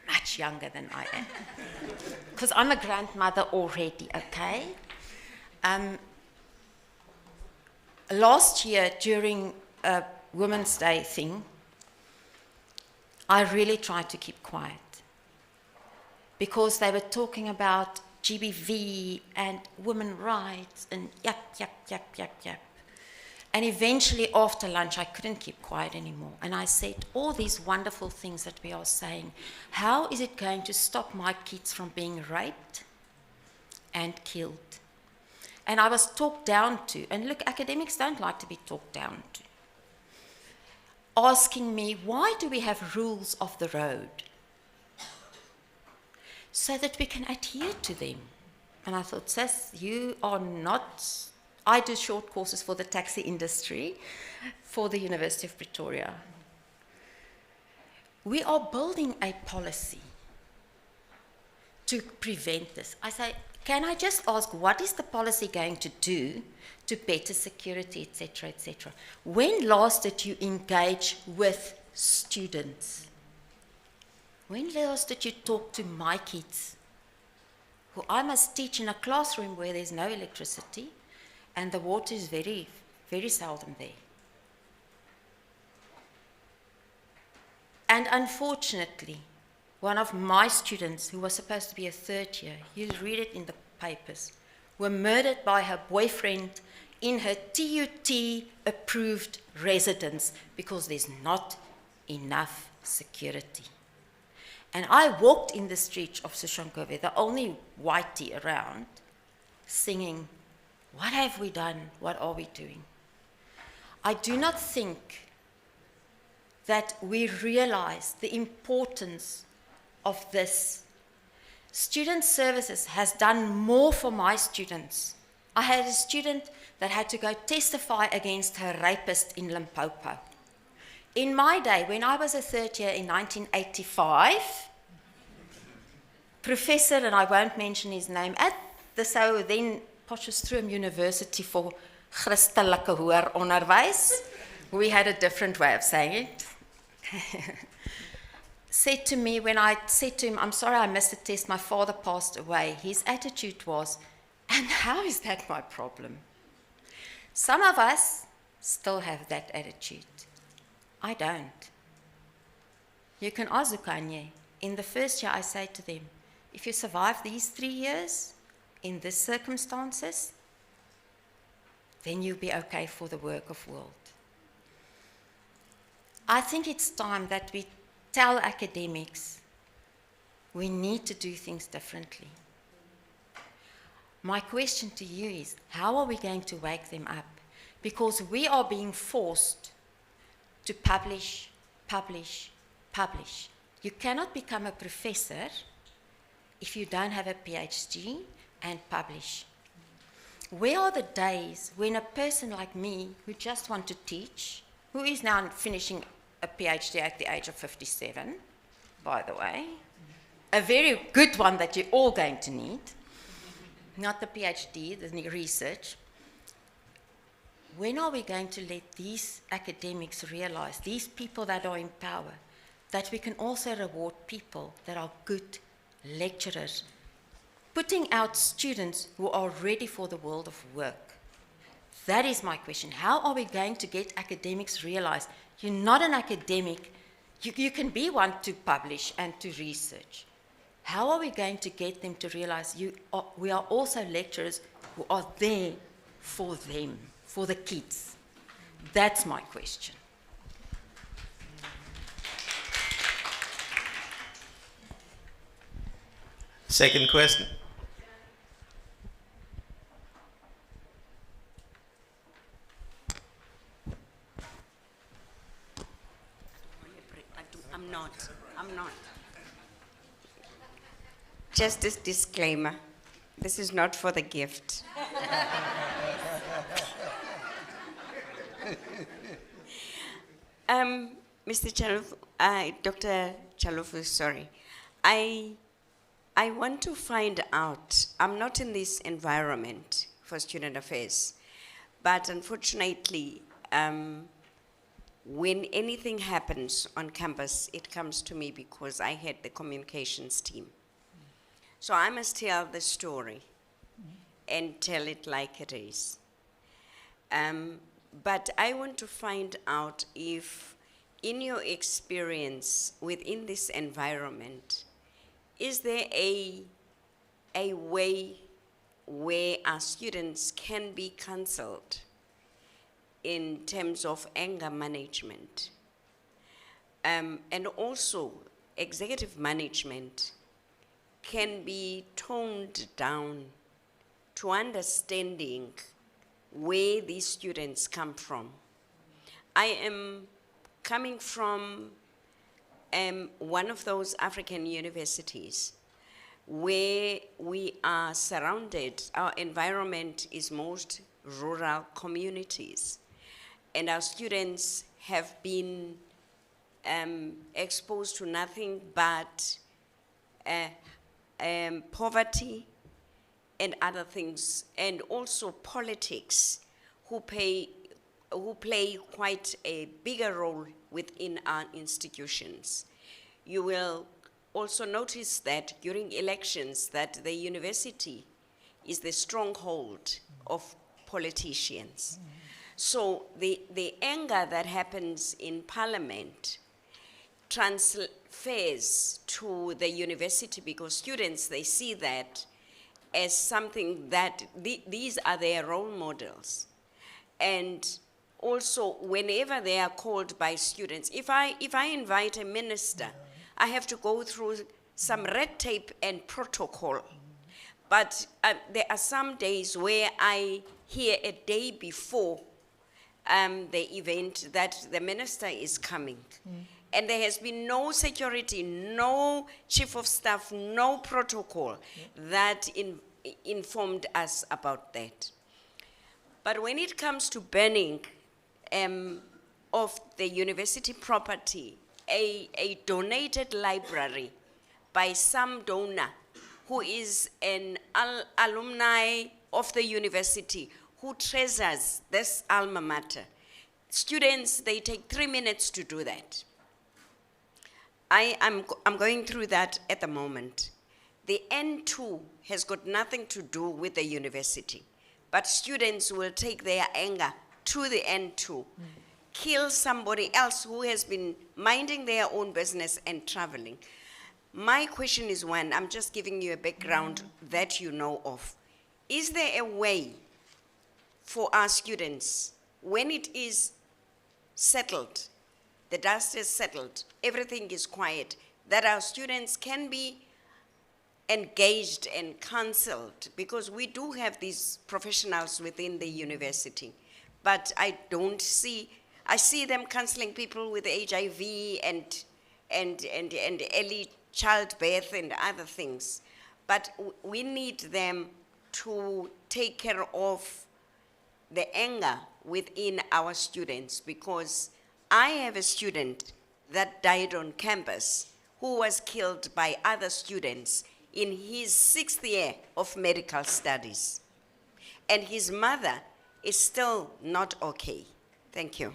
much younger than I am. Because I'm a grandmother already, okay? Last year, during a Women's Day thing, I really tried to keep quiet because they were talking about GBV and women's rights and yap. And eventually, after lunch, I couldn't keep quiet anymore. And I said, all these wonderful things that we are saying, how is it going to stop my kids from being raped and killed? And I was talked down to, and look, academics don't like to be talked down to, asking me, why do we have rules of the road? So that we can adhere to them. And I thought, sis, you are not, I do short courses for the taxi industry for the University of Pretoria. We are building a policy to prevent this. I say, can I just ask, what is the policy going to do to better security, etc., etc.? When last did you engage with students? When last did you talk to my kids, who I must teach in a classroom where there's no electricity and the water is very, very seldom there? And unfortunately, one of my students, who was supposed to be a 3rd year, you read it in the papers, were murdered by her boyfriend in her TUT-approved residence because there's not enough security. And I walked in the streets of Soshanguve, the only whitey around, singing, what have we done? What are we doing? I do not think that we realize the importance of this. Student Services has done more for my students. I had a student that had to go testify against her rapist in Limpopo. In my day, when I was a 3rd year in 1985, professor, and I won't mention his name, at the so then Potchefstroom University for Christelike Hoër Onderwys, we had a different way of saying it. said to me, when I said to him, I'm sorry I missed the test, my father passed away, his attitude was, and how is that my problem? Some of us still have that attitude. I don't. You can ask Ukanye. In the first year, I say to them, if you survive these 3 years in these circumstances, then you'll be okay for the work of world. I think it's time that we tell academics we need to do things differently. My question to you is, how are we going to wake them up? Because we are being forced to publish, publish, publish. You cannot become a professor if you don't have a PhD and publish. Where are the days when a person like me, who just want to teach, who is now finishing a PhD at the age of 57, by the way, a very good one that you're all going to need, not the PhD, the research. When are we going to let these academics realize, these people that are in power, that we can also reward people that are good lecturers, putting out students who are ready for the world of work? That is my question. How are we going to get academics realize you're not an academic, you can be one to publish and to research. How are we going to get them to realize we are also lecturers who are there for them, for the kids? That's my question. Second question. I'm not. Just this disclaimer, this is not for the gift. Mr. Chalofu, Dr. Chalofu, sorry. I want to find out, I'm not in this environment for student affairs, but unfortunately, when anything happens on campus, it comes to me because I head the communications team. So I must tell the story and tell it like it is. But I want to find out if, in your experience within this environment, is there a way where our students can be counseled in terms of anger management? And also, executive management can be toned down to understanding where these students come from. I am coming from one of those African universities where we are surrounded, our environment is most rural communities. And our students have been exposed to nothing but poverty and other things, and also politics, who play quite a bigger role within our institutions. You will also notice that during elections that the university is the stronghold of politicians. So the anger that happens in Parliament transfers to the university because students, they see that as something that these are their role models. And also, whenever they are called by students, if I invite a minister, I have to go through some red tape and protocol. But there are some days where I hear a day before the event that the minister is coming. And there has been no security, no chief of staff, no protocol that informed us about that. But when it comes to burning of the university property, a donated library by some donor who is an alumni of the university who treasures this alma mater. Students, they take 3 minutes to do that. I'm going through that at the moment. The N2 has got nothing to do with the university, but students will take their anger to the N2, kill somebody else who has been minding their own business and traveling. My question is one, I'm just giving you a background that you know of. Is there a way for our students, when it is settled, the dust is settled, everything is quiet, that our students can be engaged and counseled? Because we do have these professionals within the university, but I see them counseling people with HIV and early childbirth and other things. But we need them to take care of the anger within our students, because I have a student that died on campus who was killed by other students in his 6th year of medical studies. And his mother is still not okay. Thank you.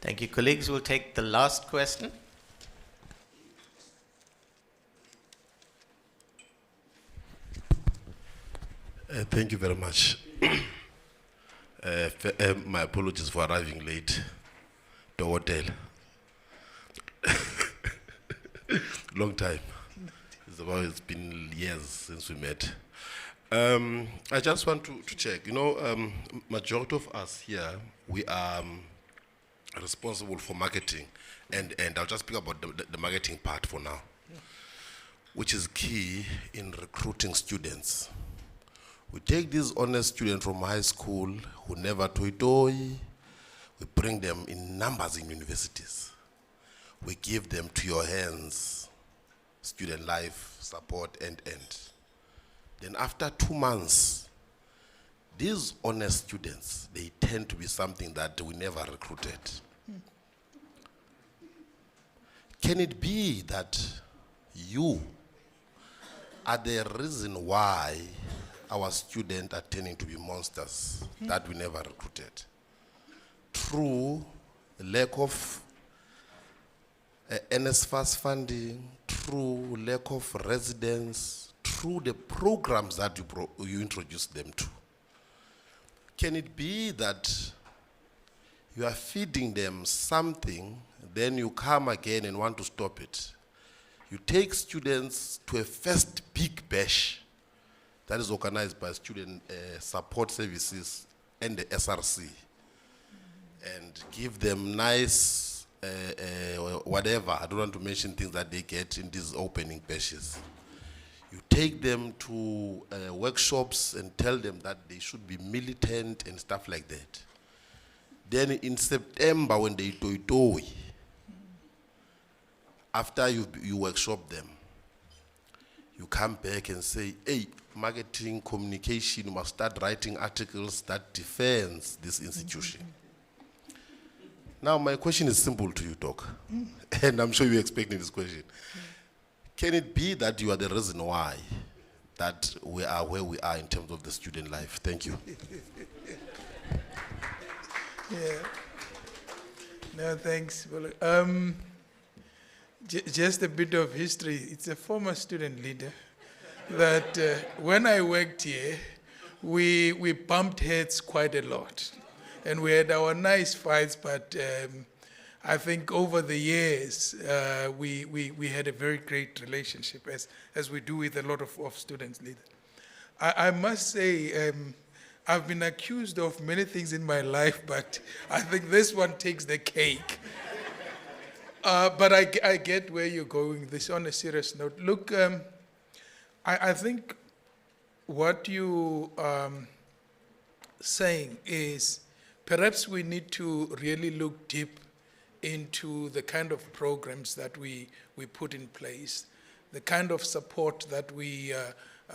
Thank you, colleagues. We'll take the last question. Thank you very much. My apologies for arriving late to hotel. Long time. It's been years since we met. I just want to check. Majority of us here, we are responsible for marketing, and I'll just speak about the marketing part for now, which is key in recruiting students. We take these honest students from high school who never toy, we bring them in numbers in universities. We give them to your hands, student life, support, and. Then after 2 months, these honest students, they tend to be something that we never recruited. Can it be that you are the reason why our students are tending to be monsters that we never recruited? Through lack of NSFAS funding, through lack of residence, through the programs that you introduce them to. Can it be that you are feeding them something, then you come again and want to stop it? You take students to a first big bash that is organized by Student Support Services and the SRC, and give them nice whatever. I don't want to mention things that they get in these opening bashes. You take them to workshops and tell them that they should be militant and stuff like that. Then in September, when they toy, after you workshop them, you come back and say, hey, marketing, communication, you must start writing articles that defends this institution. Now, my question is simple to you, Doc, and I'm sure you're expecting this question. Can it be that you are the reason why that we are where we are in terms of the student life? Thank you. Yeah. No, thanks. Just a bit of history. It's a former student leader that when I worked here, we bumped heads quite a lot. And we had our nice fights, but I think over the years, we had a very great relationship, as we do with a lot of students leaders. I must say, I've been accused of many things in my life, but I think this one takes the cake. But I get where you're going, this on a serious note. Look, I think what you saying is perhaps we need to really look deep into the kind of programs that we put in place, the kind of support that we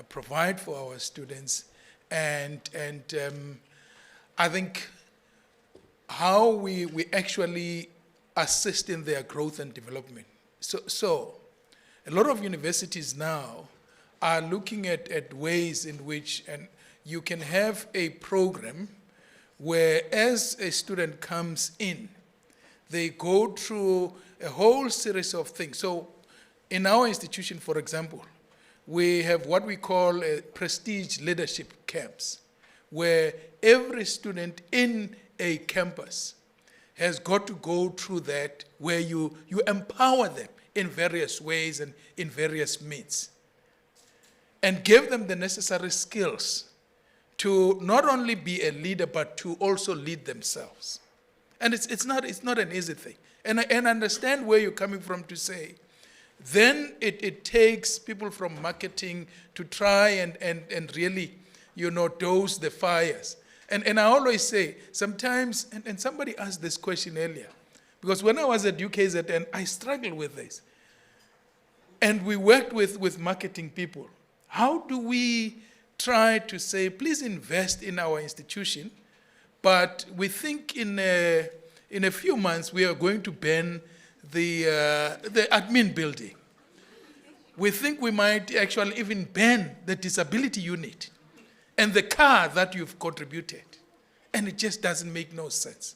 provide for our students, and I think how we actually assist in their growth and development. So a lot of universities now are looking at ways in which you can have a program where as a student comes in, They go through a whole series of things. So in our institution, for example, we have what we call prestige leadership camps, where every student in a campus has got to go through that, where you empower them in various ways and in various means, and give them the necessary skills to not only be a leader, but to also lead themselves. And it's not an easy thing. And I understand where you're coming from to say, then it takes people from marketing to try and really, dose the fires. And I always say, sometimes, and somebody asked this question earlier, because when I was at UKZN, I struggled with this. And we worked with marketing people. How do we try to say, please invest in our institution, but we think in a few months we are going to ban the admin building. We think we might actually even ban the disability unit and the car that you've contributed. And it just doesn't make no sense.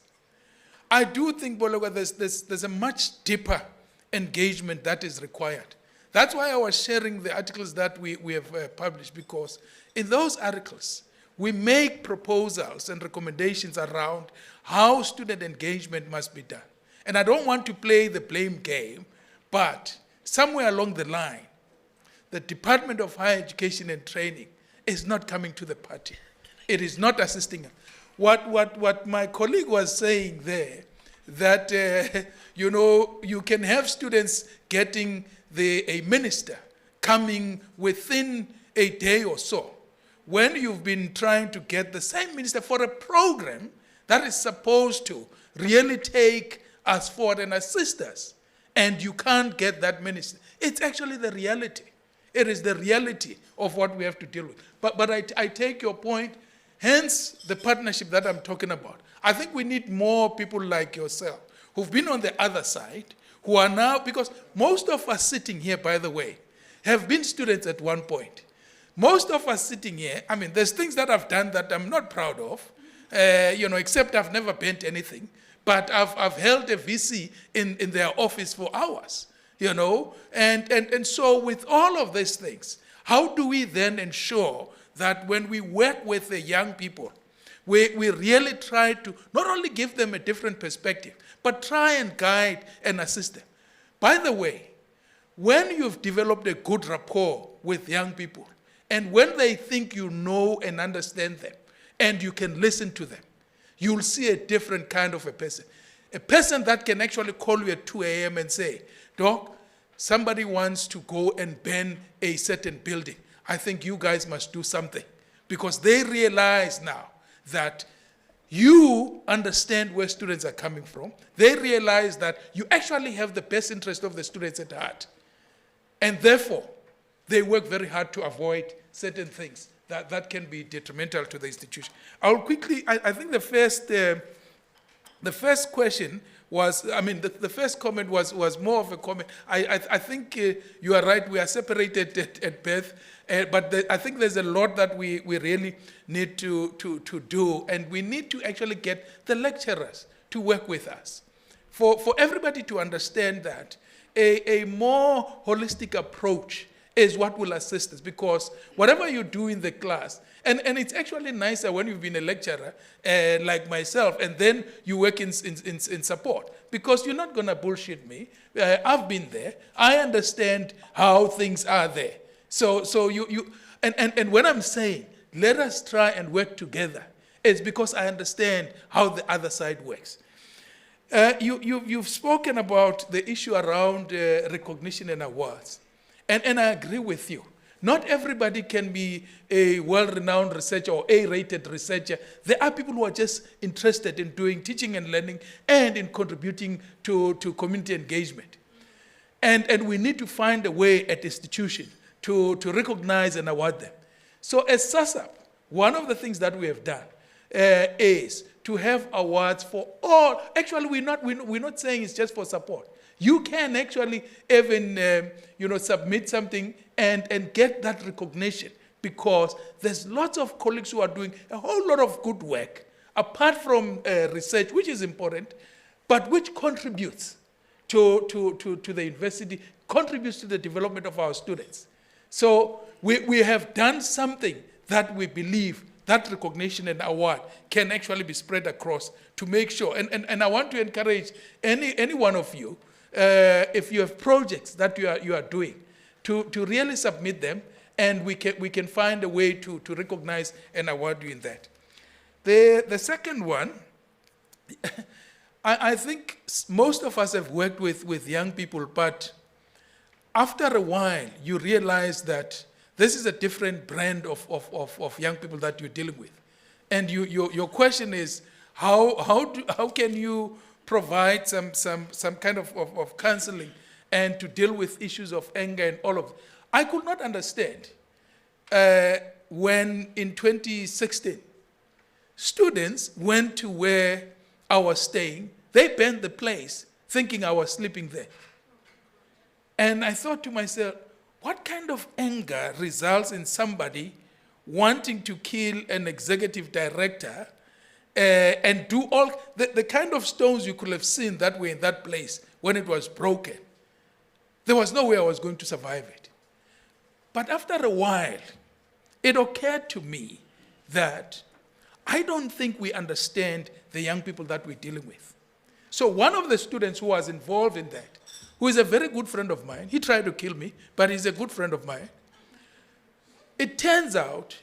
I do think, Bologa, there's a much deeper engagement that is required. That's why I was sharing the articles that we have published, because in those articles, we make proposals and recommendations around how student engagement must be done. And I don't want to play the blame game, but somewhere along the line, the Department of Higher Education and Training is not coming to the party. It is not assisting. What my colleague was saying there, that you can have students getting a minister coming within a day or so, when you've been trying to get the same minister for a program that is supposed to really take us forward and assist us, and you can't get that minister. It's actually the reality. It is the reality of what we have to deal with. But I take your point, hence the partnership that I'm talking about. I think we need more people like yourself who've been on the other side, who are now, because most of us sitting here, by the way, have been students at one point. Most of us sitting here, I mean, there's things that I've done that I'm not proud of, except I've never bent anything, but I've held a VC in their office for hours. And so with all of these things, how do we then ensure that when we work with the young people, we really try to not only give them a different perspective, but try and guide and assist them? By the way, when you've developed a good rapport with young people, and when they think you know and understand them, and you can listen to them, you'll see a different kind of a person. A person that can actually call you at 2 a.m. and say, Doc, somebody wants to go and ban a certain building. I think you guys must do something. Because they realize now that you understand where students are coming from. They realize that you actually have the best interest of the students at heart. And therefore, they work very hard to avoid certain things that can be detrimental to the institution. I'll quickly, I think the first question was, the first comment was more of a comment. I think you are right, we are separated at birth, but I think there's a lot that we really need to do, and we need to actually get the lecturers to work with us. For everybody to understand that a more holistic approach is what will assist us, because whatever you do in the class, and it's actually nicer when you've been a lecturer like myself, and then you work in support, because you're not going to bullshit me. I've been there. I understand how things are there. So you and when I'm saying let us try and work together, it's because I understand how the other side works. You've spoken about the issue around recognition and awards. And I agree with you. Not everybody can be a well-renowned researcher or A-rated researcher. There are people who are just interested in doing teaching and learning and in contributing to community engagement. And we need to find a way at the institution to recognize and award them. So as SASAP, one of the things that we have done is to have awards for all. Actually, we're not saying it's just for support. You can actually even submit something and get that recognition, because there's lots of colleagues who are doing a whole lot of good work apart from research, which is important. but which contributes to the university, contributes to the development of our students. So we have done something that we believe that recognition and award can actually be spread across to make sure. And I want to encourage any one of you, if you have projects that you are doing, to really submit them, and we can find a way to recognize and award you in that. The second one, I think most of us have worked with young people, but after a while, you realize that this is a different brand of young people that you're dealing with. And your question is, how can you provide some kind of counseling and to deal with issues of anger and all of it? I could not understand when in 2016, students went to where I was staying. They burned the place thinking I was sleeping there. And I thought to myself, what kind of anger results in somebody wanting to kill an executive director and do all the kind of stones you could have seen that were in that place when it was broken? There was no way I was going to survive it. But after a while, it occurred to me that I don't think we understand the young people that we're dealing with. So one of the students who was involved in that, who is a very good friend of mine, he tried to kill me, but he's a good friend of mine. It turns out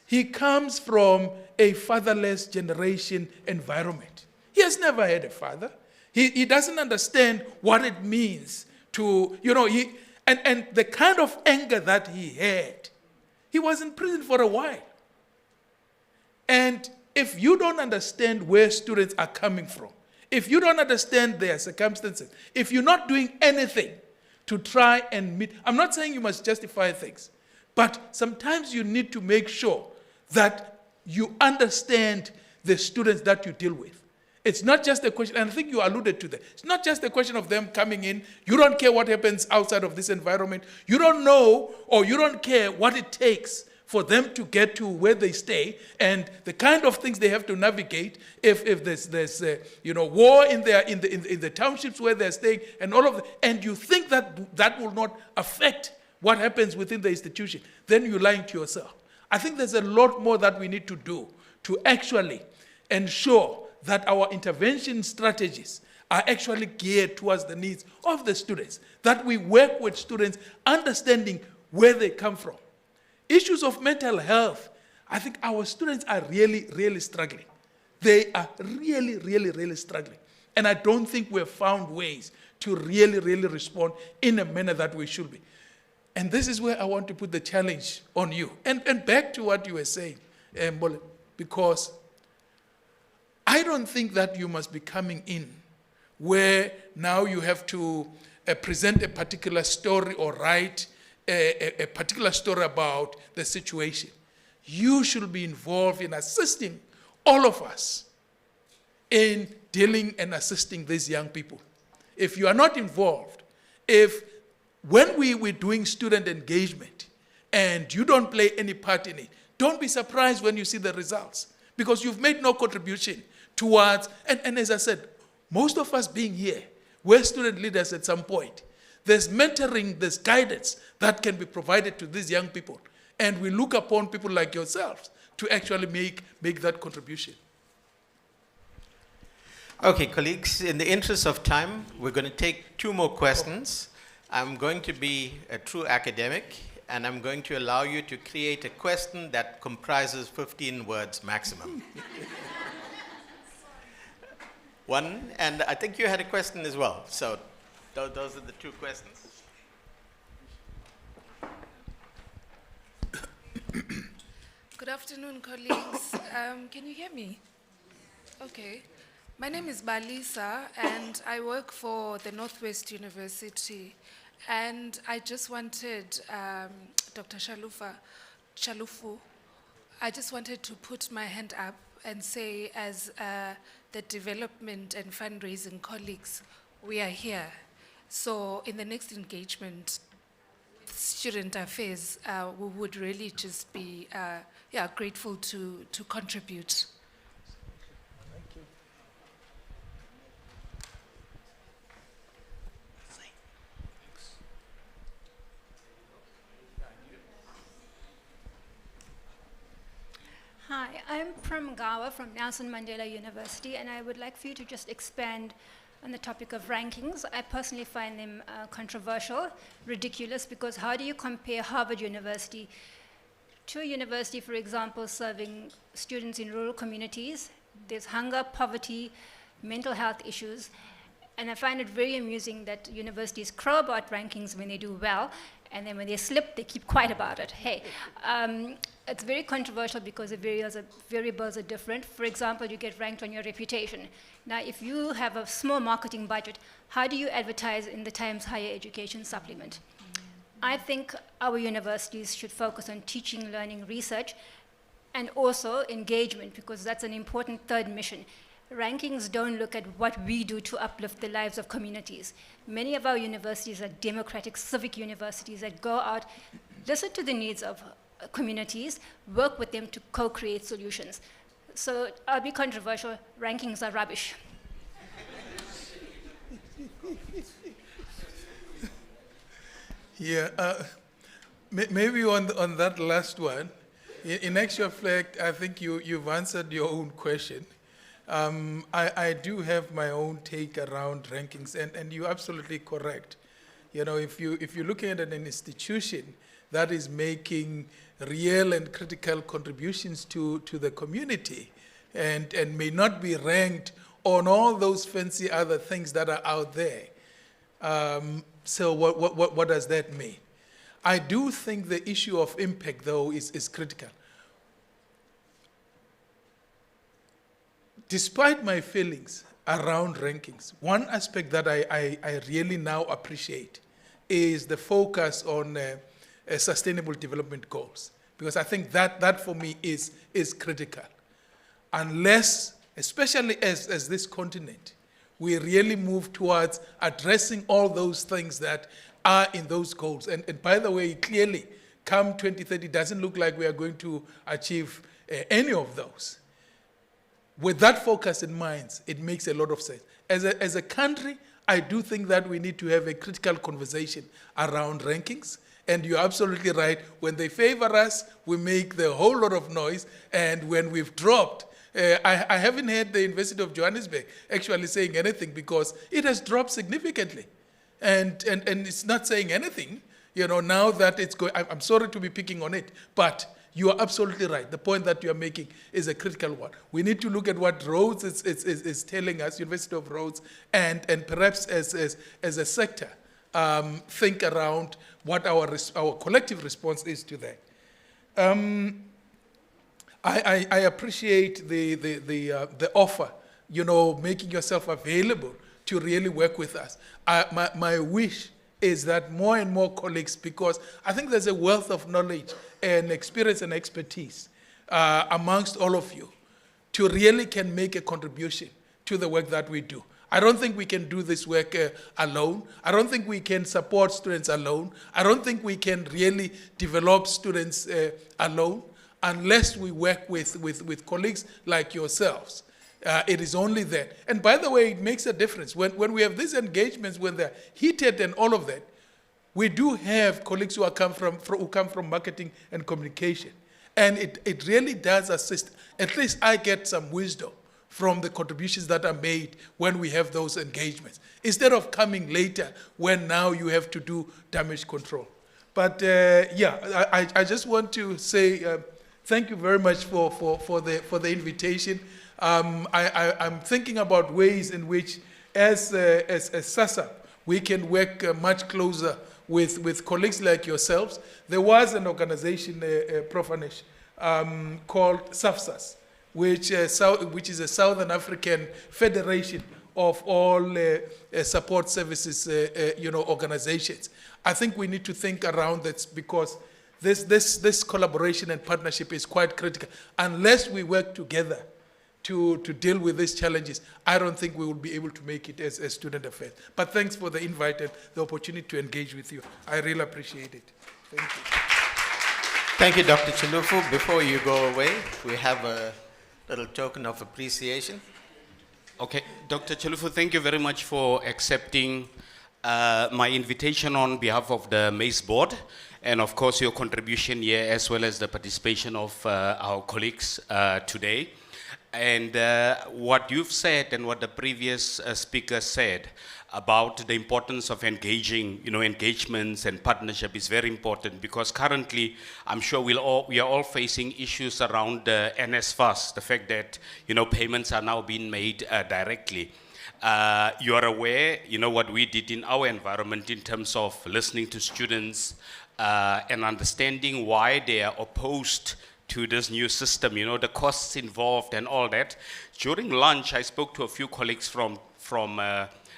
he comes from a fatherless generation environment. He has never had a father. He doesn't understand what it means to, and the kind of anger that he had. He was in prison for a while. And if you don't understand where students are coming from, if you don't understand their circumstances, if you're not doing anything to try and meet, I'm not saying you must justify things, but sometimes you need to make sure that you understand the students that you deal with. It's not just a question, and I think you alluded to that. It's not just a question of them coming in. You don't care what happens outside of this environment. You don't know, or you don't care what it takes for them to get to where they stay and the kind of things they have to navigate if there's war in the townships where they're staying and all of that, and you think that will not affect what happens within the institution, then you're lying to yourself. I think there's a lot more that we need to do to actually ensure that our intervention strategies are actually geared towards the needs of the students, that we work with students understanding where they come from. Issues of mental health, I think our students are really, really struggling. They are really, really, really struggling. And I don't think we've found ways to really, really respond in a manner that we should be. And this is where I want to put the challenge on you. And back to what you were saying, Mbole, because I don't think that you must be coming in where now you have to present a particular story or write a particular story about the situation. You should be involved in assisting all of us in dealing and assisting these young people. If you are not involved, when we're doing student engagement and you don't play any part in it, don't be surprised when you see the results, because you've made no contribution towards, and as I said, most of us being here, we're student leaders at some point. There's mentoring, there's guidance that can be provided to these young people. And we look upon people like yourselves to actually make that contribution. Okay, colleagues, in the interest of time, we're going to take 2 more questions. I'm going to be a true academic, and I'm going to allow you to create a question that comprises 15 words maximum. One, and I think you had a question as well. So those are the 2 questions. Good afternoon, colleagues. Can you hear me? Okay. My name is Balisa, and I work for the Northwest University. And I just wanted, Dr. Chalufu, I just wanted to put my hand up and say, as the development and fundraising colleagues, we are here. So in the next engagement, student affairs, we would really just be grateful to contribute. Mgawa from Nelson Mandela University, and I would like for you to just expand on the topic of rankings. I personally find them controversial, ridiculous, because how do you compare Harvard University to a university, for example, serving students in rural communities? There's hunger, poverty, mental health issues, and I find it very amusing that universities crow about rankings when they do well, and then when they slip, they keep quiet about it. Hey, it's very controversial because the variables are different. For example, you get ranked on your reputation. Now, if you have a small marketing budget, how do you advertise in the Times Higher Education supplement? I think our universities should focus on teaching, learning, research, and also engagement, because that's an important third mission. Rankings don't look at what we do to uplift the lives of communities. Many of our universities are democratic, civic universities that go out, listen to the needs of communities, work with them to co-create solutions. So I'll be controversial, rankings are rubbish. Yeah, maybe on that last one, in actual fact, I think you've answered your own question. I do have my own take around rankings, and you're absolutely correct. You know, if you're looking at an institution that is making real and critical contributions to the community, and may not be ranked on all those fancy other things that are out there. So what does that mean? I do think the issue of impact, though, is critical. Despite my feelings around rankings, one aspect that I really now appreciate is the focus on sustainable development goals, because I think that for me is critical. Unless, especially as this continent, we really move towards addressing all those things that are in those goals. And by the way, clearly, come 2030, doesn't look like we are going to achieve any of those. With that focus in mind, it makes a lot of sense. As a country, I do think that we need to have a critical conversation around rankings. And you're absolutely right. When they favor us, we make the whole lot of noise. And when we've dropped, I haven't heard the University of Johannesburg actually saying anything, because it has dropped significantly. And it's not saying anything, you know, now that it's going. I'm sorry to be picking on it, but you are absolutely right. The point that you are making is a critical one. We need to look at what Rhodes is telling us, University of Rhodes, and perhaps as a sector, think around what our collective response is to that. I appreciate the offer, you know, making yourself available to really work with us. My wish is that more and more colleagues, because I think there's a wealth of knowledge and experience and expertise amongst all of you, to really can make a contribution to the work that we do. I don't think we can do this work alone. I don't think we can support students alone. I don't think we can really develop students alone unless we work with colleagues like yourselves. It is only then. And by the way, it makes a difference. When we have these engagements, when they're heated and all of that, we do have colleagues who come from marketing and communication. And it really does assist. At least I get some wisdom from the contributions that are made when we have those engagements, instead of coming later when now you have to do damage control. But yeah, I just want to say thank you very much for the invitation. I'm thinking about ways in which, as SASA, we can work much closer with colleagues like yourselves. There was an organization, Prof. Anish, called SAFSAS, which is a Southern African Federation of all support services organizations. I think we need to think around that, because this collaboration and partnership is quite critical. Unless we work together to deal with these challenges, I don't think we will be able to make it as student affairs. But thanks for the invite and the opportunity to engage with you. I really appreciate it. Thank you. Thank you, Dr. Chalufu. Before you go away, we have a little token of appreciation. Okay, Dr. Chalufu, thank you very much for accepting my invitation on behalf of the Mace board, and of course your contribution here, as well as the participation of our colleagues today. And what you've said and what the previous speaker said about the importance of engaging, engagements and partnership is very important, because currently I'm sure we are all facing issues around the NSFAS, the fact that, payments are now being made directly. You are aware, what we did in our environment in terms of listening to students and understanding why they are opposed to this new system, the costs involved and all that. During lunch, I spoke to a few colleagues from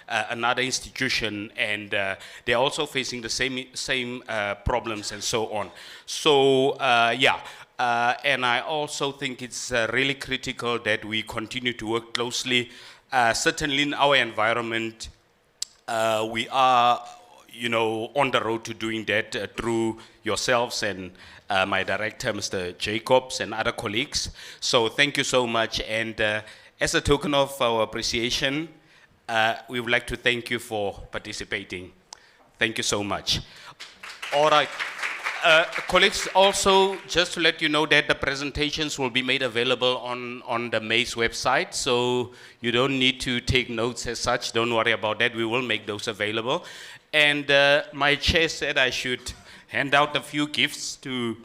another institution, and they're also facing the same problems and so on. So and I also think it's really critical that we continue to work closely. Certainly in our environment, we are, on the road to doing that through yourselves and my director, Mr. Jacobs, and other colleagues. So thank you so much. And as a token of our appreciation, we would like to thank you for participating. Thank you so much. All right. Colleagues, also, just to let you know that the presentations will be made available on the Mace website, so you don't need to take notes as such. Don't worry about that. We will make those available. And my chair said I should hand out a few gifts to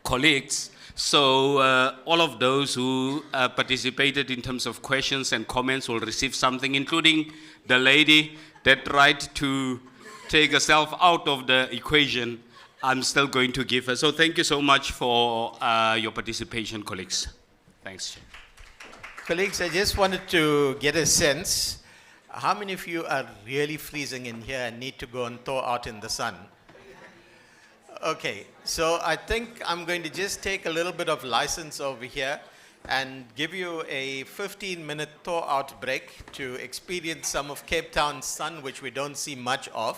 colleagues. So all of those who participated in terms of questions and comments will receive something, including the lady that tried to take herself out of the equation. I'm still going to give her. So thank you so much for your participation, colleagues. Thanks. Colleagues, I just wanted to get a sense. How many of you are really freezing in here and need to go and thaw out in the sun? Okay, so I think I'm going to just take a little bit of license over here and give you a 15-minute thaw-out break to experience some of Cape Town's sun, which we don't see much of.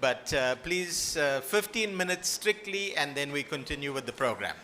But please, 15 minutes strictly, and then we continue with the program.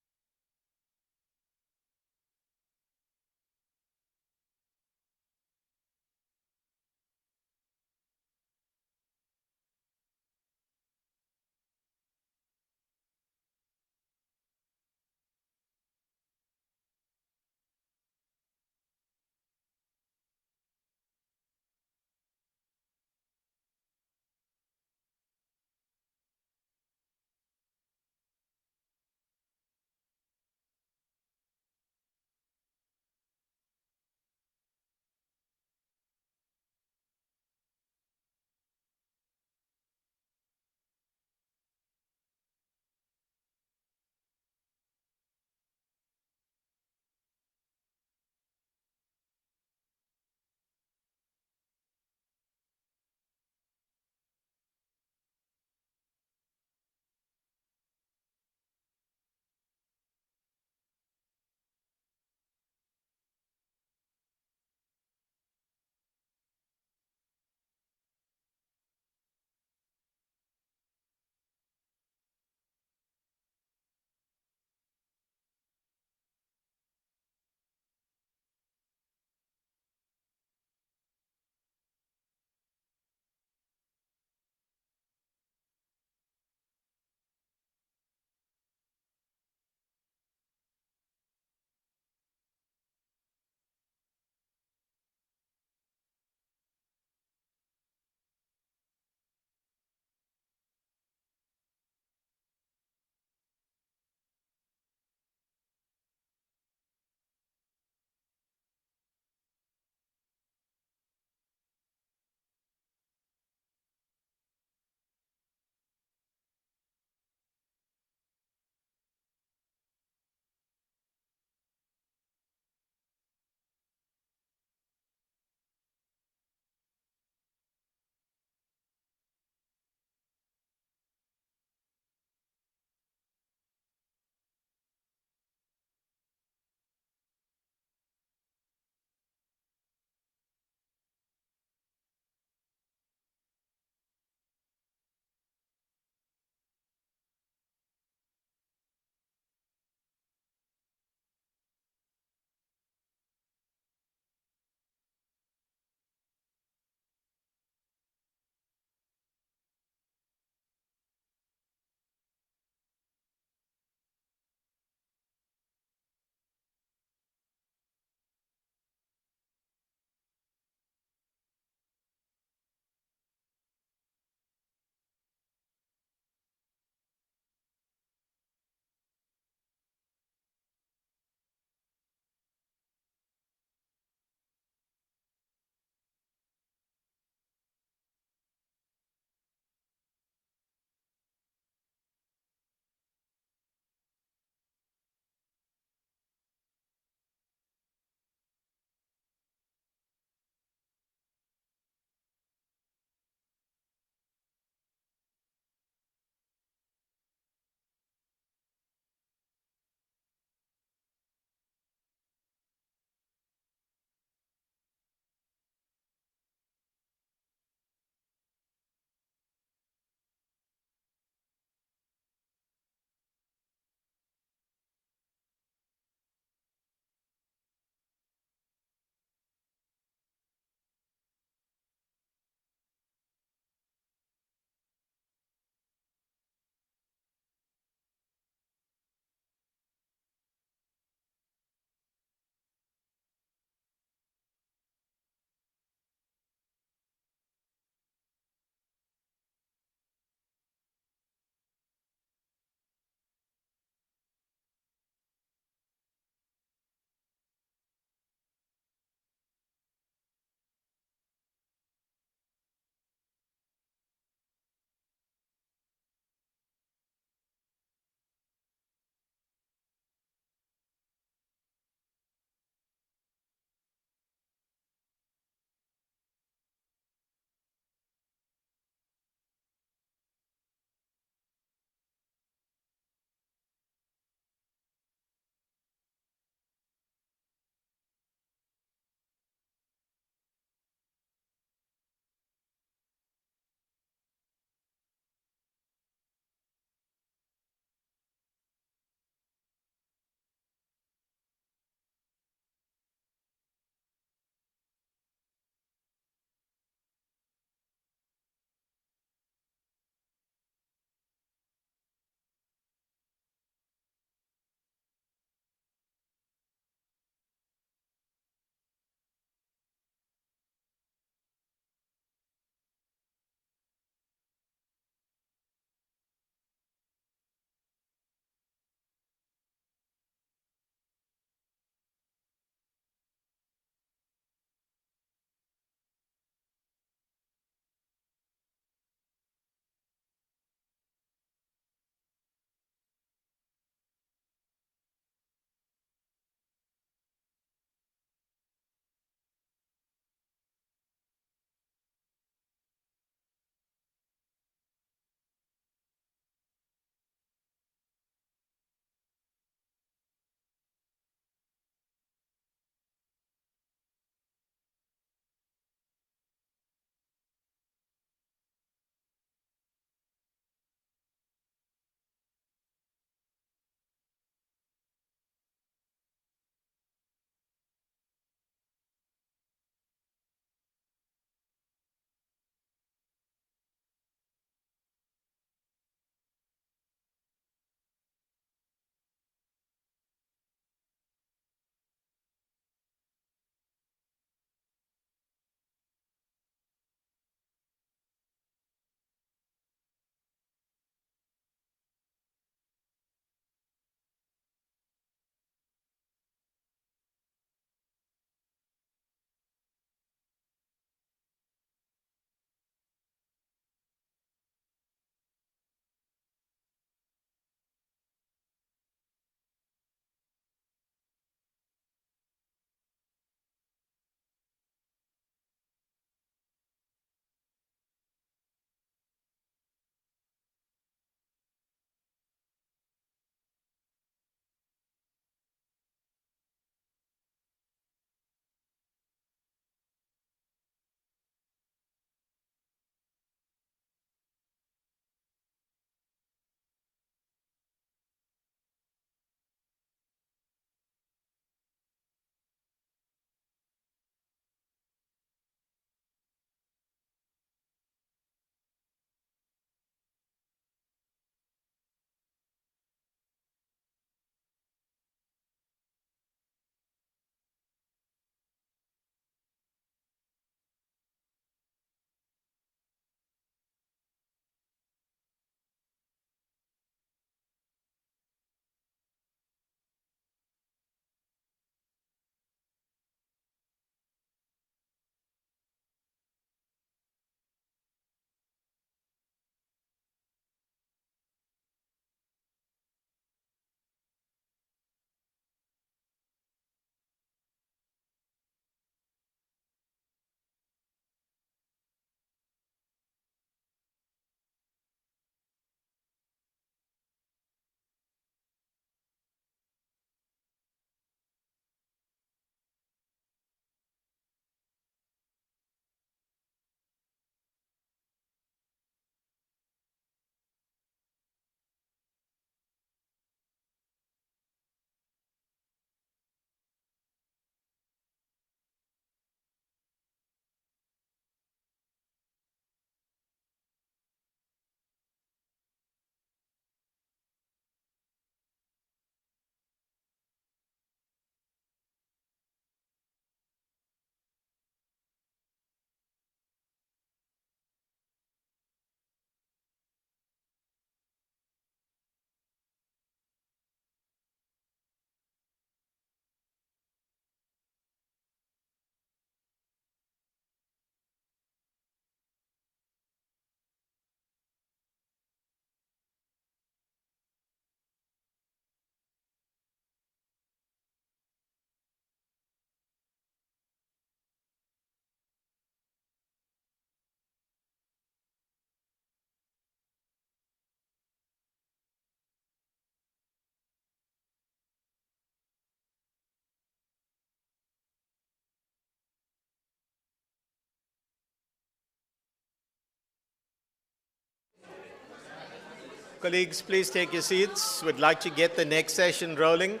Colleagues, please take your seats. We'd like to get the next session rolling.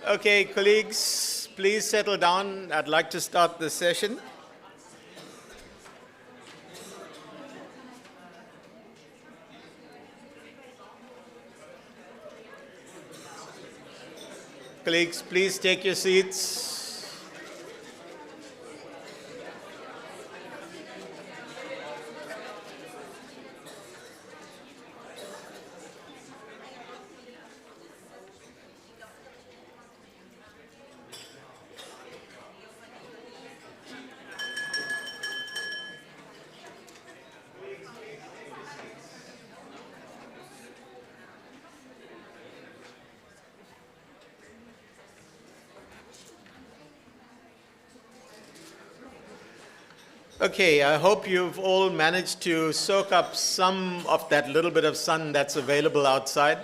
Okay, colleagues, please settle down. I'd like to start the session. Colleagues, please take your seats. Okay, I hope you've all managed to soak up some of that little bit of sun that's available outside.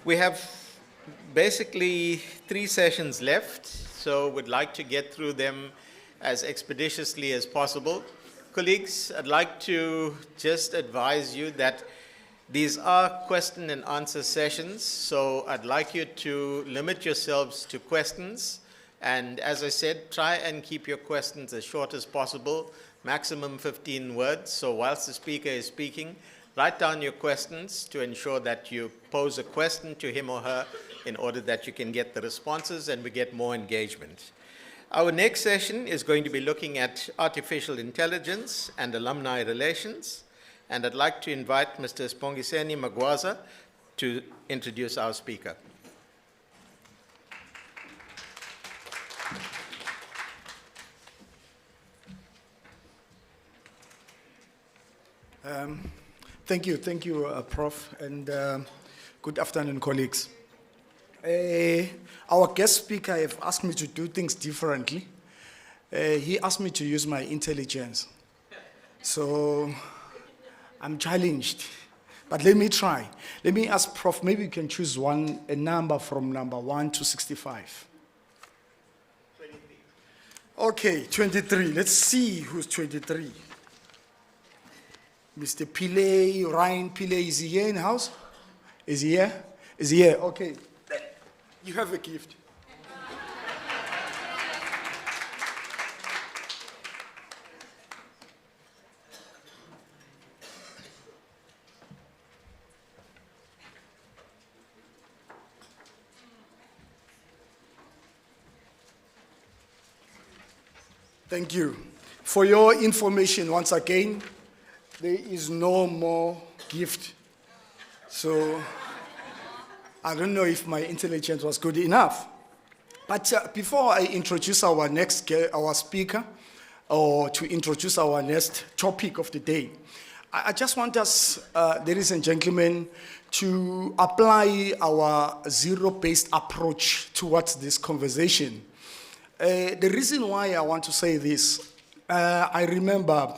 We have basically 3 sessions left, so we'd like to get through them as expeditiously as possible. Colleagues, I'd like to just advise you that these are question and answer sessions, so I'd like you to limit yourselves to questions. And as I said, try and keep your questions as short as possible, maximum 15 words. So whilst the speaker is speaking, write down your questions to ensure that you pose a question to him or her in order that you can get the responses and we get more engagement. Our next session is going to be looking at artificial intelligence and alumni relations. And I'd like to invite Mr. Spongiseni Magwaza to introduce our speaker. Thank you, Prof, and good afternoon, colleagues. Our guest speaker have asked me to do things differently. He asked me to use my intelligence. So I'm challenged, but let me try. Let me ask Prof, maybe you can choose a number from number 1 to 65. 23. Okay, 23. Let's see who's 23. Mr. Pillay, Ryan Pillay, is he here in the house? Is he here? Is he here? Okay. You have a gift. Thank you. For your information, once again, there is no more gift. So I don't know if my intelligence was good enough. But before I introduce our speaker, or to introduce our next topic of the day, I just want us, ladies and gentlemen, to apply our zero-based approach towards this conversation. The reason why I want to say this, I remember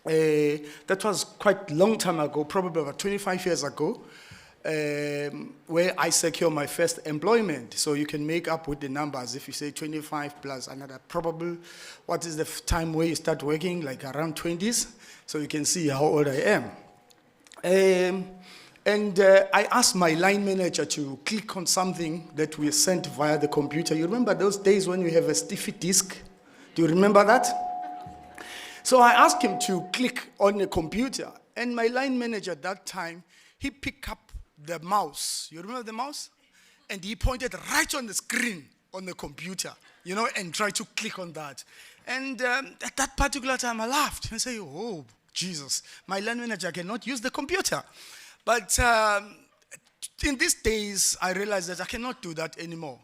that was quite a long time ago, probably about 25 years ago, where I secured my first employment. So you can make up with the numbers. If you say 25 plus another, probably, what is the time where you start working? Like around 20s. So you can see how old I am. I asked my line manager to click on something that we sent via the computer. You remember those days when you have a stiffy disk? Do you remember that? So I asked him to click on the computer, and my line manager at that time, he picked up the mouse. You remember the mouse? And he pointed right on the screen on the computer, and tried to click on that. And at that particular time, I laughed and say, oh, Jesus, my line manager cannot use the computer. But in these days, I realized that I cannot do that anymore.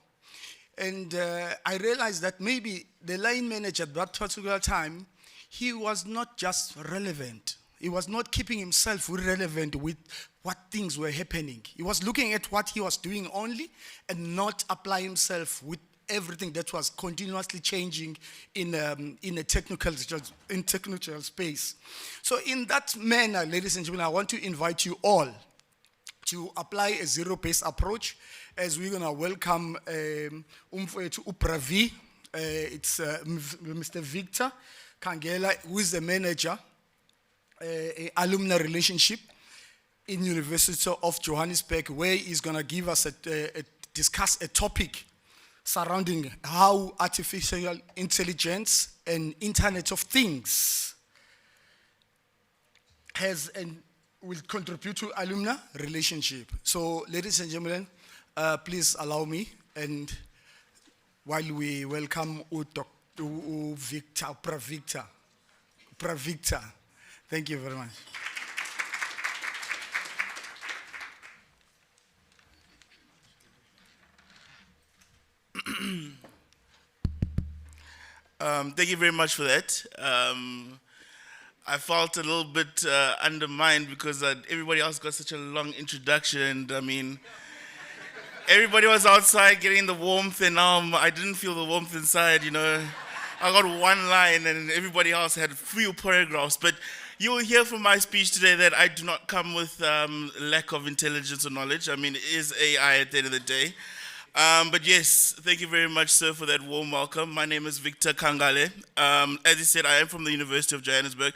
And I realized that maybe the line manager at that particular time, he was not just relevant. He was not keeping himself relevant with what things were happening. He was looking at what he was doing only and not apply himself with everything that was continuously changing in a technical space. So in that manner, ladies and gentlemen, I want to invite you all to apply a zero-based approach as we're going to welcome Upravi. It's Mr. Victor Kangela, who is the manager, alumni relationship in University of Johannesburg, where he's going to give us discuss a topic surrounding how artificial intelligence and Internet of Things has and will contribute to alumni relationship. So, ladies and gentlemen, please allow me, and while we welcome Victor, Pravictor. Thank you very much. Thank you very much for that. I felt a little bit undermined because everybody else got such a long introduction. And I mean, everybody was outside getting the warmth, and I didn't feel the warmth inside, you know. I got one line, and everybody else had few paragraphs. But you will hear from my speech today that I do not come with lack of intelligence or knowledge. I mean, it is AI at the end of the day. But yes, thank you very much, sir, for that warm welcome. My name is Victor Kangale. As you said, I am from the University of Johannesburg.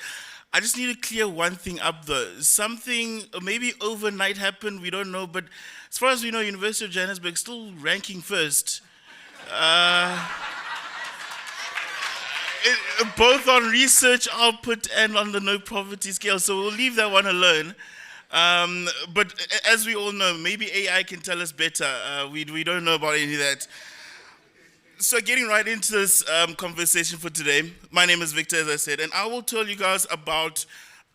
I just need to clear one thing up, though. Something maybe overnight happened, we don't know, but as far as we know, University of Johannesburg still ranking first. Both on research output and on the no poverty scale, so we'll leave that one alone. But as we all know, maybe AI can tell us better. We don't know about any of that. So getting right into this conversation for today, my name is Victor, as I said, and I will tell you guys about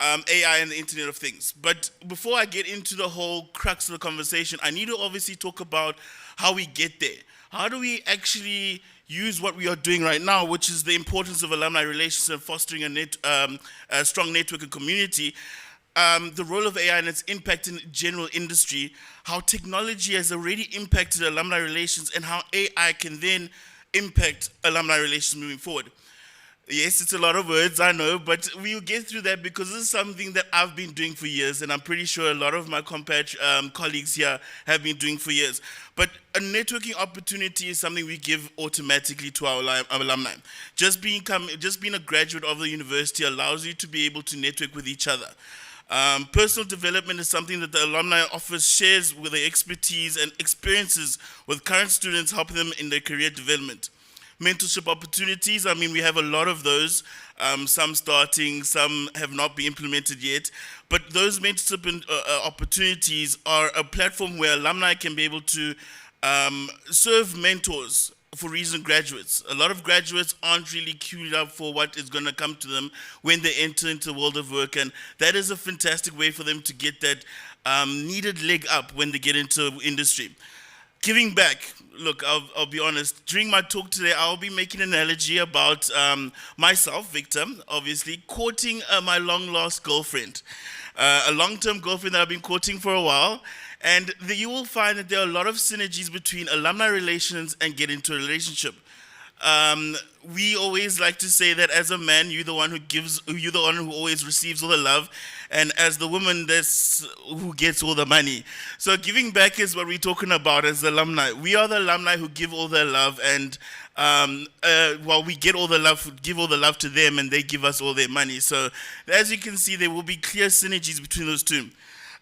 AI and the Internet of Things. But before I get into the whole crux of the conversation, I need to obviously talk about how we get there. How do we actually use what we are doing right now, which is the importance of alumni relations and fostering a strong network and community, the role of AI and its impact in general industry, how technology has already impacted alumni relations, and how AI can then impact alumni relations moving forward. Yes, it's a lot of words, I know, but we'll get through that because this is something that I've been doing for years, and I'm pretty sure a lot of my colleagues here have been doing for years. But a networking opportunity is something we give automatically to our alumni. Just being a graduate of the university allows you to be able to network with each other. Personal development is something that the alumni office shares with their expertise and experiences with current students, helping them in their career development. Mentorship opportunities, I mean, we have a lot of those, some starting, some have not been implemented yet, but those mentorship opportunities are a platform where alumni can be able to serve mentors for recent graduates. A lot of graduates aren't really queued up for what is going to come to them when they enter into the world of work, and that is a fantastic way for them to get that needed leg up when they get into industry. Giving back, look, I'll be honest, during my talk today, I'll be making an analogy about myself, Victor, obviously, courting my long-lost girlfriend. A long-term girlfriend that I've been courting for a while, and you will find that there are a lot of synergies between alumni relations and getting into a relationship. We always like to say that as a man, you're the one who gives, you're the one who always receives all the love, and as the woman, that's who gets all the money. So giving back is what we're talking about as alumni. We are the alumni who give all their love, and while we get all the love, give all the love to them, and they give us all their money. So as you can see, there will be clear synergies between those two.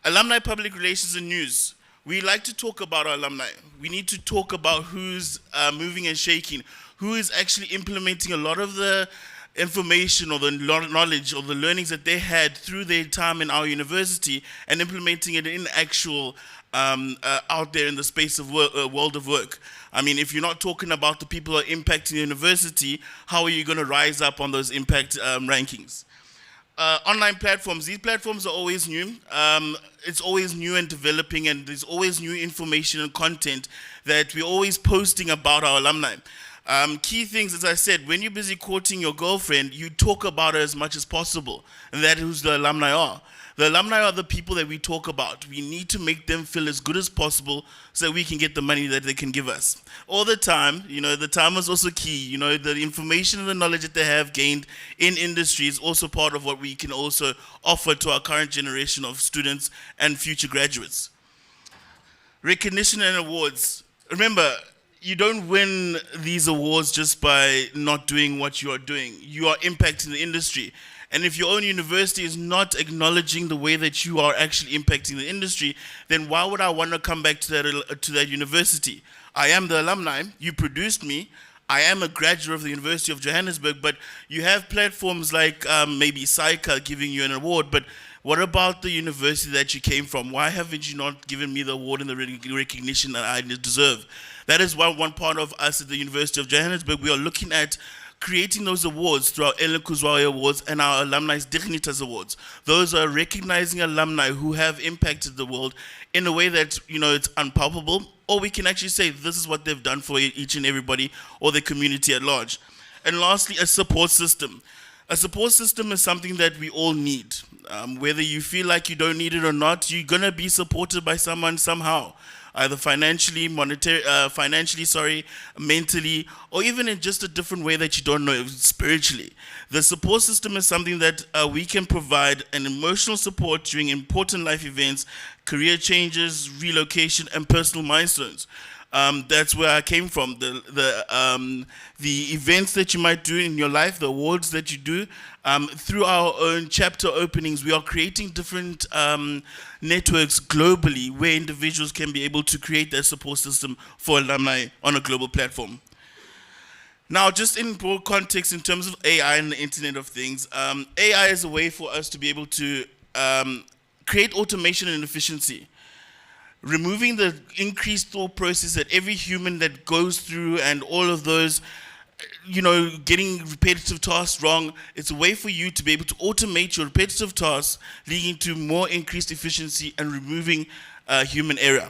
Alumni public relations and news. We like to talk about our alumni. We need to talk about who's moving and shaking, who is actually implementing a lot of the information or the knowledge or the learnings that they had through their time in our university and implementing it in actual out there in the space of world of work. I mean, if you're not talking about the people who are impacting the university, how are you going to rise up on those impact rankings? Online platforms, these platforms are always new. It's always new and developing, and there's always new information and content that we're always posting about our alumni. Key things, as I said, when you're busy courting your girlfriend, you talk about her as much as possible, and that is who the alumni are. The alumni are the people that we talk about. We need to make them feel as good as possible so that we can get the money that they can give us. All the time, the time is also key. The information and the knowledge that they have gained in industry is also part of what we can also offer to our current generation of students and future graduates. Recognition and awards. Remember, you don't win these awards just by not doing what you are doing. You are impacting the industry. And if your own university is not acknowledging the way that you are actually impacting the industry, then why would I want to come back to that university? I am the alumni, you produced me, I am a graduate of the University of Johannesburg, but you have platforms like maybe SAICA giving you an award, but what about the university that you came from? Why haven't you not given me the award and the recognition that I deserve? That is one part of us at the University of Johannesburg. We are looking at creating those awards through our Ellen Kuzwayo Awards and our Alumni Dignitas Awards. Those are recognizing alumni who have impacted the world in a way that, it's unpalpable, or we can actually say this is what they've done for each and everybody or the community at large. And lastly, a support system. A support system is something that we all need. Whether you feel like you don't need it or not, you're going to be supported by someone somehow. Either financially, mentally, or even in just a different way that you don't know, spiritually. The support system is something that we can provide an emotional support during important life events, career changes, relocation, and personal milestones. That's where I came from. The events that you might do in your life, the awards that you do, through our own chapter openings, we are creating different networks globally where individuals can be able to create their support system for alumni on a global platform. Now, just in broad context, in terms of AI and the Internet of Things, AI is a way for us to be able to create automation and efficiency. Removing the increased thought process that every human that goes through and all of those, getting repetitive tasks wrong, it's a way for you to be able to automate your repetitive tasks, leading to more increased efficiency and removing human error.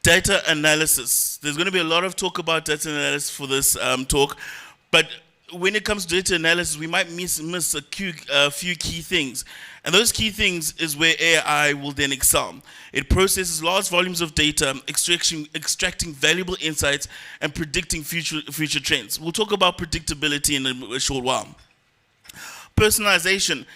Data analysis. There's going to be a lot of talk about data analysis for this talk, but when it comes to data analysis, we might miss a few key things. And those key things is where AI will then excel. It processes large volumes of data, extracting valuable insights and predicting future trends. We'll talk about predictability in a short while. Personalization.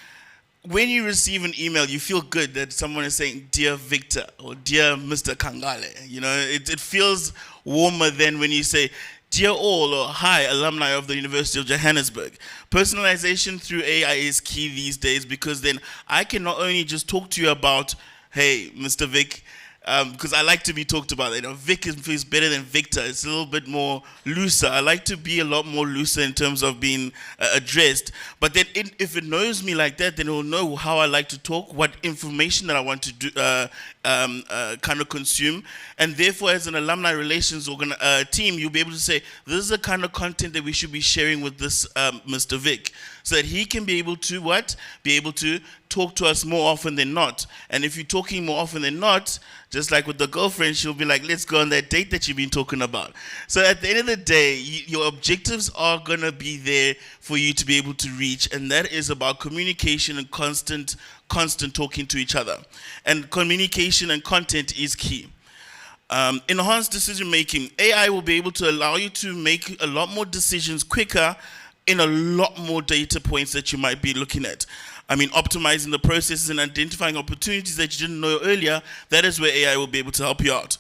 When you receive an email, you feel good that someone is saying, "Dear Victor," or "Dear Mr. Kangale." It feels warmer than when you say, "Dear all," or "Hi, alumni of the University of Johannesburg." Personalization through AI is key these days, because then I can not only just talk to you about, "Hey, Mr. Vic," because I like to be talked about. Vic feels better than Victor. It's a little bit more looser. I like to be a lot more looser in terms of being addressed. But then if it knows me like that, then it will know how I like to talk, what information that I want to do, kind of consume. And therefore, as an alumni relations team, you'll be able to say, this is the kind of content that we should be sharing with this Mr. Vic, so that he can be able to what? Be able to talk to us more often than not. And if you're talking more often than not, just like with the girlfriend, she'll be like, let's go on that date that you've been talking about. So at the end of the day, your objectives are going to be there for you to be able to reach, and that is about communication and constant talking to each other. And communication and content is key. Enhanced decision making. AI will be able to allow you to make a lot more decisions quicker in a lot more data points that you might be looking at. I mean, optimizing the processes and identifying opportunities that you didn't know earlier, that is where AI will be able to help you out.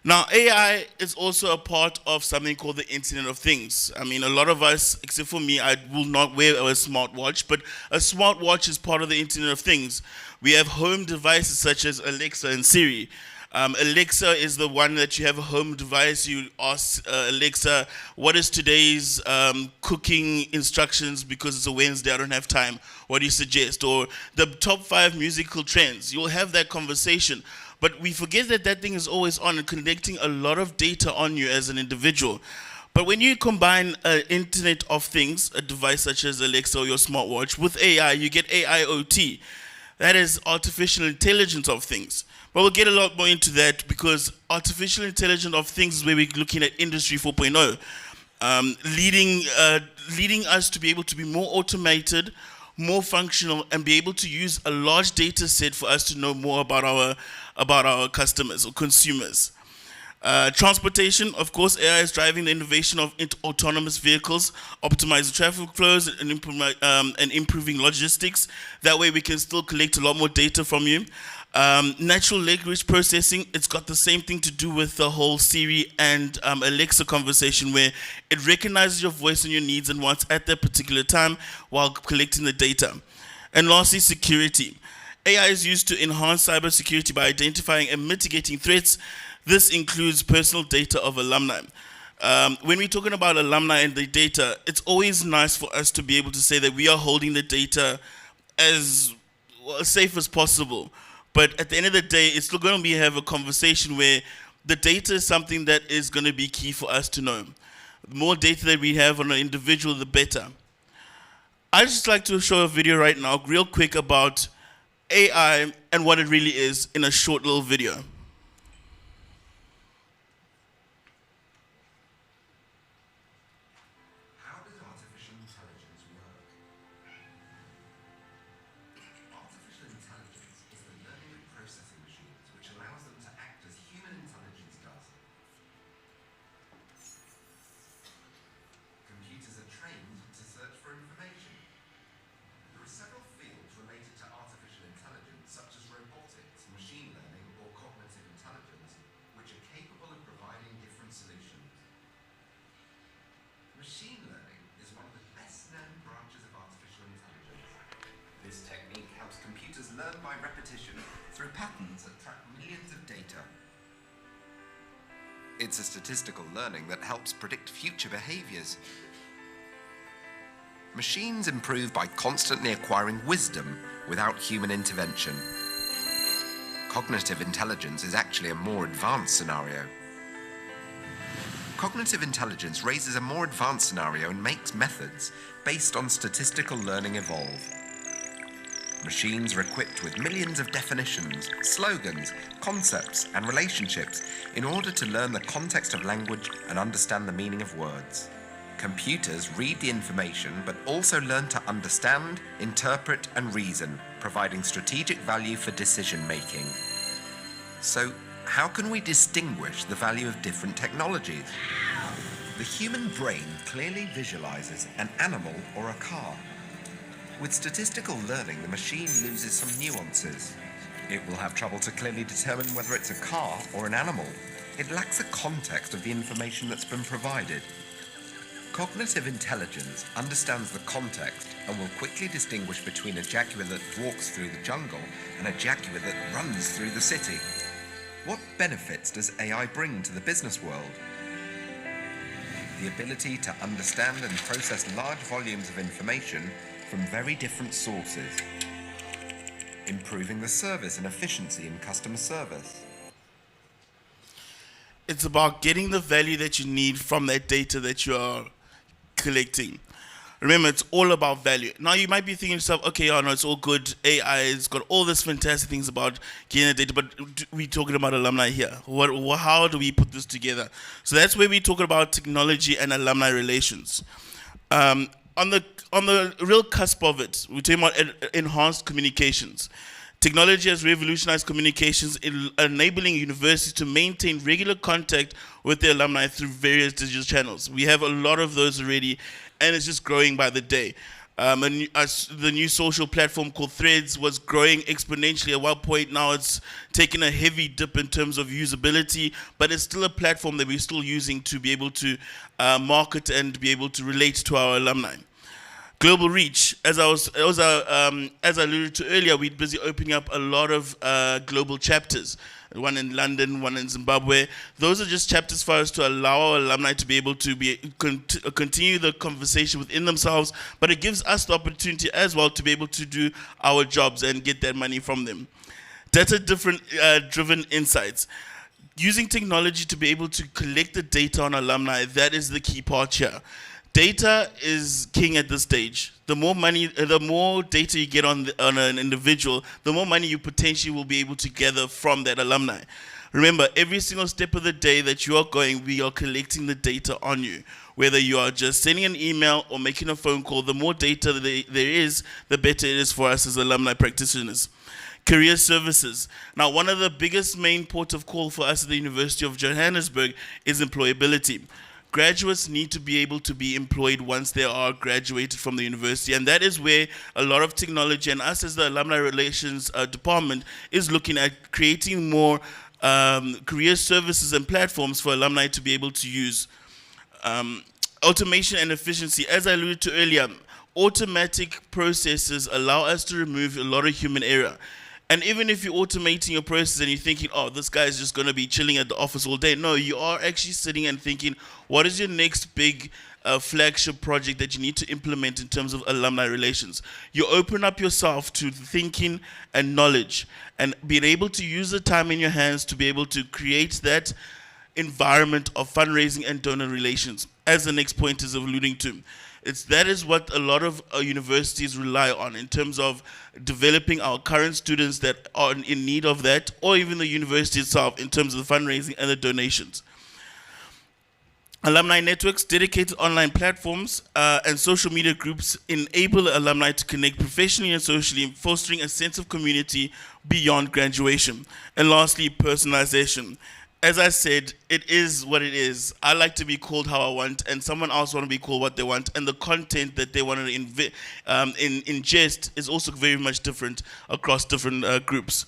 Now, AI is also a part of something called the Internet of Things. I mean, a lot of us, except for me, I will not wear a smartwatch, but a smartwatch is part of the Internet of Things. We have home devices such as Alexa and Siri. Alexa is the one that you have a home device. You ask Alexa, what is today's cooking instructions because it's a Wednesday, I don't have time. What do you suggest? Or the top 5 musical trends. You'll have that conversation. But we forget that that thing is always on and collecting a lot of data on you as an individual. But when you combine Internet of Things, a device such as Alexa or your smartwatch, with AI, you get AIoT. That is artificial intelligence of things. But we'll get a lot more into that because artificial intelligence of things is where we're looking at Industry 4.0, leading us to be able to be more automated, more functional, and be able to use a large data set for us to know more about our customers or consumers. Transportation, of course, AI is driving the innovation of autonomous vehicles, optimizing traffic flows, and improving logistics. That way we can still collect a lot more data from you. Natural language processing, it's got the same thing to do with the whole Siri and Alexa conversation where it recognizes your voice and your needs and wants at that particular time while collecting the data. And lastly, security. AI is used to enhance cybersecurity by identifying and mitigating threats. This includes personal data of alumni. When we're talking about alumni and the data, it's always nice for us to be able to say that we are holding the data as safe as possible. But at the end of the day, it's still going to have a conversation where the data is something that is going to be key for us to know. The more data that we have on an individual, the better. I'd just like to show a video right now, real quick, about AI and what it really is in a short little video. Machine learning is one of the best-known branches of artificial intelligence. This technique helps computers learn by repetition through patterns that track millions of data. It's a statistical learning that helps predict future behaviors. Machines improve by constantly acquiring wisdom without human intervention. Cognitive intelligence is actually a more advanced scenario. Cognitive intelligence raises a more advanced scenario and makes methods based on statistical learning evolve. Machines are equipped with millions of definitions, slogans, concepts, and relationships in order to learn the context of language and understand the meaning of words. Computers read the information but also learn to understand, interpret, and reason, providing strategic value for decision making. So, how can we distinguish the value of different technologies? The human brain clearly visualizes an animal or a car. With statistical learning, the machine loses some nuances. It will have trouble to clearly determine whether it's a car or an animal. It lacks the context of the information that's been provided. Cognitive intelligence understands the context and will quickly distinguish between a jaguar that walks through the jungle and a jaguar that runs through the city. What benefits does AI bring to the business world? The ability to understand and process large volumes of information from very different sources, improving the service and efficiency in customer service. It's about getting the value that you need from that data that you are collecting. Remember, it's all about value. Now, you might be thinking to yourself, okay, no, it's all good. AI has got all these fantastic things about getting the data, but we're talking about alumni here. How do we put this together? So that's where we're talking about technology and alumni relations. On the real cusp of it, we're talking about enhanced communications. Technology has revolutionized communications, enabling universities to maintain regular contact with their alumni through various digital channels. We have a lot of those already, and it's just growing by the day. The new social platform called Threads was growing exponentially. At one point now it's taken a heavy dip in terms of usability, but it's still a platform that we're still using to be able to market and be able to relate to our alumni. Global reach, as I alluded to earlier, we're busy opening up a lot of global chapters. One in London, one in Zimbabwe. Those are just chapters for us to allow our alumni to be able to continue the conversation within themselves, but it gives us the opportunity as well to be able to do our jobs and get that money from them. driven insights. Using technology to be able to collect the data on alumni, that is the key part here. Data is king at this stage. The more money, the more data you get on an individual, the more money you potentially will be able to gather from that alumni. Remember, every single step of the day that you are going, we are collecting the data on you. Whether you are just sending an email or making a phone call, the more data there is, the better it is for us as alumni practitioners. Career services. Now, one of the biggest main ports of call for us at the University of Johannesburg is employability. Graduates need to be able to be employed once they are graduated from the university, and that is where a lot of technology, and us as the Alumni Relations Department, is looking at creating more career services and platforms for alumni to be able to use. Automation and efficiency. As I alluded to earlier, automatic processes allow us to remove a lot of human error. And even if you're automating your process and you're thinking, oh, this guy is just going to be chilling at the office all day. No, you are actually sitting and thinking, what is your next big flagship project that you need to implement in terms of alumni relations? You open up yourself to thinking and knowledge and being able to use the time in your hands to be able to create that environment of fundraising and donor relations, as the next point is alluding to. That is what a lot of universities rely on in terms of developing our current students that are in need of that, or even the university itself in terms of the fundraising and the donations. Alumni networks, dedicated online platforms, and social media groups enable alumni to connect professionally and socially, fostering a sense of community beyond graduation. And lastly, personalization. As I said, it is what it is. I like to be called how I want, and someone else want to be called what they want, and the content that they want to ingest is also very much different across different groups.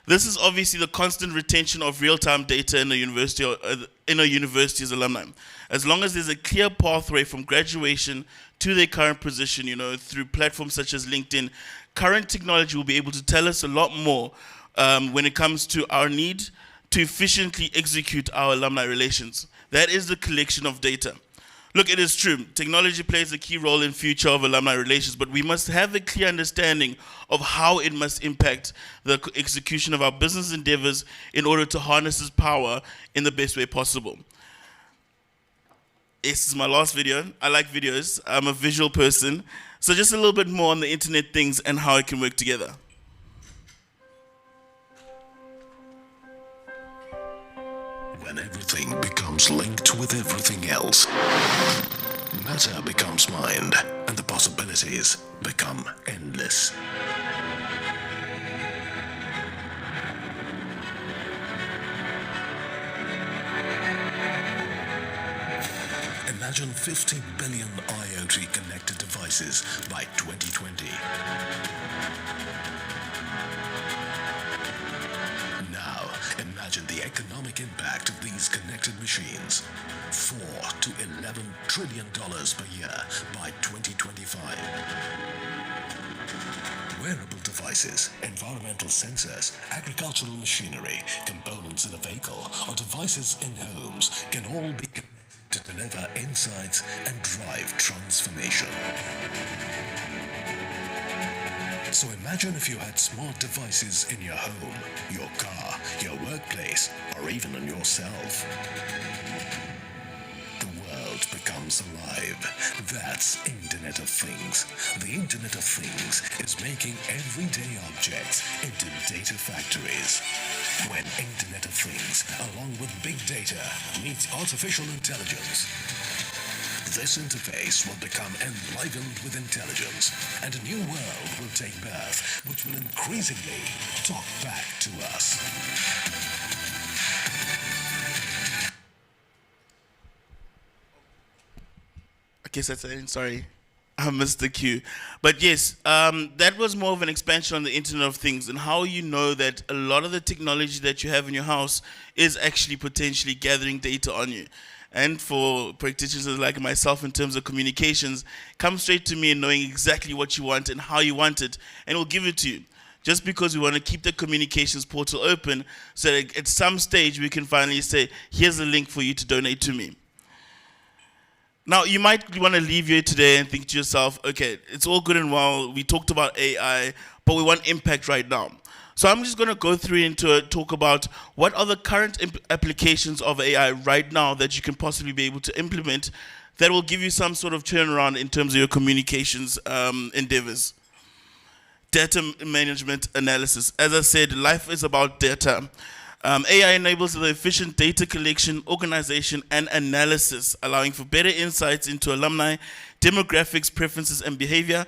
This is obviously the constant retention of real-time data in a university's alumni. As long as there's a clear pathway from graduation to their current position, through platforms such as LinkedIn, current technology will be able to tell us a lot more when it comes to our need to efficiently execute our alumni relations. That is the collection of data. Look, it is true, technology plays a key role in future of alumni relations, but we must have a clear understanding of how it must impact the execution of our business endeavors in order to harness its power in the best way possible. This is my last video. I like videos. I'm a visual person. So just a little bit more on the internet things and how it can work together. When everything becomes linked with everything else, matter becomes mind, and the possibilities become endless. Imagine 50 billion IoT connected devices by 2020. Now, imagine the economic impact of these connected machines. $4 to $11 trillion per year by 2025. Wearable devices, environmental sensors, agricultural machinery, components in a vehicle, or devices in homes can all be connected to deliver insights and drive transformation. So imagine if you had smart devices in your home, your car, your workplace, or even on yourself. The world becomes alive. That's Internet of Things. The Internet of Things is making everyday objects into data factories. When Internet of Things, along with big data, meets artificial intelligence, this interface will become enlivened with intelligence, and a new world will take birth, which will increasingly talk back to us. I guess that's it. Sorry, I missed the cue. But yes, that was more of an expansion on the Internet of Things and how you know that a lot of the technology that you have in your house is actually potentially gathering data on you. And for practitioners like myself in terms of communications, come straight to me and knowing exactly what you want and how you want it, and we'll give it to you. Just because we want to keep the communications portal open so that at some stage we can finally say, here's a link for you to donate to me. Now, you might want to leave here today and think to yourself, okay, it's all good and well, we talked about AI, but we want impact right now. So I'm just going to go through into talk about what are the current applications of AI right now that you can possibly be able to implement that will give you some sort of turnaround in terms of your communications endeavors. Data management analysis. As I said, life is about data. AI enables the efficient data collection, organization, and analysis, allowing for better insights into alumni, demographics, preferences, and behavior.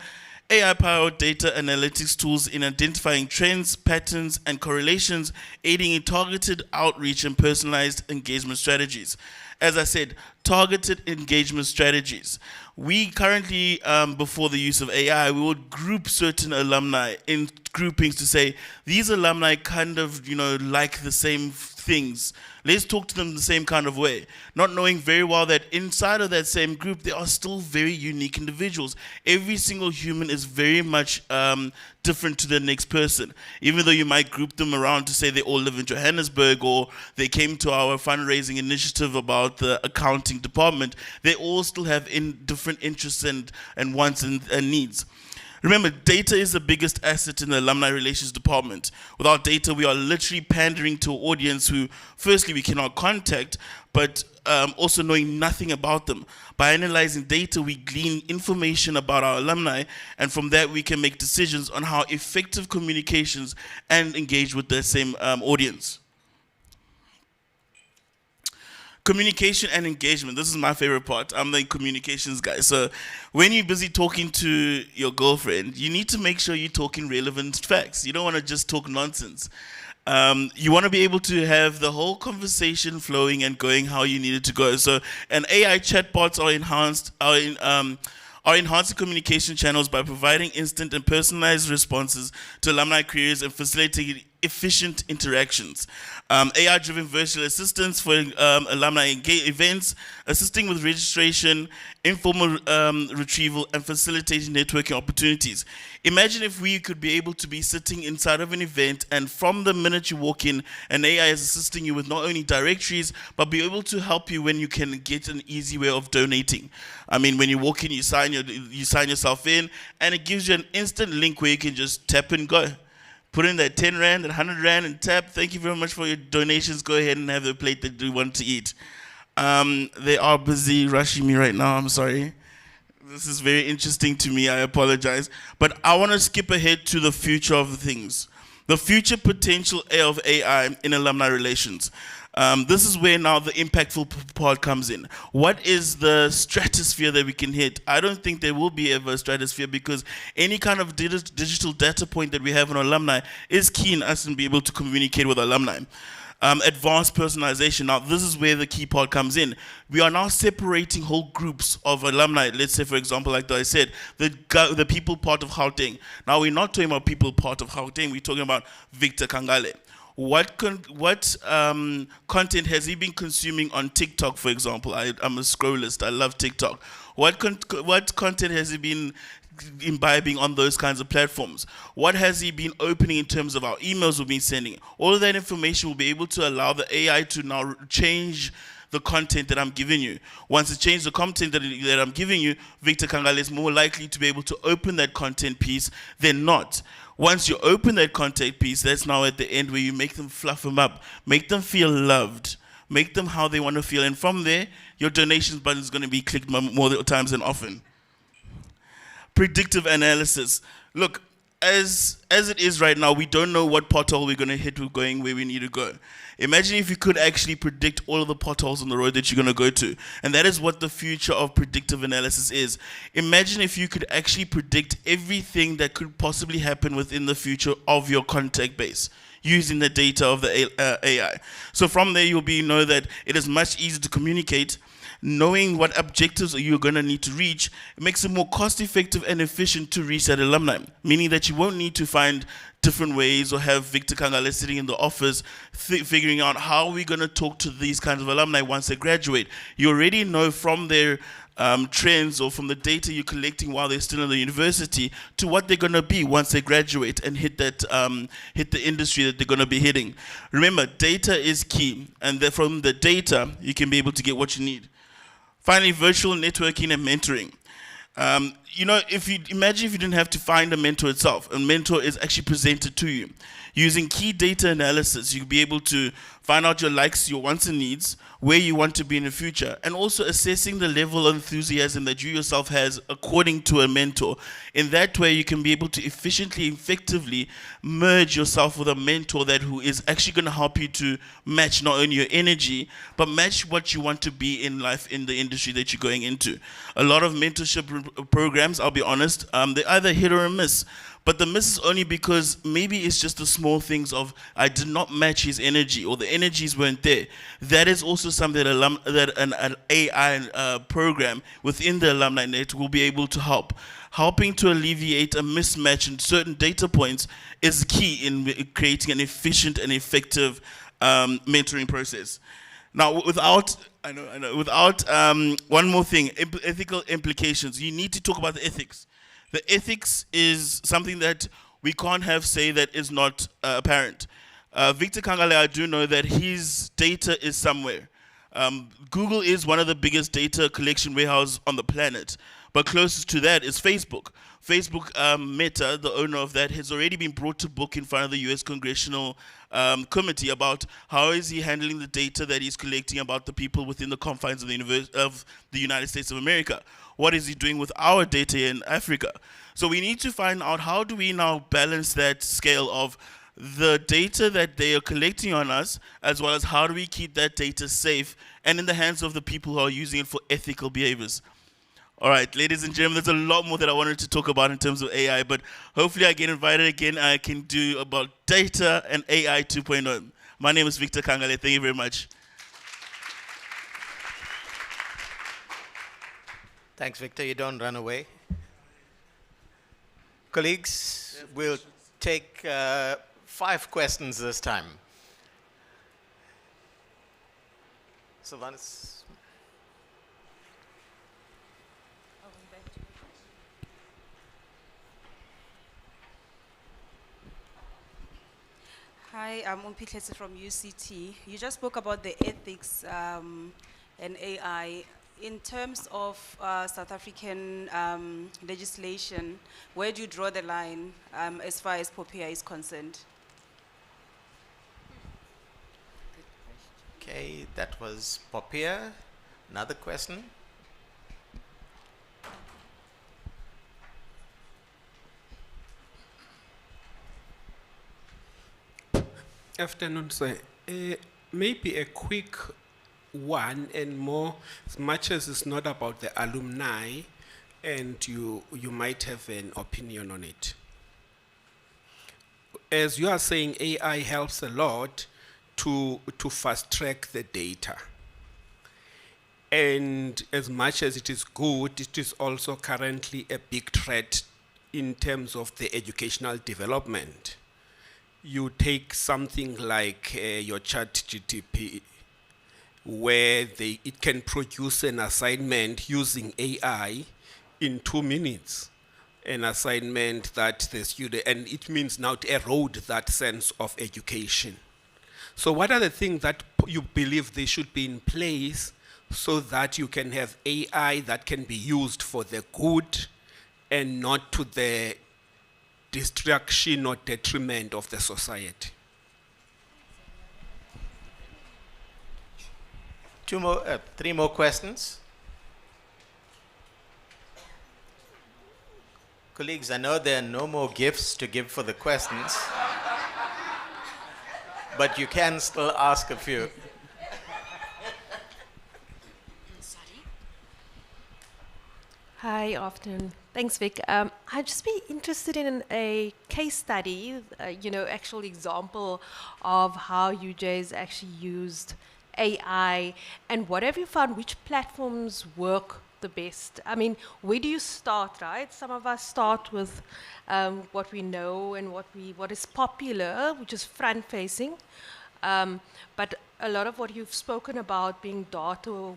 AI-powered data analytics tools in identifying trends, patterns, and correlations, aiding in targeted outreach and personalized engagement strategies. As I said, targeted engagement strategies. We currently, before the use of AI, we would group certain alumni in groupings to say, these alumni kind of, like the same things. Let's talk to them the same kind of way. Not knowing very well that inside of that same group, there are still very unique individuals. Every single human is very much different to the next person. Even though you might group them around to say they all live in Johannesburg or they came to our fundraising initiative about the accounting department, they all still have different interests and wants and needs. Remember, data is the biggest asset in the alumni relations department. Without data, we are literally pandering to an audience who, firstly, we cannot contact, but also knowing nothing about them. By analyzing data, we glean information about our alumni, and from that, we can make decisions on how effective communications and engage with the same audience. Communication and engagement. This is my favorite part. I'm the communications guy. So when you're busy talking to your girlfriend, you need to make sure you're talking relevant facts. You don't want to just talk nonsense. You want to be able to have the whole conversation flowing and going how you need it to go. So, and AI chatbots are enhancing communication channels by providing instant and personalized responses to alumni queries and facilitating efficient interactions. AI-driven virtual assistants for alumni events, assisting with registration, informal retrieval, and facilitating networking opportunities. Imagine if we could be able to be sitting inside of an event, and from the minute you walk in, an AI is assisting you with not only directories, but be able to help you when you can get an easy way of donating. I mean, when you walk in, you sign yourself in, and it gives you an instant link where you can just tap and go. Put in that 10 Rand and 100 Rand and tap. Thank you very much for your donations. Go ahead and have the plate that you want to eat. They are busy rushing me right now. I'm sorry. This is very interesting to me. I apologize. But I want to skip ahead to the future of things. The future potential of AI in alumni relations. This is where now the impactful part comes in. What is the stratosphere that we can hit? I don't think there will be ever a stratosphere, because any kind of digital data point that we have on alumni is key in us and be able to communicate with alumni. Advanced personalization. Now, this is where the key part comes in. We are now separating whole groups of alumni. Let's say, for example, like I said, the people part of Gauteng. Now, we're not talking about people part of Gauteng. We're talking about Victor Kangale. What content has he been consuming on TikTok, for example? I'm a scrollist. I love TikTok. What content has he been imbibing on those kinds of platforms? What has he been opening in terms of our emails we've been sending? All of that information will be able to allow the AI to now change the content that I'm giving you. Once it changes the content that I'm giving you, Victor Kangale is more likely to be able to open that content piece than not. Once you open that content piece, that's now at the end where you make them fluff them up, make them feel loved, make them how they want to feel. And from there, your donations button is going to be clicked more times than often. Predictive analysis. Look, as it is right now, we don't know what pothole we're going to hit with going where we need to go. Imagine if you could actually predict all of the potholes on the road that you're going to go to. And that is what the future of predictive analysis is. Imagine if you could actually predict everything that could possibly happen within the future of your contact base using the data of the AI. So from there, you'll know that it is much easier to communicate. Knowing what objectives you're going to need to reach, it makes it more cost-effective and efficient to reach that alumni, meaning that you won't need to find different ways or have Victor Kangale sitting in the office figuring out how we're going to talk to these kinds of alumni once they graduate. You already know from their trends or from the data you're collecting while they're still in the university to what they're going to be once they graduate and hit the industry that they're going to be hitting. Remember, data is key, and from the data, you can be able to get what you need. Finally, virtual networking and mentoring. you know, if you imagine if you didn't have to find a mentor itself, a mentor is actually presented to you. Using key data analysis, you'll be able to find out your likes, your wants and needs, where you want to be in the future, and also assessing the level of enthusiasm that you yourself has according to a mentor. In that way, you can be able to efficiently, effectively merge yourself with a mentor that who is actually going to help you to match not only your energy, but match what you want to be in life in the industry that you're going into. A lot of mentorship programs, I'll be honest, they're either hit or a miss. But the miss is only because maybe it's just the small things of I did not match his energy or the energies weren't there. That is also something that an AI program within the alumni net will be able to help. Helping to alleviate a mismatch in certain data points is key in creating an efficient and effective mentoring process. Now, without one more thing, ethical implications. You need to talk about the ethics. The ethics is something that we can't have say that is not apparent. Victor Kangale, I do know that his data is somewhere. Google is one of the biggest data collection warehouses on the planet, but closest to that is Facebook. Facebook, Meta, the owner of that, has already been brought to book in front of the US Congressional Committee about how is he handling the data that he's collecting about the people within the confines of the United States of America. What is he doing with our data in Africa? So we need to find out how do we now balance that scale of the data that they are collecting on us, as well as how do we keep that data safe and in the hands of the people who are using it for ethical behaviors. All right, ladies and gentlemen, there's a lot more that I wanted to talk about in terms of AI, but hopefully I get invited again. I can do about data and AI 2.0. My name is Victor Kangale. Thank you very much. Thanks, Victor. You don't run away. Colleagues, we'll take 5 questions this time. Sylvanus. Hi, I'm Umphihletse from UCT. You just spoke about the ethics and AI. In terms of South African legislation, where do you draw the line as far as POPIA is concerned? Okay, that was POPIA. Another question? Afternoon, sir. Maybe a quick one and more, as much as it's not about the alumni, and you might have an opinion on it. As you are saying, AI helps a lot to fast track the data. And as much as it is good, it is also currently a big threat in terms of the educational development. You take something like your ChatGPT, where it can produce an assignment using AI in 2 minutes, an assignment that the student, and it means now to erode that sense of education. So what are the things that you believe they should be in place so that you can have AI that can be used for the good and not to the destruction or detriment of the society? 3 more questions. Colleagues, I know there are no more gifts to give for the questions, but you can still ask a few. Hi, afternoon. Thanks, Vic. I'd just be interested in a case study, actual example of how UJ's actually used AI, and what have you found, which platforms work the best? I mean, where do you start, right? Some of us start with what we know and what is popular, which is front-facing. But a lot of what you've spoken about being data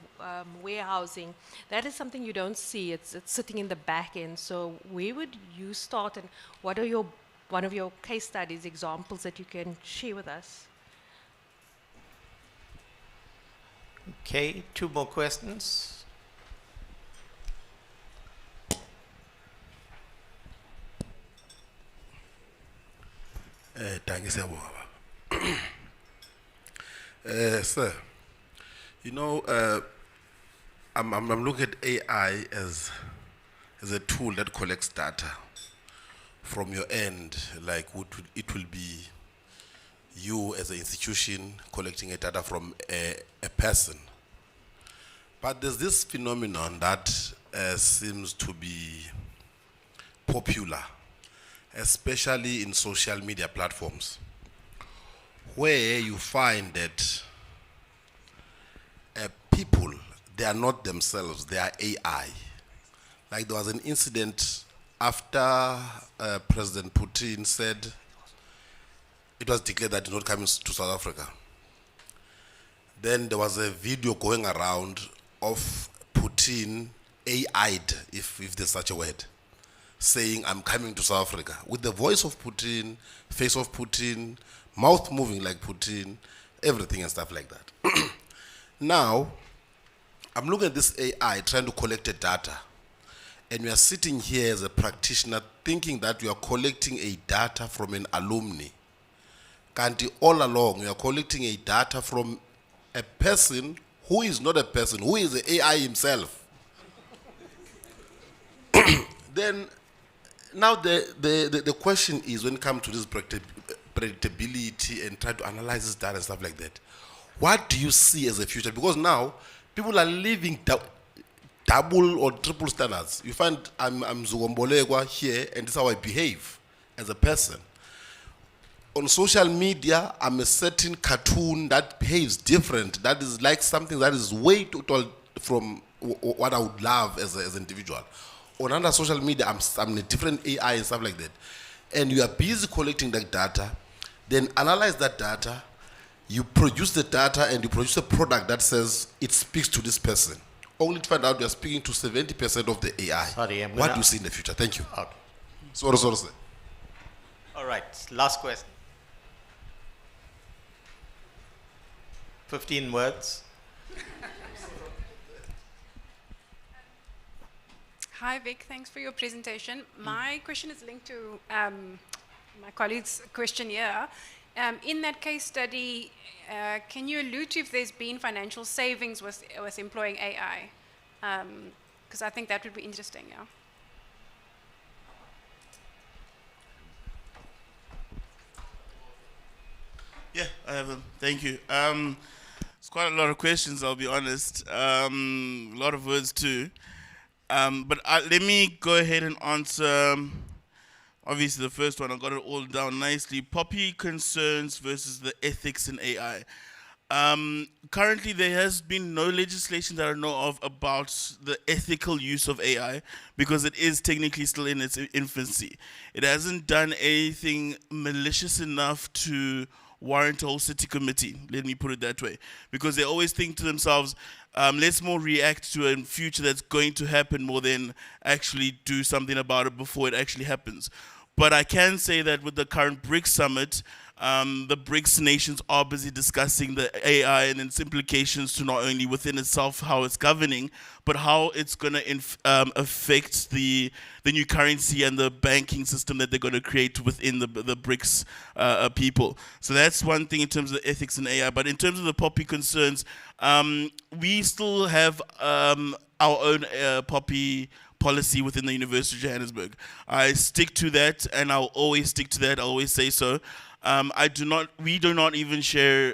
warehousing, that is something you don't see. It's sitting in the back end. So where would you start, and what are one of your case studies, examples that you can share with us? Okay, 2 more questions. Sir, you know, I'm looking at AI as a tool that collects data from your end, like it will be you as an institution collecting a data from a person. But there's this phenomenon that seems to be popular, especially in social media platforms, where you find that people, they are not themselves, they are AI. Like there was an incident after President Putin said it was declared that he's not coming to South Africa. Then there was a video going around of Putin AI'd, if there's such a word, saying, I'm coming to South Africa, with the voice of Putin, face of Putin, mouth moving like Putin, everything and stuff like that. Now, I'm looking at this AI trying to collect the data, and we are sitting here as a practitioner thinking that we are collecting a data from an alumni. Kanti all along, we are collecting a data from a person who is not a person, who is the AI himself. Then, now the question is, when it comes to this predictability and try to analyze this data and stuff like that, what do you see as a future? Because now, people are living double or triple standards. You find I'm Zugombolegwa here, and this is how I behave as a person. On social media, I'm a certain cartoon that behaves different. That is like something that is way total from what I would love as an individual. On other social media, I'm a different AI and stuff like that. And you are busy collecting that data, then analyze that data, you produce the data, and you produce a product that says it speaks to this person. Only to find out you're speaking to 70% of the AI. Sorry, what do you see in the future? Thank you. Okay. Sorry. All right, last question. 15 words. Hi, Vic. Thanks for your presentation. My question is linked to my colleague's question here. In that case study, can you allude to if there's been financial savings with employing AI? Because I think that would be interesting, yeah. Yeah, I have them. Thank you. It's quite a lot of questions, I'll be honest. A lot of words too. But let me go ahead and answer. Obviously, the first one, I got it all down nicely. Poppy concerns versus the ethics in AI. Currently, there has been no legislation that I know of about the ethical use of AI because it is technically still in its infancy. It hasn't done anything malicious enough to warrant a whole city committee, let me put it that way. Because they always think to themselves, let's more react to a future that's going to happen more than actually do something about it before it actually happens. But I can say that with the current BRICS summit, the BRICS nations are busy discussing the AI and its implications to not only within itself, how it's governing, but how it's going to affect the new currency and the banking system that they're going to create within the BRICS people. So that's one thing in terms of ethics and AI. But in terms of the Poppy concerns, we still have our own Poppy policy within the University of Johannesburg. I stick to that, and I'll always stick to that. I'll always say so. We do not even share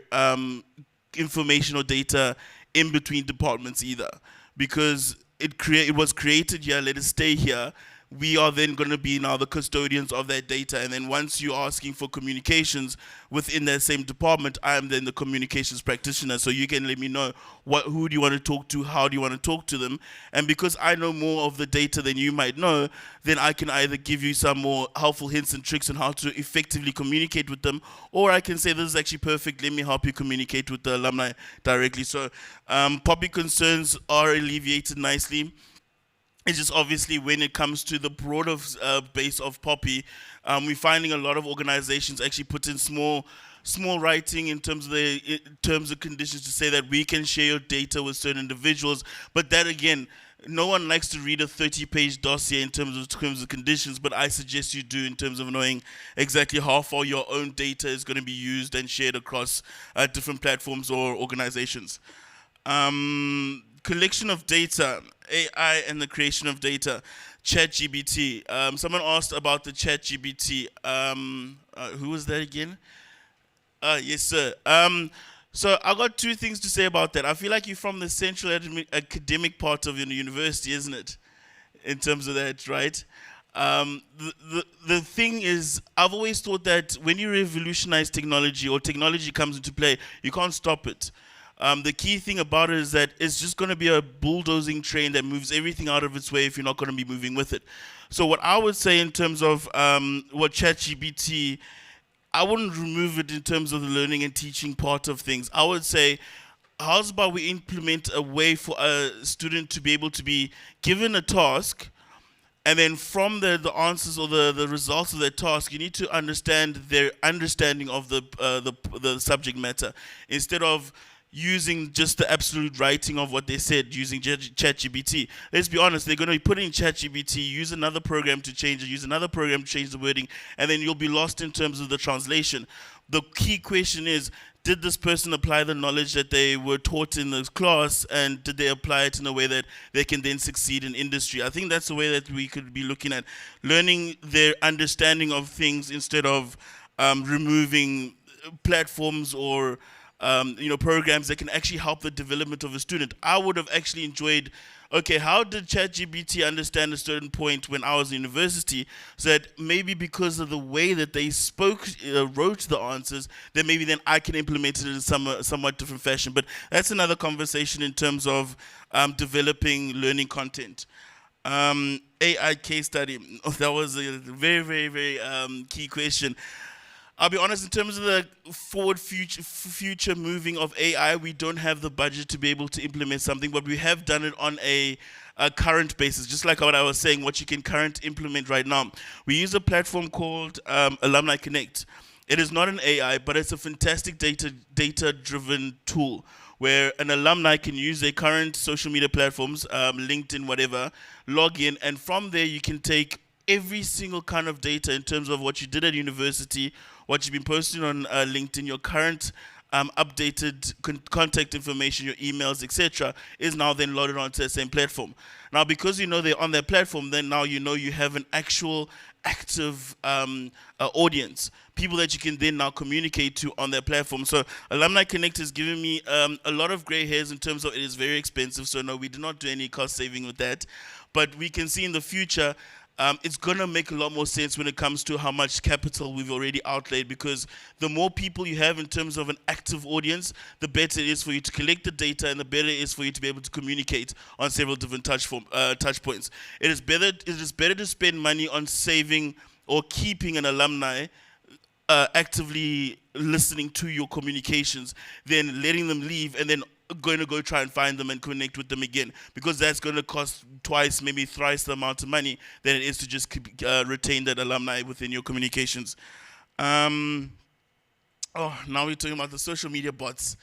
information or data in between departments either, because it was created here. Let it stay here. We are then going to be now the custodians of that data, and then once you're asking for communications within that same department, I am then the communications practitioner, so you can let me know who do you want to talk to, how do you want to talk to them, and because I know more of the data than you might know, then I can either give you some more helpful hints and tricks on how to effectively communicate with them, or I can say this is actually perfect, let me help you communicate with the alumni directly. So Poppy concerns are alleviated nicely. It's just obviously when it comes to the broader base of Poppy, we're finding a lot of organizations actually put in small writing in terms of the terms and conditions to say that we can share your data with certain individuals, but that again, no one likes to read a 30-page dossier in terms of terms and conditions, but I suggest you do in terms of knowing exactly how far your own data is going to be used and shared across different platforms or organizations. Collection of data, AI and the creation of data, ChatGPT. Someone asked about the ChatGPT. Who was that again? Yes, sir. So I got two things to say about that. I feel like you're from the central academic part of your university, isn't it? In terms of that, right? The thing is, I've always thought that when you revolutionize technology or technology comes into play, you can't stop it. The key thing about it is that it's just going to be a bulldozing train that moves everything out of its way if you're not going to be moving with it. So what I would say in terms of what ChatGPT, I wouldn't remove it in terms of the learning and teaching part of things. I would say, how's about we implement a way for a student to be able to be given a task, and then from the answers or the results of that task, you need to understand their understanding of the subject matter, instead of using just the absolute writing of what they said using ChatGPT. Let's be honest, they're going to be putting ChatGPT, use another program to change it, use another program to change the wording, and then you'll be lost in terms of the translation. The key question is, did this person apply the knowledge that they were taught in this class, and did they apply it in a way that they can then succeed in industry? I think that's the way that we could be looking at learning their understanding of things instead of removing platforms or programs that can actually help the development of a student. I would have actually enjoyed, okay, how did ChatGPT understand a certain point when I was in university, so that maybe because of the way that they wrote the answers, then maybe then I can implement it in somewhat different fashion. But that's another conversation in terms of developing learning content. AI case study, that was a very, very, very key question. I'll be honest, in terms of the forward future moving of AI, we don't have the budget to be able to implement something, but we have done it on a current basis, just like what I was saying, what you can current implement right now. We use a platform called Alumni Connect. It is not an AI, but it's a fantastic data-driven tool where an alumni can use their current social media platforms, LinkedIn, whatever, log in, and from there you can take every single kind of data in terms of what you did at university, what you've been posting on LinkedIn, your current updated contact information, your emails, etc., is now then loaded onto the same platform. Now, because you know they're on their platform, then now you know you have an actual active audience, people that you can then now communicate to on their platform. So Alumni Connect has given me a lot of gray hairs in terms of it is very expensive, so no, we do not do any cost saving with that. But we can see in the future, it's going to make a lot more sense when it comes to how much capital we've already outlaid, because the more people you have in terms of an active audience, the better it is for you to collect the data, and the better it is for you to be able to communicate on several different touch points. It is better to spend money on saving or keeping an alumni actively listening to your communications than letting them leave and then going to go try and find them and connect with them again, because that's going to cost twice, maybe thrice the amount of money than it is to just retain that alumni within your communications. Now we're talking about the social media bots.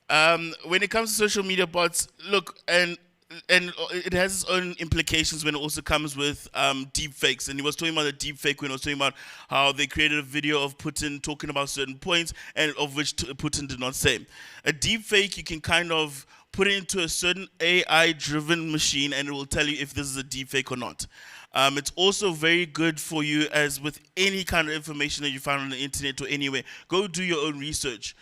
When it comes to social media bots, look, and it has its own implications when it also comes with deep fakes. And he was talking about the deep fake when he was talking about how they created a video of Putin talking about certain points, and of which Putin did not say. A deep fake, you can kind of put it into a certain AI-driven machine, and it will tell you if this is a deep fake or not. It's also very good for you, as with any kind of information that you find on the internet or anywhere. Go do your own research.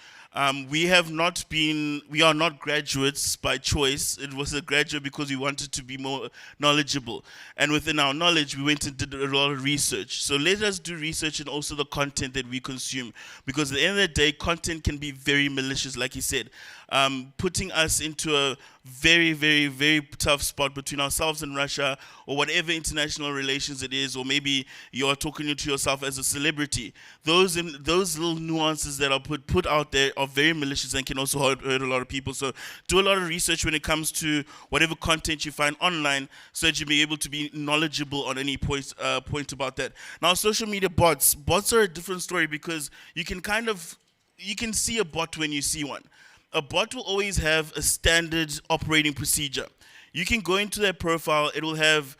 We are not graduates by choice. It was a graduate because we wanted to be more knowledgeable. And within our knowledge, we went and did a lot of research. So let us do research and also the content that we consume. Because at the end of the day, content can be very malicious, like he said, putting us into a very, very, very tough spot between ourselves and Russia, or whatever international relations it is, or maybe you're talking to yourself as a celebrity. Those little nuances that are put out there are very malicious and can also hurt a lot of people. So do a lot of research when it comes to whatever content you find online, so that you'll be able to be knowledgeable on any point about that. Now, social media bots are a different story, because you can see a bot when you see one. a bot will always have a standard operating procedure. You can go into their profile, it will have,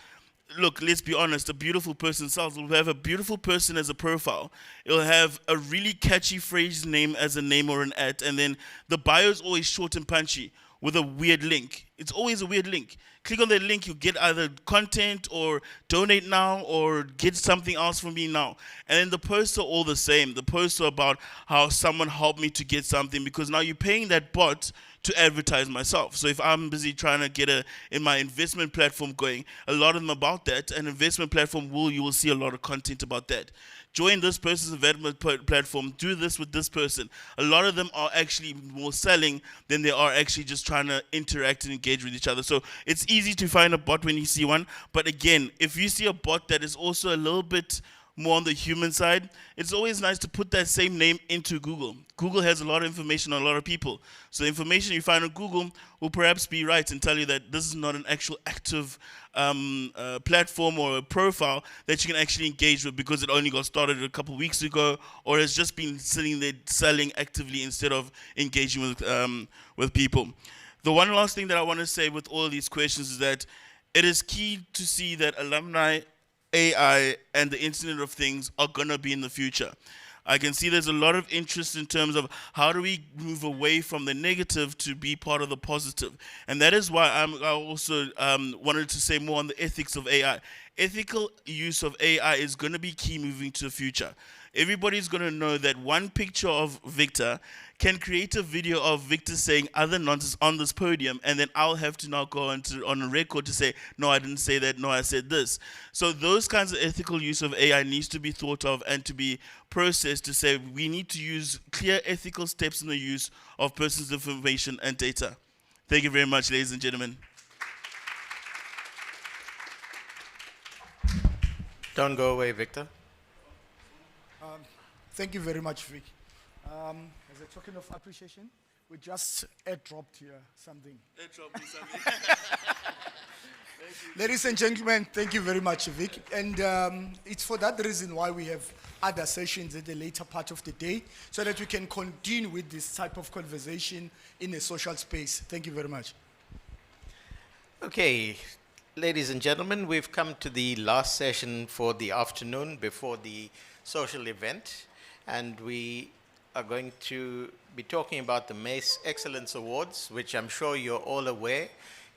look, let's be honest, a beautiful person sells. It will have a beautiful person as a profile. It'll have a really catchy phrase name as a name or an at, and then the bio is always short and punchy with a weird link. It's always a weird link. Click on that link, you get either content or donate now or get something else from me now. And then the posts are all the same. The posts are about how someone helped me to get something, because now you're paying that bot to advertise myself. So if I'm busy trying to get in my investment platform going, a lot of them about that, an investment platform you will see a lot of content about that. Join this person's investment platform, do this with this person. A lot of them are actually more selling than they are actually just trying to interact and engage with each other. So it's easy to find a bot when you see one. But again, if you see a bot that is also a little bit more on the human side, it's always nice to put that same name into Google. Google has a lot of information on a lot of people. So the information you find on Google will perhaps be right and tell you that this is not an actual active platform or a profile that you can actually engage with, because it only got started a couple of weeks ago, or has just been sitting there selling actively instead of engaging with people. The one last thing that I want to say with all of these questions is that it is key to see that alumni, AI, and the Internet of Things are going to be in the future. I can see there's a lot of interest in terms of how do we move away from the negative to be part of the positive. And that is why I also wanted to say more on the ethics of AI. Ethical use of AI is going to be key moving to the future. Everybody's going to know that one picture of Victor can create a video of Victor saying other nonsense on this podium, and then I'll have to now go on a record to say, no, I didn't say that, no, I said this. So those kinds of ethical use of AI needs to be thought of and to be processed to say we need to use clear ethical steps in the use of person's information and data. Thank you very much, ladies and gentlemen. Don't go away, Victor. Thank you very much, Vic. As a token of appreciation, we just airdropped here something. Airdropped you something. Ladies and gentlemen, thank you very much, Vic. And it's for that reason why we have other sessions at the later part of the day, so that we can continue with this type of conversation in a social space. Thank you very much. Okay, ladies and gentlemen, we've come to the last session for the afternoon before the social event, and we are going to be talking about the Mace Excellence Awards, which I'm sure you're all aware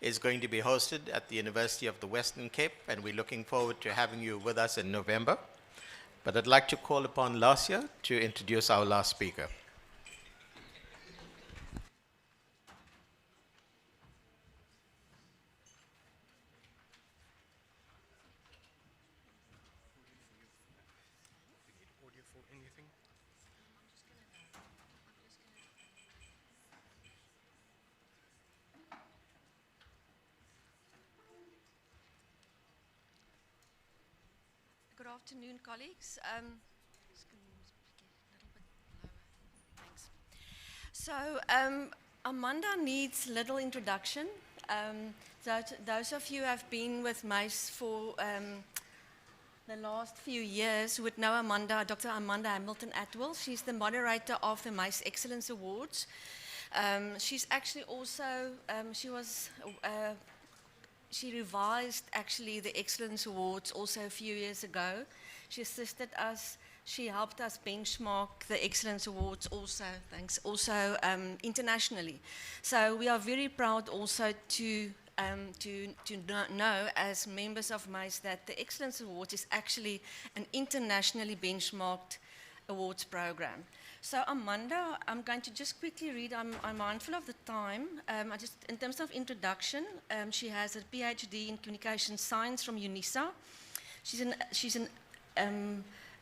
is going to be hosted at the University of the Western Cape, and we're looking forward to having you with us in November. But I'd like to call upon Lasia to introduce our last speaker. Good afternoon, colleagues. Just gonna speak a little bit lower. Thanks. So Amanda needs little introduction. Those of you who have been with Mace for the last few years would know Amanda, Dr. Amanda Hamilton-Atwell. She's the moderator of the Mace Excellence Awards. She's actually also, she revised actually the Excellence Awards also a few years ago. She assisted us, she helped us benchmark the Excellence Awards also, internationally. So we are very proud also to know as members of Mace that the Excellence Awards is actually an internationally benchmarked awards program. So Amanda, I'm going to just quickly read, I'm mindful of the time. In terms of introduction, she has a PhD in communication science from UNISA. She's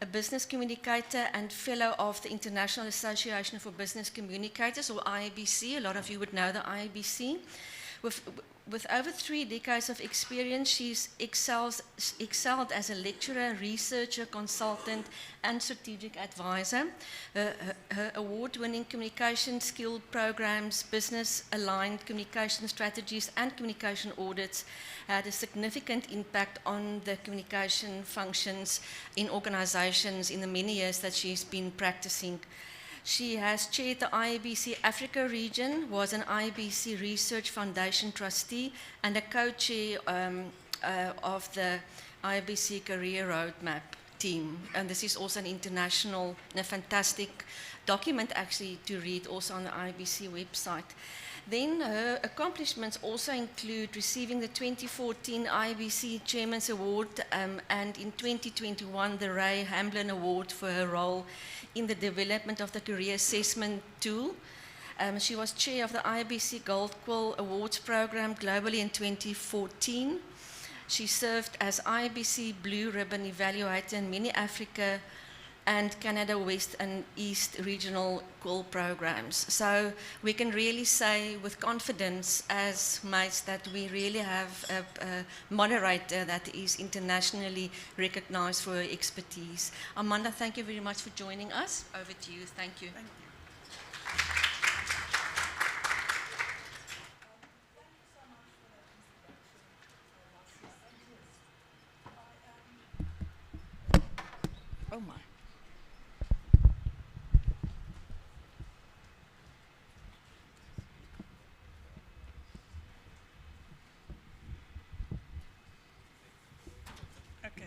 a business communicator and fellow of the International Association for Business Communicators, or IABC. A lot of you would know the IABC. With over 3 decades of experience, she's excelled as a lecturer, researcher, consultant, and strategic advisor. Her award-winning communication skill programs, business-aligned communication strategies, and communication audits had a significant impact on the communication functions in organizations in the many years that she's been practicing. She has chaired the IBC Africa region, was an IBC Research Foundation trustee, and a co-chair of the IBC Career Roadmap team. And this is also an international and a fantastic document actually to read also on the IBC website. Then her accomplishments also include receiving the 2014 IBC Chairman's Award and in 2021 the Ray Hamblin Award for her role in the development of the career assessment tool. She was chair of the IBC Gold Quill Awards program globally in 2014. She served as IBC Blue Ribbon Evaluator in many Africa and Canada West and East regional quill programs. So we can really say with confidence as Mace that we really have a moderator that is internationally recognized for her expertise. Amanda, thank you very much for joining us. Over to you. Thank you. Oh my. Okay.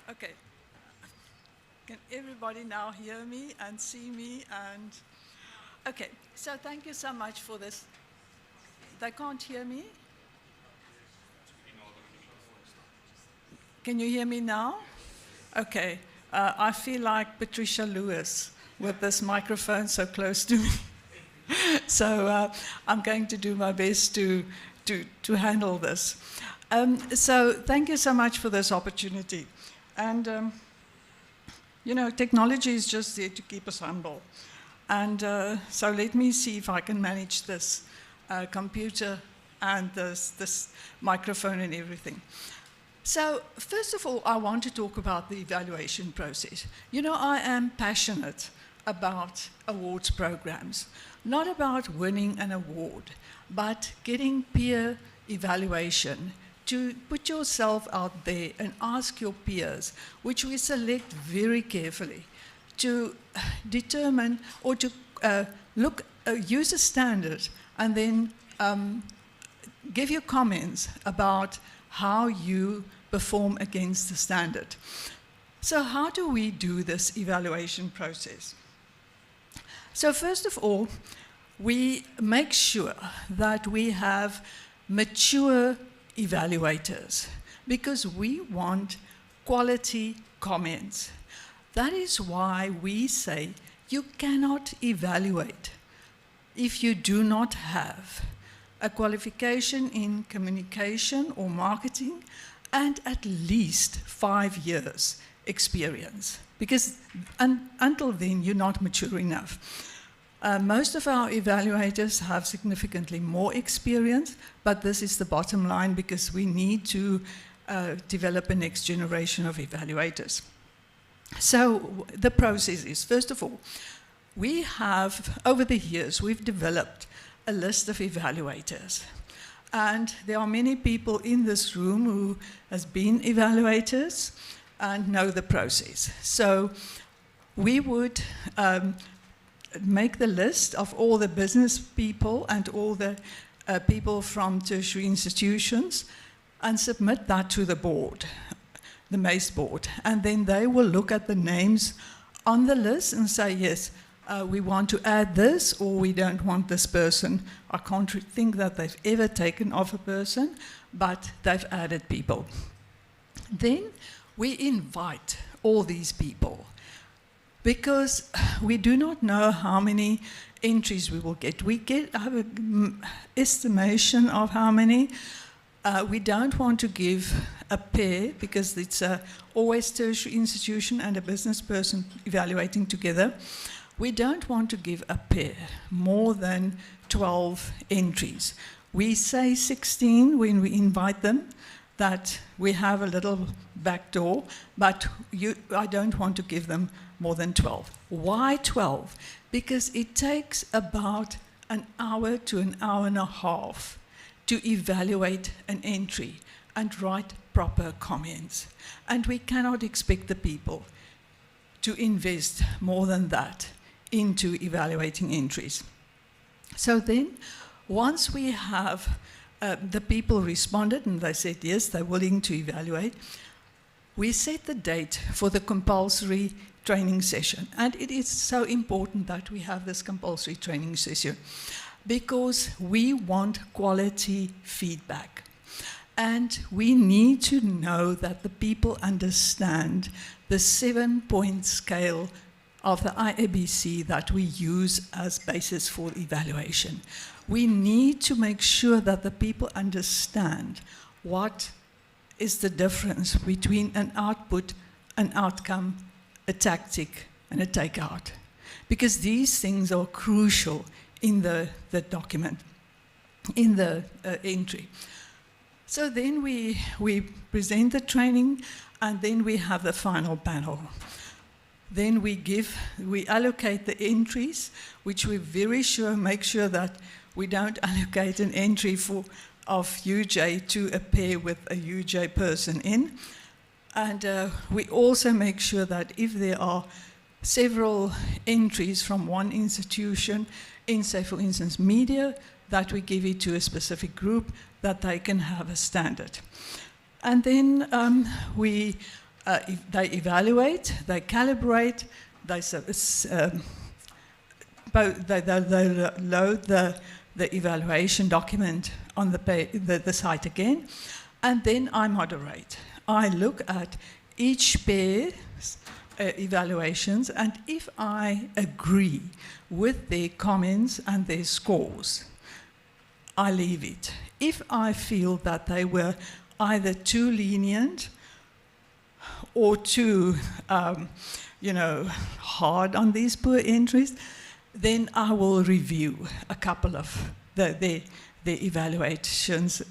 Okay. Can everybody now hear me and see me? And okay, so thank you so much for this. They can't hear me? Can you hear me now? Okay. I feel like Patricia Lewis with this microphone so close to me. So I'm going to do my best to handle this. So thank you so much for this opportunity. And you know, technology is just there to keep us humble. And so let me see if I can manage this computer and this microphone and everything. So first of all, I want to talk about the evaluation process. You know, I am passionate about awards programs, not about winning an award, but getting peer evaluation, to put yourself out there and ask your peers, which we select very carefully, to determine or to use a standard and then give your comments about how you perform against the standard. So how do we do this evaluation process? So first of all, we make sure that we have mature evaluators because we want quality comments. That is why we say you cannot evaluate if you do not have a qualification in communication or marketing and at least 5 years experience, because until then you're not mature enough. Most of our evaluators have significantly more experience, but this is the bottom line because we need to develop a next generation of evaluators. So the process is, first of all, we have, over the years, we've developed a list of evaluators. And there are many people in this room who has been evaluators and know the process. So we would make the list of all the business people and all the people from tertiary institutions and submit that to the board, the Mace board. And then they will look at the names on the list and say, yes, we want to add this or we don't want this person. I can't think that they've ever taken off a person, but they've added people. Then we invite all these people because we do not know how many entries we will get. We have an estimation of how many. We don't want to give a pair because it's always tertiary institution and a business person evaluating together. We don't want to give a pair more than 12 entries. We say 16 when we invite them, that we have a little back door, but I don't want to give them more than 12. Why 12? Because it takes about an hour to an hour and a half to evaluate an entry and write proper comments. And we cannot expect the people to invest more than that into evaluating entries. So then, once we have the people responded and they said yes, they're willing to evaluate, we set the date for the compulsory training session. And it is so important that we have this compulsory training session because we want quality feedback. And we need to know that the people understand the 7-point scale of the IABC that we use as basis for evaluation. We need to make sure that the people understand what is the difference between an output, an outcome, a tactic, and a takeout. Because these things are crucial in the document, in the entry. So then we present the training, and then we have the final panel. Then we allocate the entries, which we make sure that we don't allocate an entry of UJ to a pair with a UJ person in. And we also make sure that if there are several entries from one institution in, say, for instance, media, that we give it to a specific group, that they can have a standard. And then they evaluate, they calibrate, they load the evaluation document on the site again, and then I moderate. I look at each pair's evaluations, and if I agree with their comments and their scores, I leave it. If I feel that they were either too lenient or too, hard on these poor entries, then I will review a couple of the evaluations.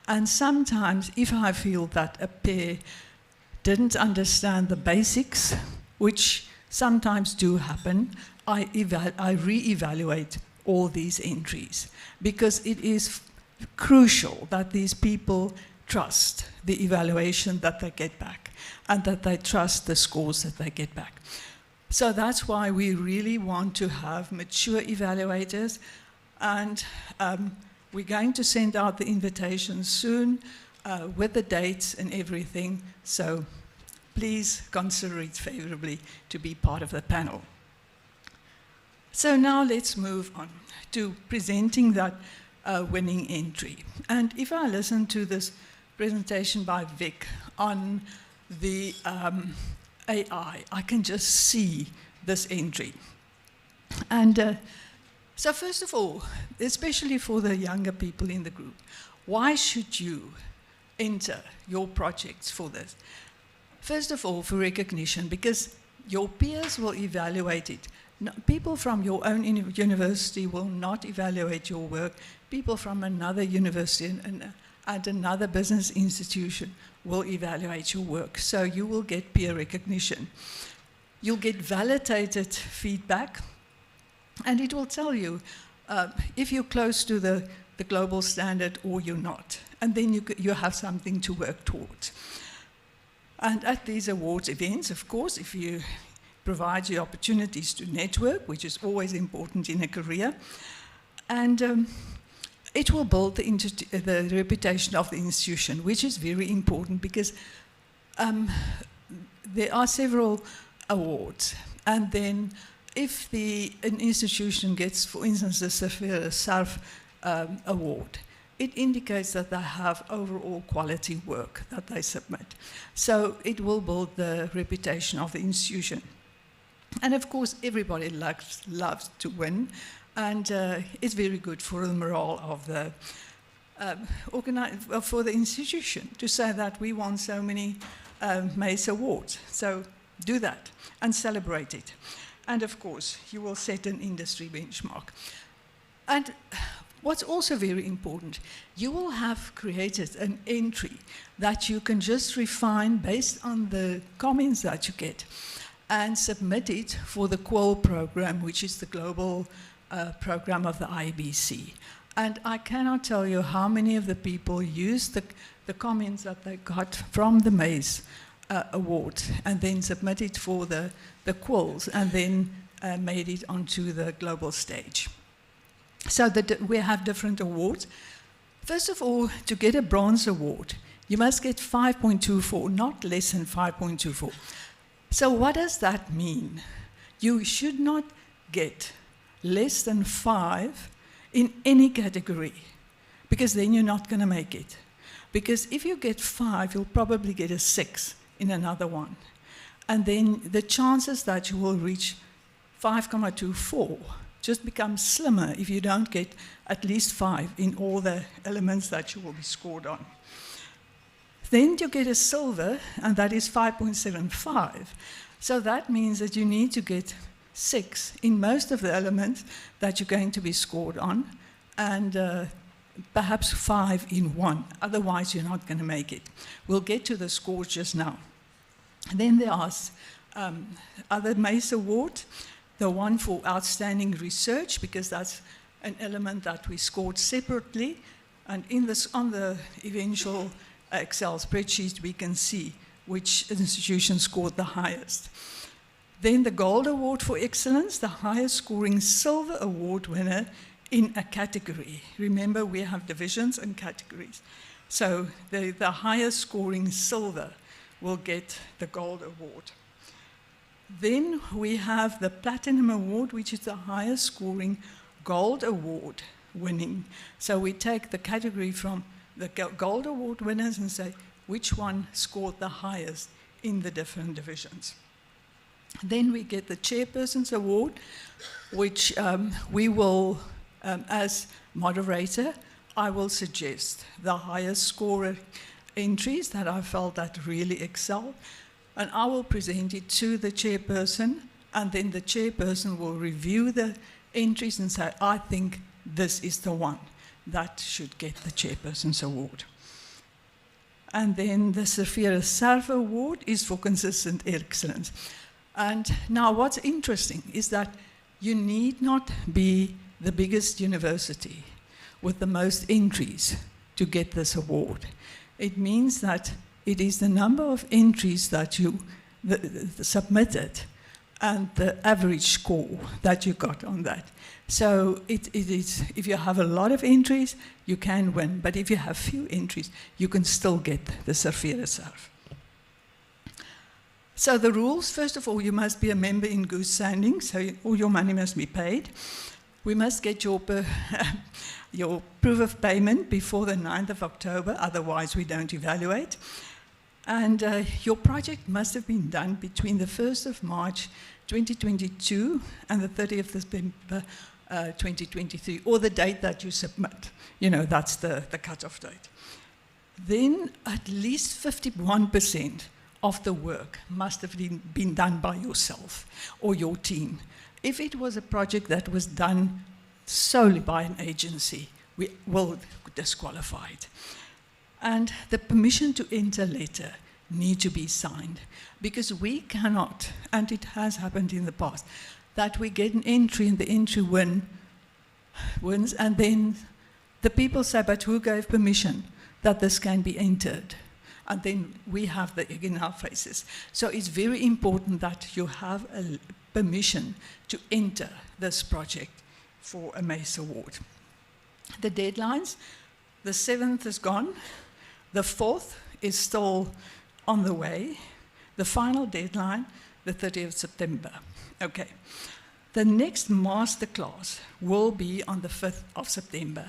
And sometimes, if I feel that a pair didn't understand the basics, which sometimes do happen, I re-evaluate all these entries, because it is crucial that these people trust the evaluation that they get back and that they trust the scores that they get back. So that's why we really want to have mature evaluators, and we're going to send out the invitations soon with the dates and everything, so please consider it favorably to be part of the panel. So now let's move on to presenting that winning entry. And if I listen to this presentation by Vic on the AI, I can just see this entry. And so first of all, especially for the younger people in the group, why should you enter your projects for this? First of all, for recognition, because your peers will evaluate it. People from your own university will not evaluate your work. People from another university and another business institution will evaluate your work. So you will get peer recognition. You'll get validated feedback, and it will tell you if you're close to the global standard or you're not. And then you have something to work towards. And at these awards events, of course, if you provide you opportunities to network, which is always important in a career, and it will build the reputation of the institution, which is very important because there are several awards, and then if an institution gets, for instance, the SARF award, it indicates that they have overall quality work that they submit. So it will build the reputation of the institution. And of course, everybody loves to win, and it's very good for the morale of the for the institution to say that we won so many Mace awards. So do that and celebrate it. And of course, you will set an industry benchmark. And what's also very important, you will have created an entry that you can just refine based on the comments that you get and submit it for the QUIL program, which is the global program of the IBC. And I cannot tell you how many of the people used the comments that they got from the Mace award and then submitted for the QUILs and then made it onto the global stage. So that we have different awards. First of all, to get a bronze award, you must get 5.24, not less than 5.24. So what does that mean? You should not get less than 5 in any category, because then you're not going to make it. Because if you get 5, you'll probably get a 6 in another one. And then the chances that you will reach 5.24 just becomes slimmer if you don't get at least 5 in all the elements that you will be scored on. Then you get a silver, and that is 5.75. So that means that you need to get 6 in most of the elements that you're going to be scored on, and perhaps 5 in one. Otherwise, you're not going to make it. We'll get to the scores just now. And then there are other Mace awards. The one for outstanding research, because that's an element that we scored separately. And on the eventual Excel spreadsheet, we can see which institution scored the highest. Then the Gold Award for Excellence, the highest scoring silver award winner in a category. Remember, we have divisions and categories. So the highest scoring silver will get the Gold Award. Then we have the Platinum Award, which is the highest scoring Gold Award winning. So we take the category from the Gold Award winners and say which one scored the highest in the different divisions. Then we get the Chairperson's Award, which we will, as moderator, I will suggest the highest scorer entries that I felt that really excelled. And I will present it to the chairperson, and then the chairperson will review the entries and say, I think this is the one that should get the Chairperson's Award. And then the Safira Sarf Award is for consistent excellence. And now what's interesting is that you need not be the biggest university with the most entries to get this award. It means that it is the number of entries that you submitted and the average score that you got on that. So it is, if you have a lot of entries, you can win. But if you have few entries, you can still get the Safira Sarf. So the rules, first of all, you must be a member in good standing, so all your money must be paid. We must get your proof of payment before the 9th of October, otherwise we don't evaluate. And your project must have been done between the 1st of March 2022 and the 30th of September 2023, or the date that you submit. You know, that's the cutoff date. Then at least 51% of the work must have been done by yourself or your team. If it was a project that was done solely by an agency, we will disqualify it. And the permission to enter letter need to be signed, because we cannot, and it has happened in the past, that we get an entry and the entry wins, and then the people say, but who gave permission that this can be entered? And then we have the egg in our faces. So it's very important that you have a permission to enter this project for a Mace Award. The deadlines, the 7th is gone, the 4th is still on the way, the final deadline, the 30th of September. Okay. The next masterclass will be on the 5th of September.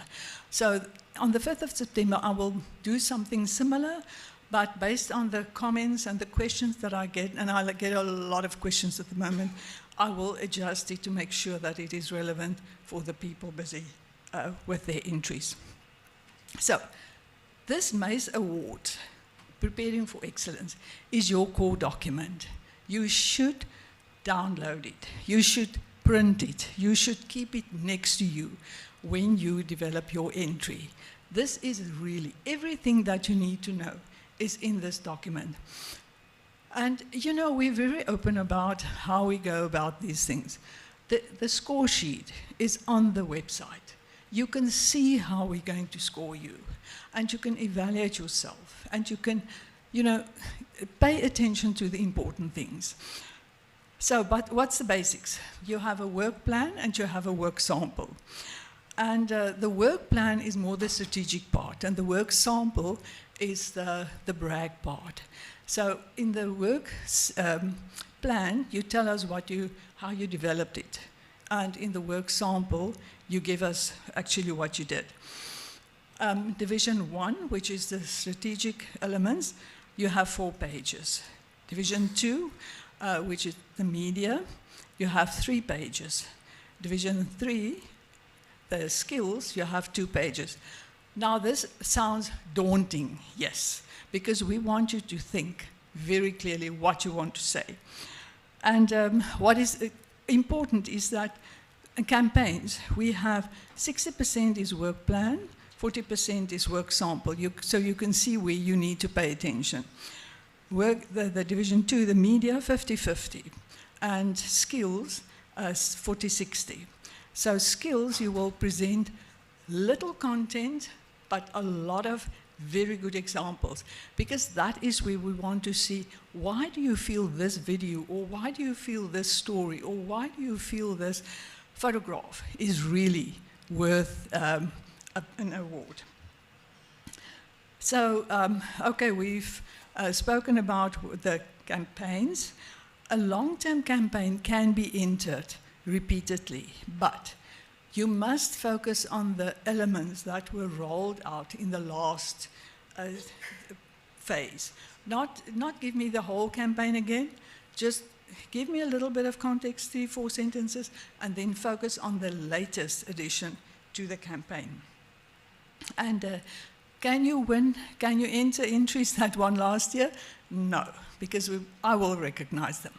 So on the 5th of September, I will do something similar, but based on the comments and the questions that I get, and I get a lot of questions at the moment, I will adjust it to make sure that it is relevant for the people busy with their entries. So this Mace Award, Preparing for Excellence, is your core document. You should download it. You should print it. You should keep it next to you when you develop your entry. This is really everything that you need to know is in this document. And you know, we're very open about how we go about these things. The score sheet is on the website. You can see how we're going to score you, and you can evaluate yourself, and you can, you know, pay attention to the important things. So, but what's the basics? You have a work plan and you have a work sample. And the work plan is more the strategic part, and the work sample is the brag part. So in the work plan, you tell us how you developed it. And in the work sample, you give us actually what you did. Division 1, which is the strategic elements, you have 4 pages. Division 2, which is the media, you have 3 pages. Division 3, the skills, you have 2 pages. Now this sounds daunting, yes, because we want you to think very clearly what you want to say. And what is important is that in campaigns, we have 60% is work plan, 40% is work sample, so you can see where you need to pay attention. The Division 2, the media, 50-50, and skills, 40-60. So skills, you will present little content, but a lot of very good examples, because that is where we want to see, why do you feel this video, or why do you feel this story, or why do you feel this photograph is really worth an award. So, okay, we've spoken about the campaigns. A long-term campaign can be entered repeatedly, but you must focus on the elements that were rolled out in the last phase. Not give me the whole campaign again, just give me a little bit of context, 3-4 sentences, and then focus on the latest addition to the campaign. And can you enter entries that won last year? No, because I will recognize them.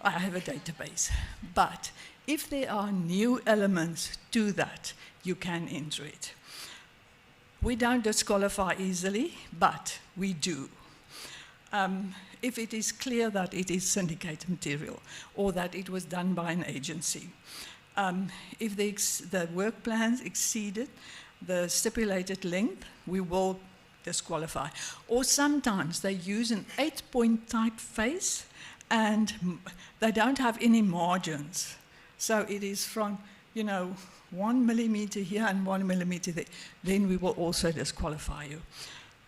I have a database. But if there are new elements to that, you can enter it. We don't disqualify easily, but we do. If it is clear that it is syndicated material or that it was done by an agency. If the work plans exceeded the stipulated length, we will disqualify. Or sometimes they use an 8-point typeface and they don't have any margins. So it is from, 1 millimeter here and 1 millimeter there. Then we will also disqualify you.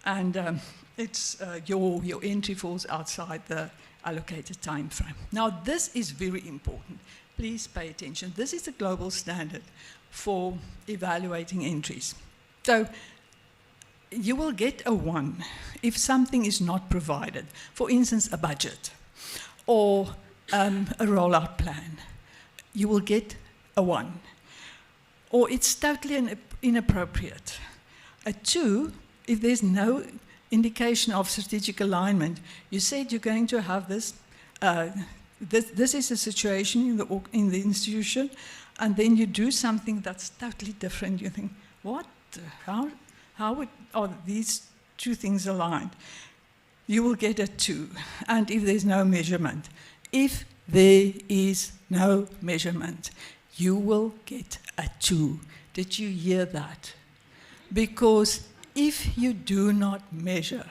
And it's your entry falls outside the allocated time frame. Now, this is very important. Please pay attention. This is the global standard for evaluating entries. So you will get a 1 if something is not provided. For instance, a budget or a rollout plan. You will get a 1. Or it's totally inappropriate. A 2, if there's no indication of strategic alignment, you said you're going to have this, this is a situation in the institution, and then you do something that's totally different. You think, what? How are these 2 things aligned? You will get a 2. And if there's no measurement, if there is no measurement, you will get a 2. Did you hear that? Because if you do not measure,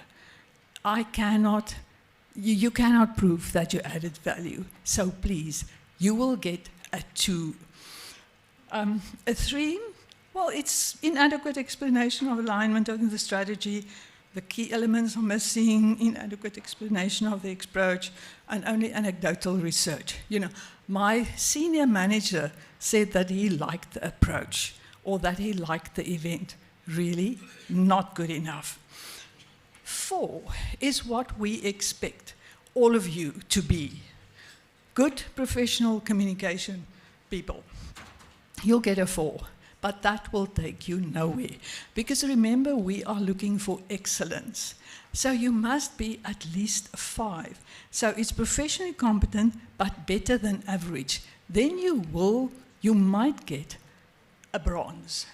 you cannot prove that you added value. So please, you will get a 2. A 3, well, it's inadequate explanation of alignment of the strategy. The key elements are missing, inadequate explanation of the approach, and only anecdotal research. My senior manager said that he liked the approach or that he liked the event. Really not good enough. 4 is what we expect all of you to be. Good professional communication people. You'll get a 4, but that will take you nowhere. Because remember, we are looking for excellence. So you must be at least a 5. So it's professionally competent, but better than average. Then you might get a bronze.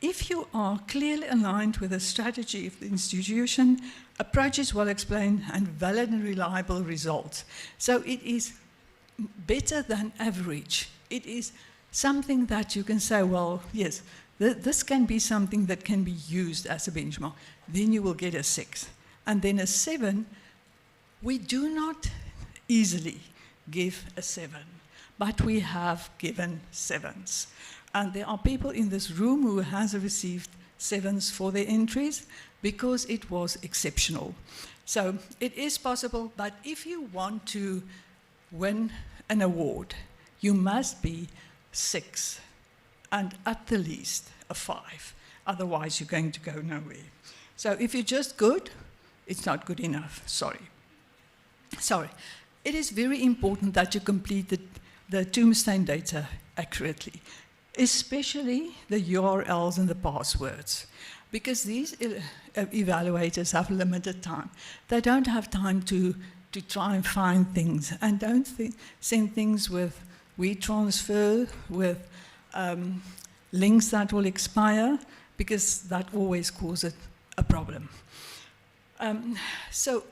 If you are clearly aligned with the strategy of the institution, approach is well explained and valid and reliable results. So it is better than average. It is something that you can say, well, yes, this can be something that can be used as a benchmark. Then you will get a 6. And then a 7, we do not easily give a 7, but we have given 7s. And there are people in this room who has received 7s for their entries because it was exceptional. So it is possible, but if you want to win an award, you must be 6 and at the least a 5. Otherwise, you're going to go nowhere. So if you're just good, it's not good enough. Sorry. It is very important that you complete the tombstone data accurately, especially the URLs and the passwords, because these evaluators have limited time. They don't have time to try and find things, and don't send things with WeTransfer, with links that will expire, because that always causes a problem. So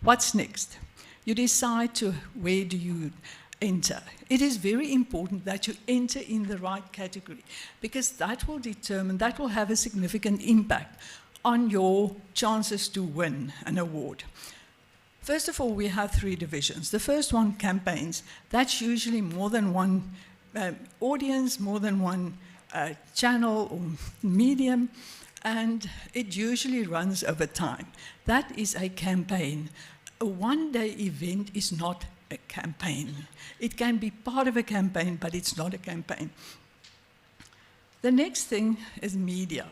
what's next? You decide where do you enter. It is very important that you enter in the right category, because that will have a significant impact on your chances to win an award. First of all, we have 3 divisions. The first one, campaigns. That's usually more than one audience, more than one channel or medium, and it usually runs over time. That is a campaign. A one-day event is not a campaign. It can be part of a campaign, but it's not a campaign. The next thing is media.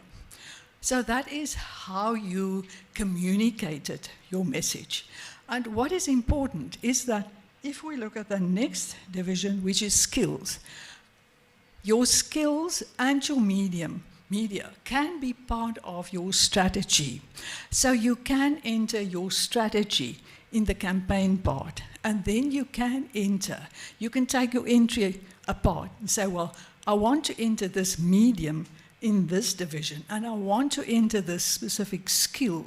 So that is how you communicated your message. And what is important is that if we look at the next division, which is skills, your skills and your media can be part of your strategy. So you can enter your strategy in the campaign part, and then you can take your entry apart and say, well, I want to enter this medium in this division, and I want to enter this specific skill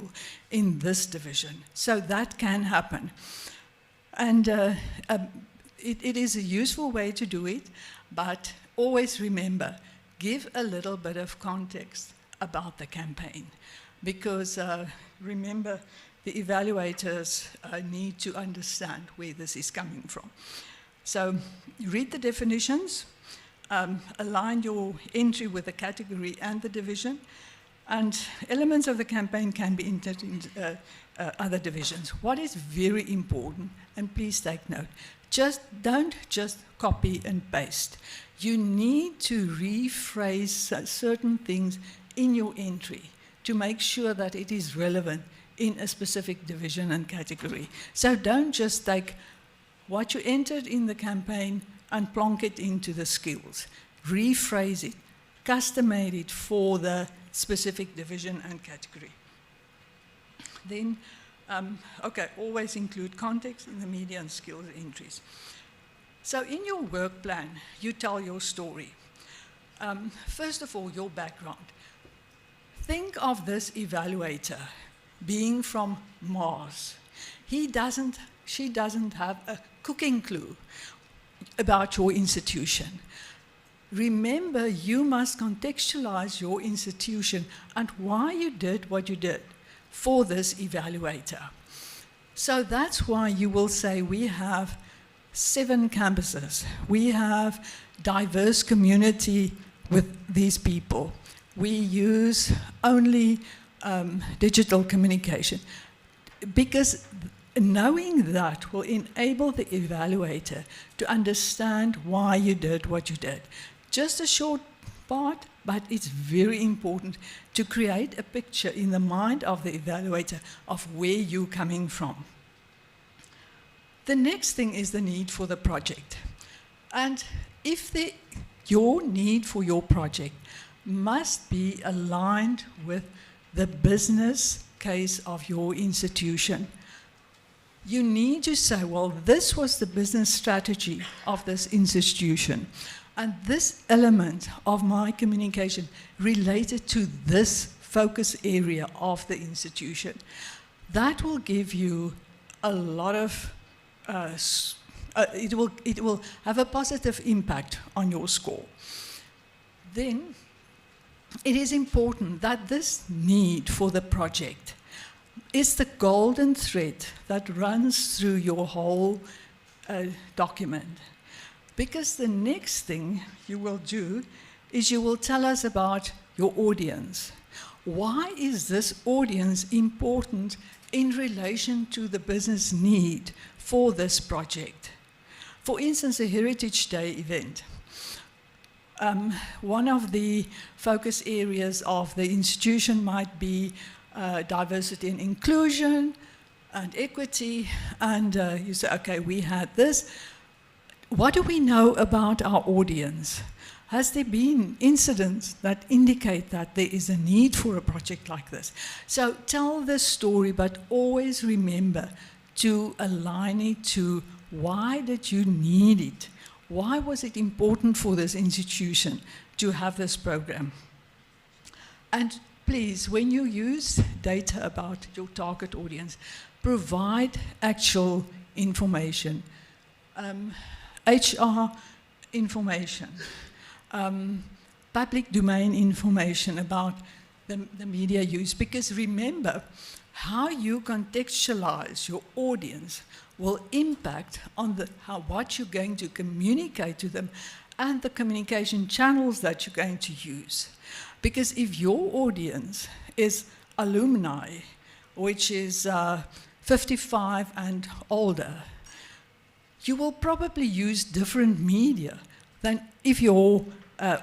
in this division. So that can happen. And it is a useful way to do it, but always remember, give a little bit of context about the campaign, because remember, the evaluators need to understand where this is coming from. So read the definitions, align your entry with the category and the division, and elements of the campaign can be entered in other divisions. What is very important, and please take note, don't just copy and paste. You need to rephrase certain things in your entry to make sure that it is relevant in a specific division and category. So don't just take what you entered in the campaign and plonk it into the skills. Rephrase it, custom-made it for the specific division and category. Then, always include context in the media and skills entries. So in your work plan, you tell your story. First of all, your background. Think of this evaluator being from Mars. She doesn't have a cooking clue about your institution. Remember, you must contextualize your institution and why you did what you did for this evaluator. So that's why you will say we have 7 campuses. We have diverse community with these people. We use only digital communication, because knowing that will enable the evaluator to understand why you did what you did. Just a short part, but it's very important to create a picture in the mind of the evaluator of where you're coming from. The next thing is the need for the project. And if your need for your project must be aligned with the business case of your institution, you need to say, well, this was the business strategy of this institution. And this element of my communication related to this focus area of the institution, that will give you a lot of, it will have a positive impact on your score. Then it is important that this need for the project is the golden thread that runs through your whole document. Because the next thing you will do is you will tell us about your audience. Why is this audience important in relation to the business need for this project? For instance, a Heritage Day event. One of the focus areas of the institution might be diversity and inclusion and equity, and you say, okay, we had this. What do we know about our audience? Has there been incidents that indicate that there is a need for a project like this? So tell the story, but always remember to align it to why did you need it? Why was it important for this institution to have this program? And please, when you use data about your target audience, provide actual information. HR information, public domain information about the media use, because remember, how you contextualize your audience will impact on what you're going to communicate to them and the communication channels that you're going to use. Because if your audience is alumni, which is 55 and older, you will probably use different media than if your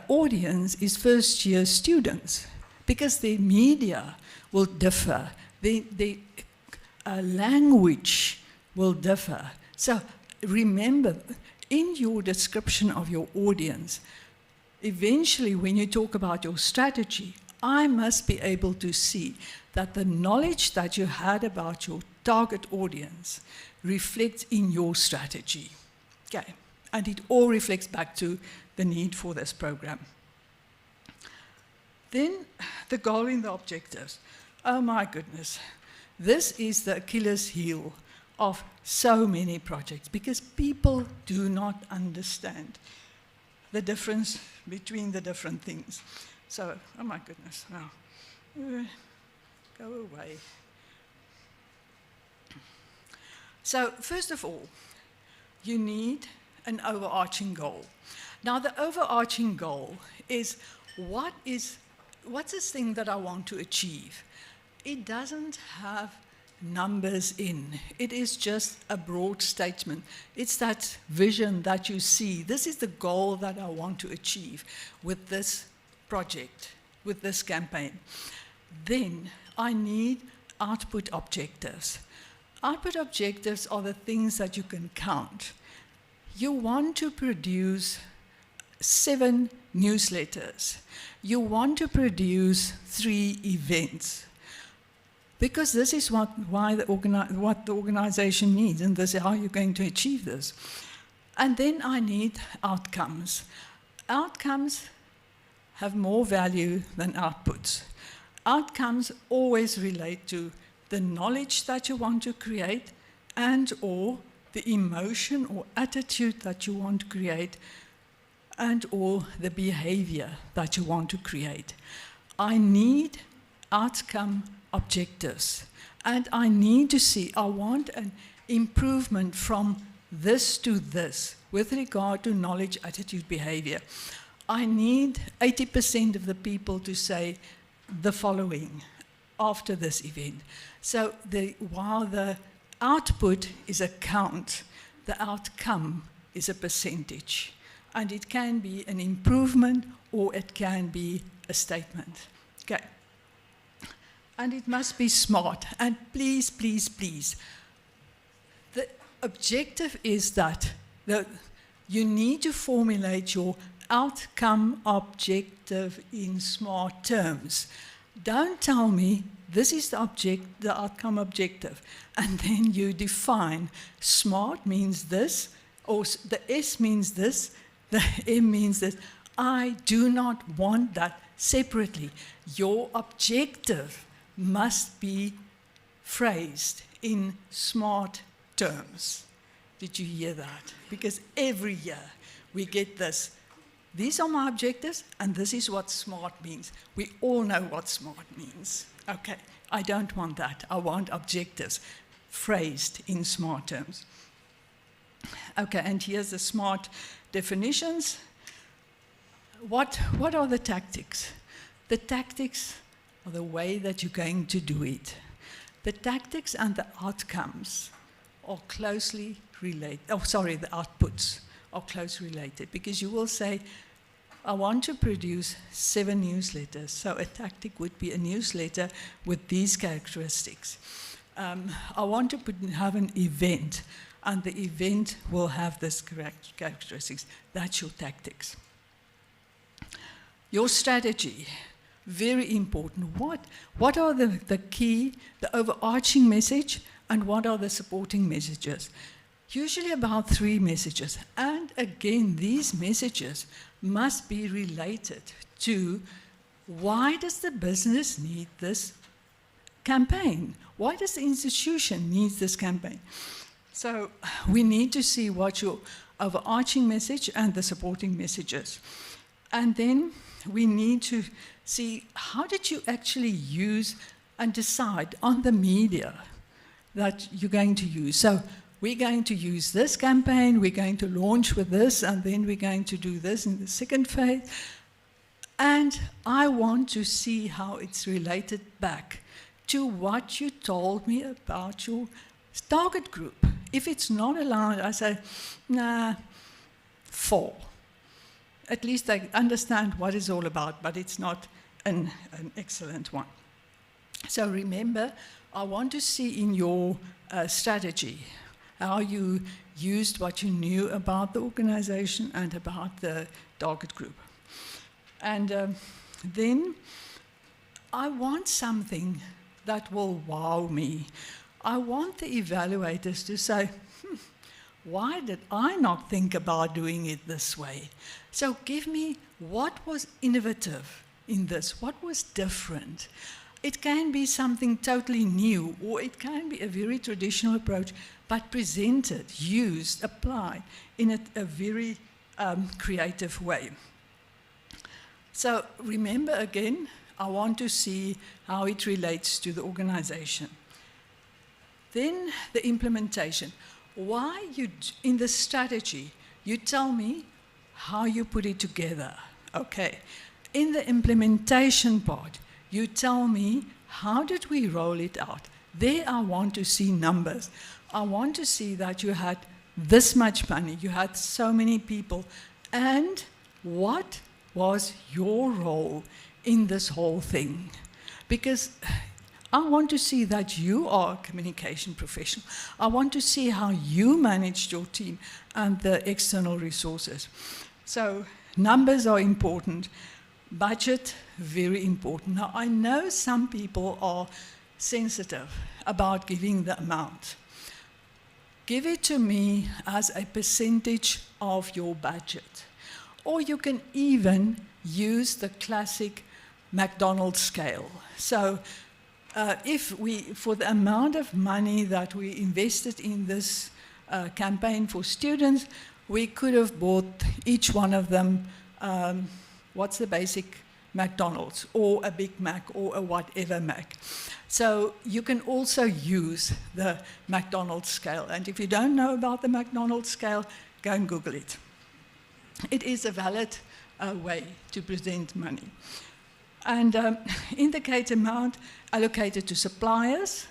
audience is first-year students, because their media will differ, the language will differ. So remember, in your description of your audience, eventually when you talk about your strategy, I must be able to see that the knowledge that you had about your target audience reflects in your strategy. Okay, and it all reflects back to the need for this program. Then the goal and the objectives. Oh my goodness, this is the Achilles heel of so many projects because people do not understand the difference between the different things. So, oh my goodness, now, go away. So, first of all, you need an overarching goal. Now, the overarching goal is what's this thing that I want to achieve? It doesn't have numbers in. It is just a broad statement. It's that vision that you see. This is the goal that I want to achieve with this project, with this campaign. Then I need output objectives. Output objectives are the things that you can count. You want to produce 7 newsletters. You want to produce 3 events. Because this is what the organization needs, and this is how you're going to achieve this. And then I need outcomes. Outcomes have more value than outputs. Outcomes always relate to the knowledge that you want to create and or the emotion or attitude that you want to create and or the behavior that you want to create. I need outcome objectives. And I need to see, I want an improvement from this to this with regard to knowledge, attitude, behavior. I need 80% of the people to say the following after this event. So while the output is a count, the outcome is a percentage. And it can be an improvement or it can be a statement. Okay. And it must be smart. And please, please, please, the objective is that you need to formulate your outcome objective in smart terms. Don't tell me this is the outcome objective, and then you define smart means this, or the S means this, The M means that I do not want that separately. Your objective must be phrased in smart terms. Did you hear that? Because every year we get this. These are my objectives, and this is what smart means. We all know what smart means. Okay, I don't want that. I want objectives phrased in smart terms. Okay, and here's the smart definitions. What are the tactics? The tactics are the way that you're going to do it. The tactics and the outcomes are closely related. Oh, sorry, the outputs are closely related, because you will say, I want to produce 7 newsletters. So a tactic would be a newsletter with these characteristics. I want to have an event, and the event will have this characteristics. That's your tactics. Your strategy, very important. What are the key, the overarching message, and what are the supporting messages? Usually about 3 messages. And again, these messages must be related to why does the business need this campaign? Why does the institution need this campaign? So we need to see what your overarching message and the supporting messages. And then we need to see how did you actually use and decide on the media that you're going to use. So we're going to use this campaign, we're going to launch with this, and then we're going to do this in the second phase. And I want to see how it's related back to what you told me about your target group. If it's not allowed, I say, nah, 4. At least I understand what it's all about, but it's not an excellent one. So remember, I want to see in your strategy how you used what you knew about the organization and about the target group. And then I want something that will wow me. I want the evaluators to say, why did I not think about doing it this way? So give me what was innovative in this, what was different. It can be something totally new, or it can be a very traditional approach, but presented, used, applied in a very creative way. So remember again, I want to see how it relates to the organization. Then the implementation. Why you, in the strategy, you tell me how you put it together. Okay. In the implementation part, you tell me how did we roll it out. There I want to see numbers. I want to see that you had this much money, you had so many people, and what was your role in this whole thing? Because I want to see that you are a communication professional. I want to see how you managed your team and the external resources. So numbers are important. Budget, very important. Now, I know some people are sensitive about giving the amount. Give it to me as a percentage of your budget. Or you can even use the classic McDonald's scale. So if we, for the amount of money that we invested in this campaign for students, we could have bought each one of them, what's the basic McDonald's, or a Big Mac, or a whatever Mac. So you can also use the McDonald's scale. And if you don't know about the McDonald's scale, go and Google it. It is a valid way to present money. And indicate amount allocated to suppliers.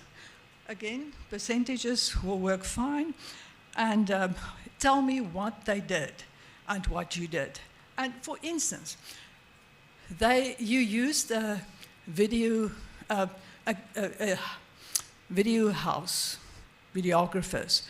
Again, percentages will work fine. And tell me what they did and what you did. And for instance, you used a video, video house, videographers,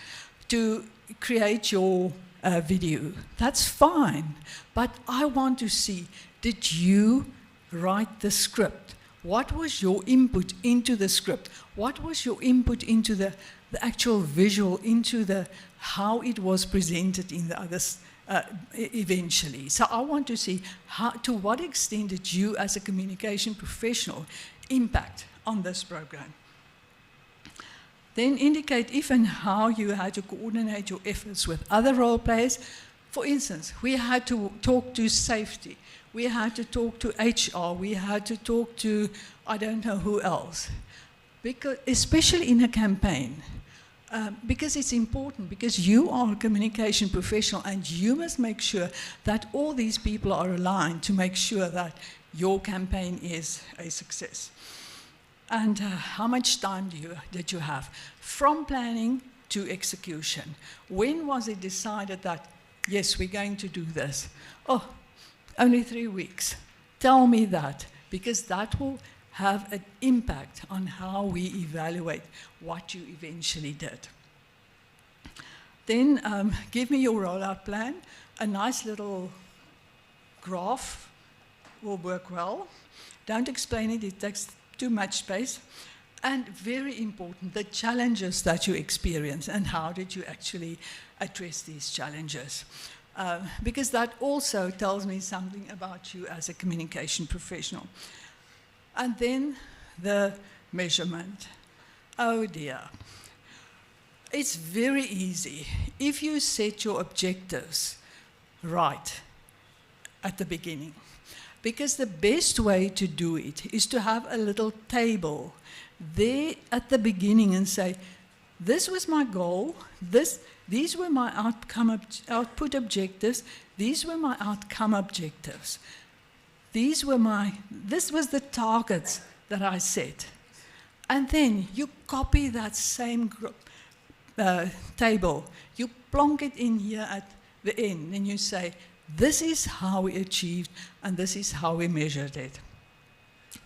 to create your video. That's fine, but I want to see, did you write the script? What was your input into the script? What was your input into the actual visual, into how it was presented in the other eventually. So I want to see to what extent did you as a communication professional impact on this program. Then indicate if and how you had to coordinate your efforts with other role players. For instance, we had to talk to safety, we had to talk to HR, we had to talk to I don't know who else. Because, especially in a campaign, because it's important, because you are a communication professional and you must make sure that all these people are aligned to make sure that your campaign is a success. And how much time did you have? From planning to execution. When was it decided that, yes, we're going to do this? Oh, only 3 weeks. Tell me that, because that will have an impact on how we evaluate what you eventually did. Then give me your rollout plan. A nice little graph will work well. Don't explain it, it takes too much space. And very important, the challenges that you experience and how did you actually address these challenges. Because that also tells me something about you as a communication professional. And then the measurement. Oh dear. It's very easy. If you set your objectives right at the beginning, because the best way to do it is to have a little table there at the beginning and say, this was my goal, these were my output objectives, these were my outcome objectives. This was the targets that I set. And then you copy that same table, you plonk it in here at the end, and you say, this is how we achieved, and this is how we measured it.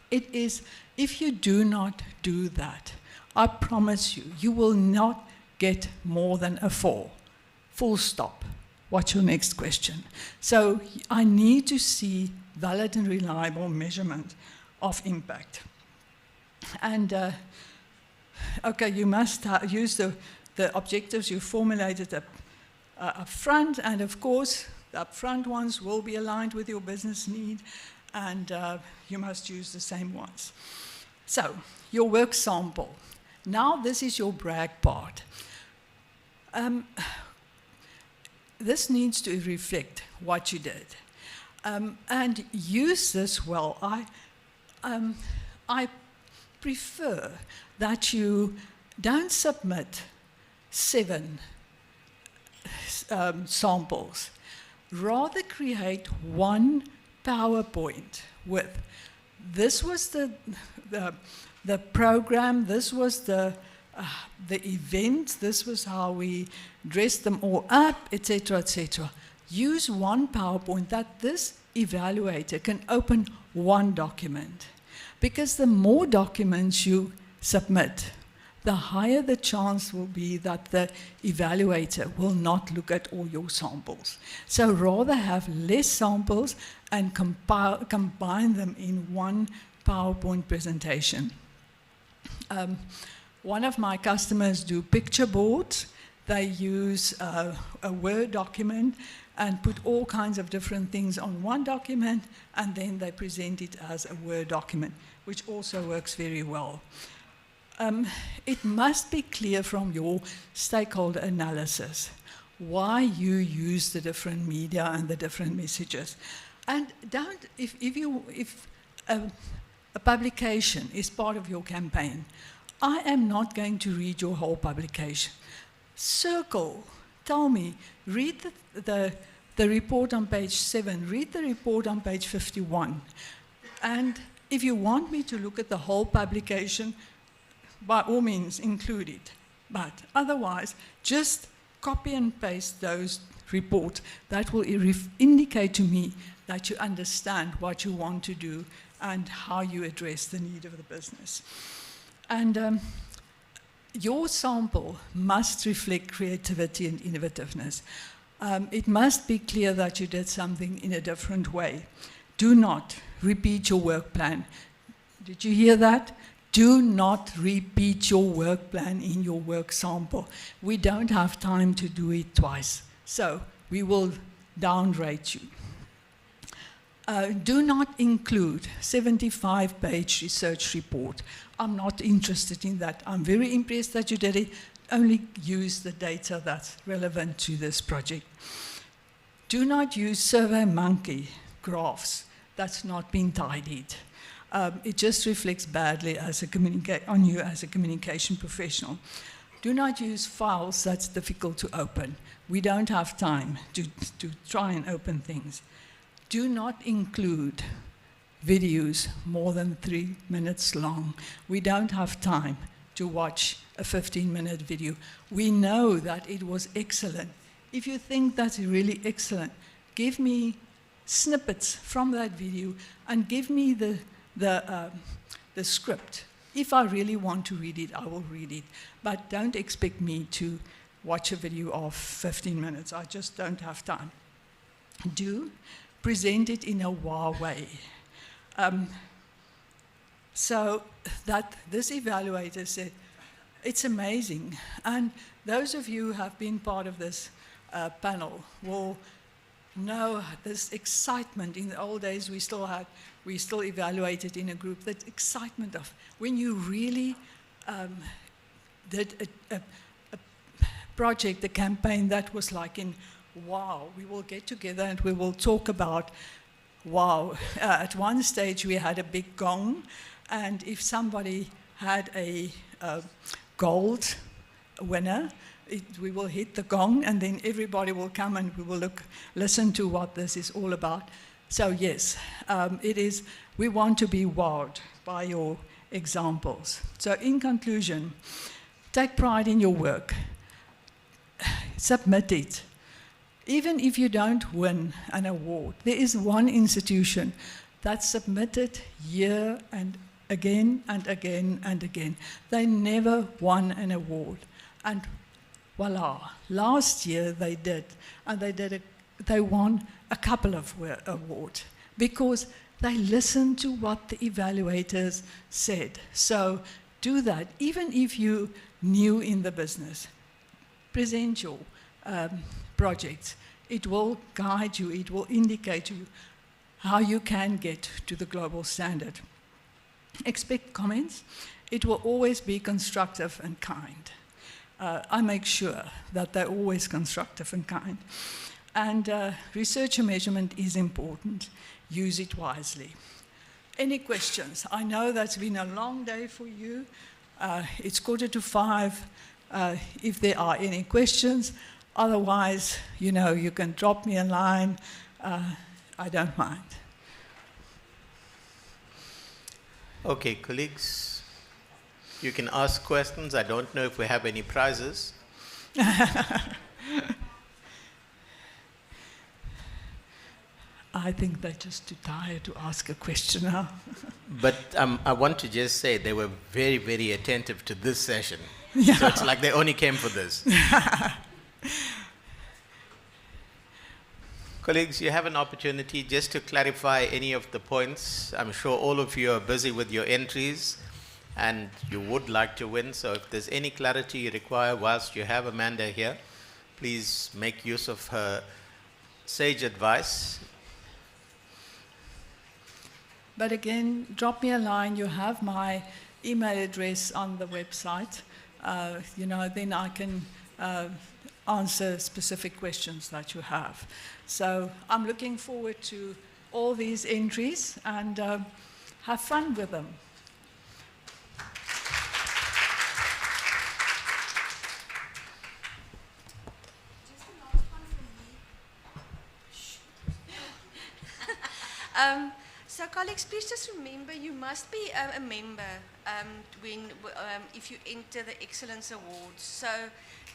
It is, if you do not do that, I promise you, you will not get more than a 4. Full stop. What's your next question? So I need to see valid and reliable measurement of impact. And, okay, you must use the objectives you formulated up front, and of course, the upfront ones will be aligned with your business need, and you must use the same ones. So, your work sample. Now this is your brag part. This needs to reflect what you did. And use this well. I prefer that you don't submit 7 samples. Rather create one PowerPoint with, this was the program, this was the event, this was how we dressed them all up, etc., etc. Use one PowerPoint that this evaluator can open one document. Because the more documents you submit, the higher the chance will be that the evaluator will not look at all your samples. So rather have less samples and combine them in one PowerPoint presentation. One of my customers do picture boards. They use a Word document and put all kinds of different things on one document, and then they present it as a Word document, which also works very well. It must be clear from your stakeholder analysis why you use the different media and the different messages. And don't, if a publication is part of your campaign, I am not going to read your whole publication. Circle, tell me, read the report on page 7, read the report on page 51. And if you want me to look at the whole publication, by all means, include it. But otherwise, just copy and paste those reports. That will indicate to me that you understand what you want to do and how you address the need of the business. And your sample must reflect creativity and innovativeness. It must be clear that you did something in a different way. Do not repeat your work plan. Did you hear that? Do not repeat your work plan in your work sample. We don't have time to do it twice. So we will downrate you. Do not include 75-page research report. I'm not interested in that. I'm very impressed that you did it. Only use the data that's relevant to this project. Do not use SurveyMonkey graphs that's not been tidied. It just reflects badly as on you as a communication professional. Do not use files that's difficult to open. We don't have time to try and open things. Do not include videos more than 3 minutes long. We don't have time to watch a 15-minute video. We know that it was excellent. If you think that's really excellent, give me snippets from that video and give me the script. If I really want to read it, I will read it. But don't expect me to watch a video of 15 minutes. I just don't have time. Do present it in a wow way. So that this evaluator said, it's amazing. And those of you who have been part of this panel will know this excitement. In the old days, we still evaluated in a group, that excitement of when you really did a project, a campaign that was like in, wow, we will get together and we will talk about, wow. At one stage, we had a big gong, and if somebody had a gold winner, we will hit the gong, and then everybody will come and we will listen to what this is all about. So yes, we want to be wowed by your examples. So in conclusion, take pride in your work. Submit it. Even if you don't win an award, there is one institution that submitted year and again and again and again. They never won an award. And voila, last year they did. And they won a couple of awards because they listened to what the evaluators said. So do that. Even if you're new in the business, present your projects. It will guide you, it will indicate to you how you can get to the global standard. Expect comments. It will always be constructive and kind. I make sure that they're always constructive and kind. And research and measurement is important. Use it wisely. Any questions? I know that's been a long day for you. It's 4:45. If there are any questions, otherwise, you can drop me a line. I don't mind. Okay, colleagues, you can ask questions. I don't know if we have any prizes. I think they're just too tired to ask a question now. But I want to just say they were very, very attentive to this session. Yeah. So it's like they only came for this. Colleagues, you have an opportunity just to clarify any of the points. I'm sure all of you are busy with your entries and you would like to win. So if there's any clarity you require whilst you have Amanda here, please make use of her sage advice. But again, drop me a line. You have my email address on the website. Then I can answer specific questions that you have. So I'm looking forward to all these entries and have fun with them. So colleagues, please just remember you must be a member if you enter the Excellence Awards. So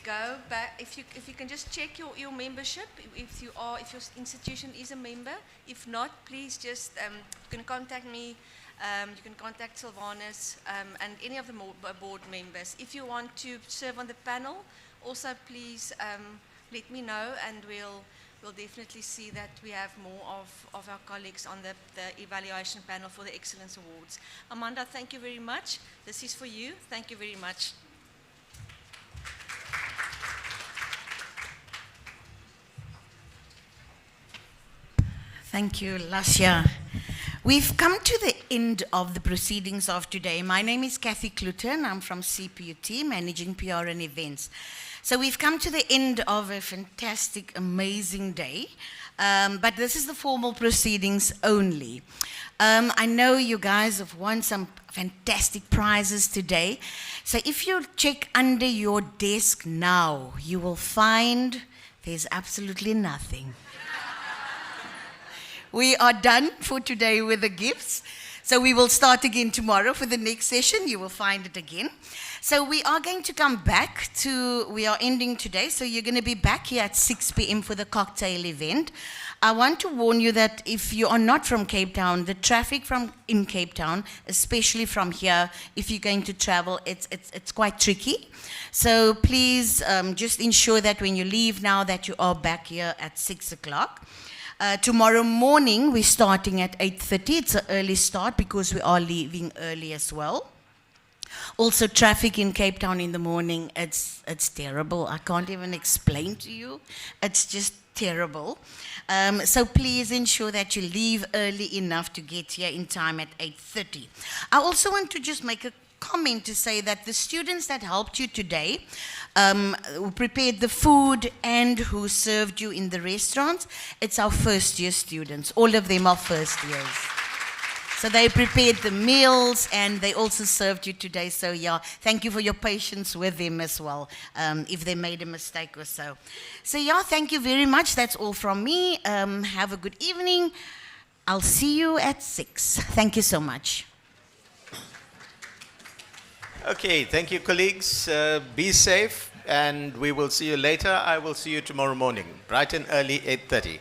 go back, if you can just check your membership, if your institution is a member. If not, please just, you can contact me, you can contact Sylvanus and any of the board members. If you want to serve on the panel, also please let me know, and we'll definitely see that we have more of our colleagues on the evaluation panel for the Excellence Awards. Amanda, thank you very much. This is for you. Thank you very much. Thank you, Lasya. We've come to the end of the proceedings of today. My name is Kathy Cluton. I'm from CPUT, Managing PR and Events. So we've come to the end of a fantastic, amazing day. But this is the formal proceedings only. I know you guys have won some fantastic prizes today. So if you check under your desk now, you will find there's absolutely nothing. We are done for today with the gifts. So we will start again tomorrow for the next session. You will find it again. So we are going to come back we are ending today. So you're going to be back here at 6 p.m. for the cocktail event. I want to warn you that if you are not from Cape Town, the traffic in Cape Town, especially from here, if you're going to travel, it's quite tricky. So please just ensure that when you leave now that you are back here at 6 o'clock. Tomorrow morning, we're starting at 8:30. It's an early start because we are leaving early as well. Also, traffic in Cape Town in the morning, it's terrible. I can't even explain to you. It's just terrible. So please ensure that you leave early enough to get here in time at 8:30. I also want to just make a comment to say that the students that helped you today, who prepared the food and who served you in the restaurants, it's our first year students. All of them are first years. So they prepared the meals and they also served you today. So yeah, thank you for your patience with them as well, if they made a mistake or so. So yeah, thank you very much. That's all from me. Have a good evening. I'll see you at 6. Thank you so much. Okay, thank you, colleagues. Be safe, and we will see you later. I will see you tomorrow morning, bright and early, 8:30.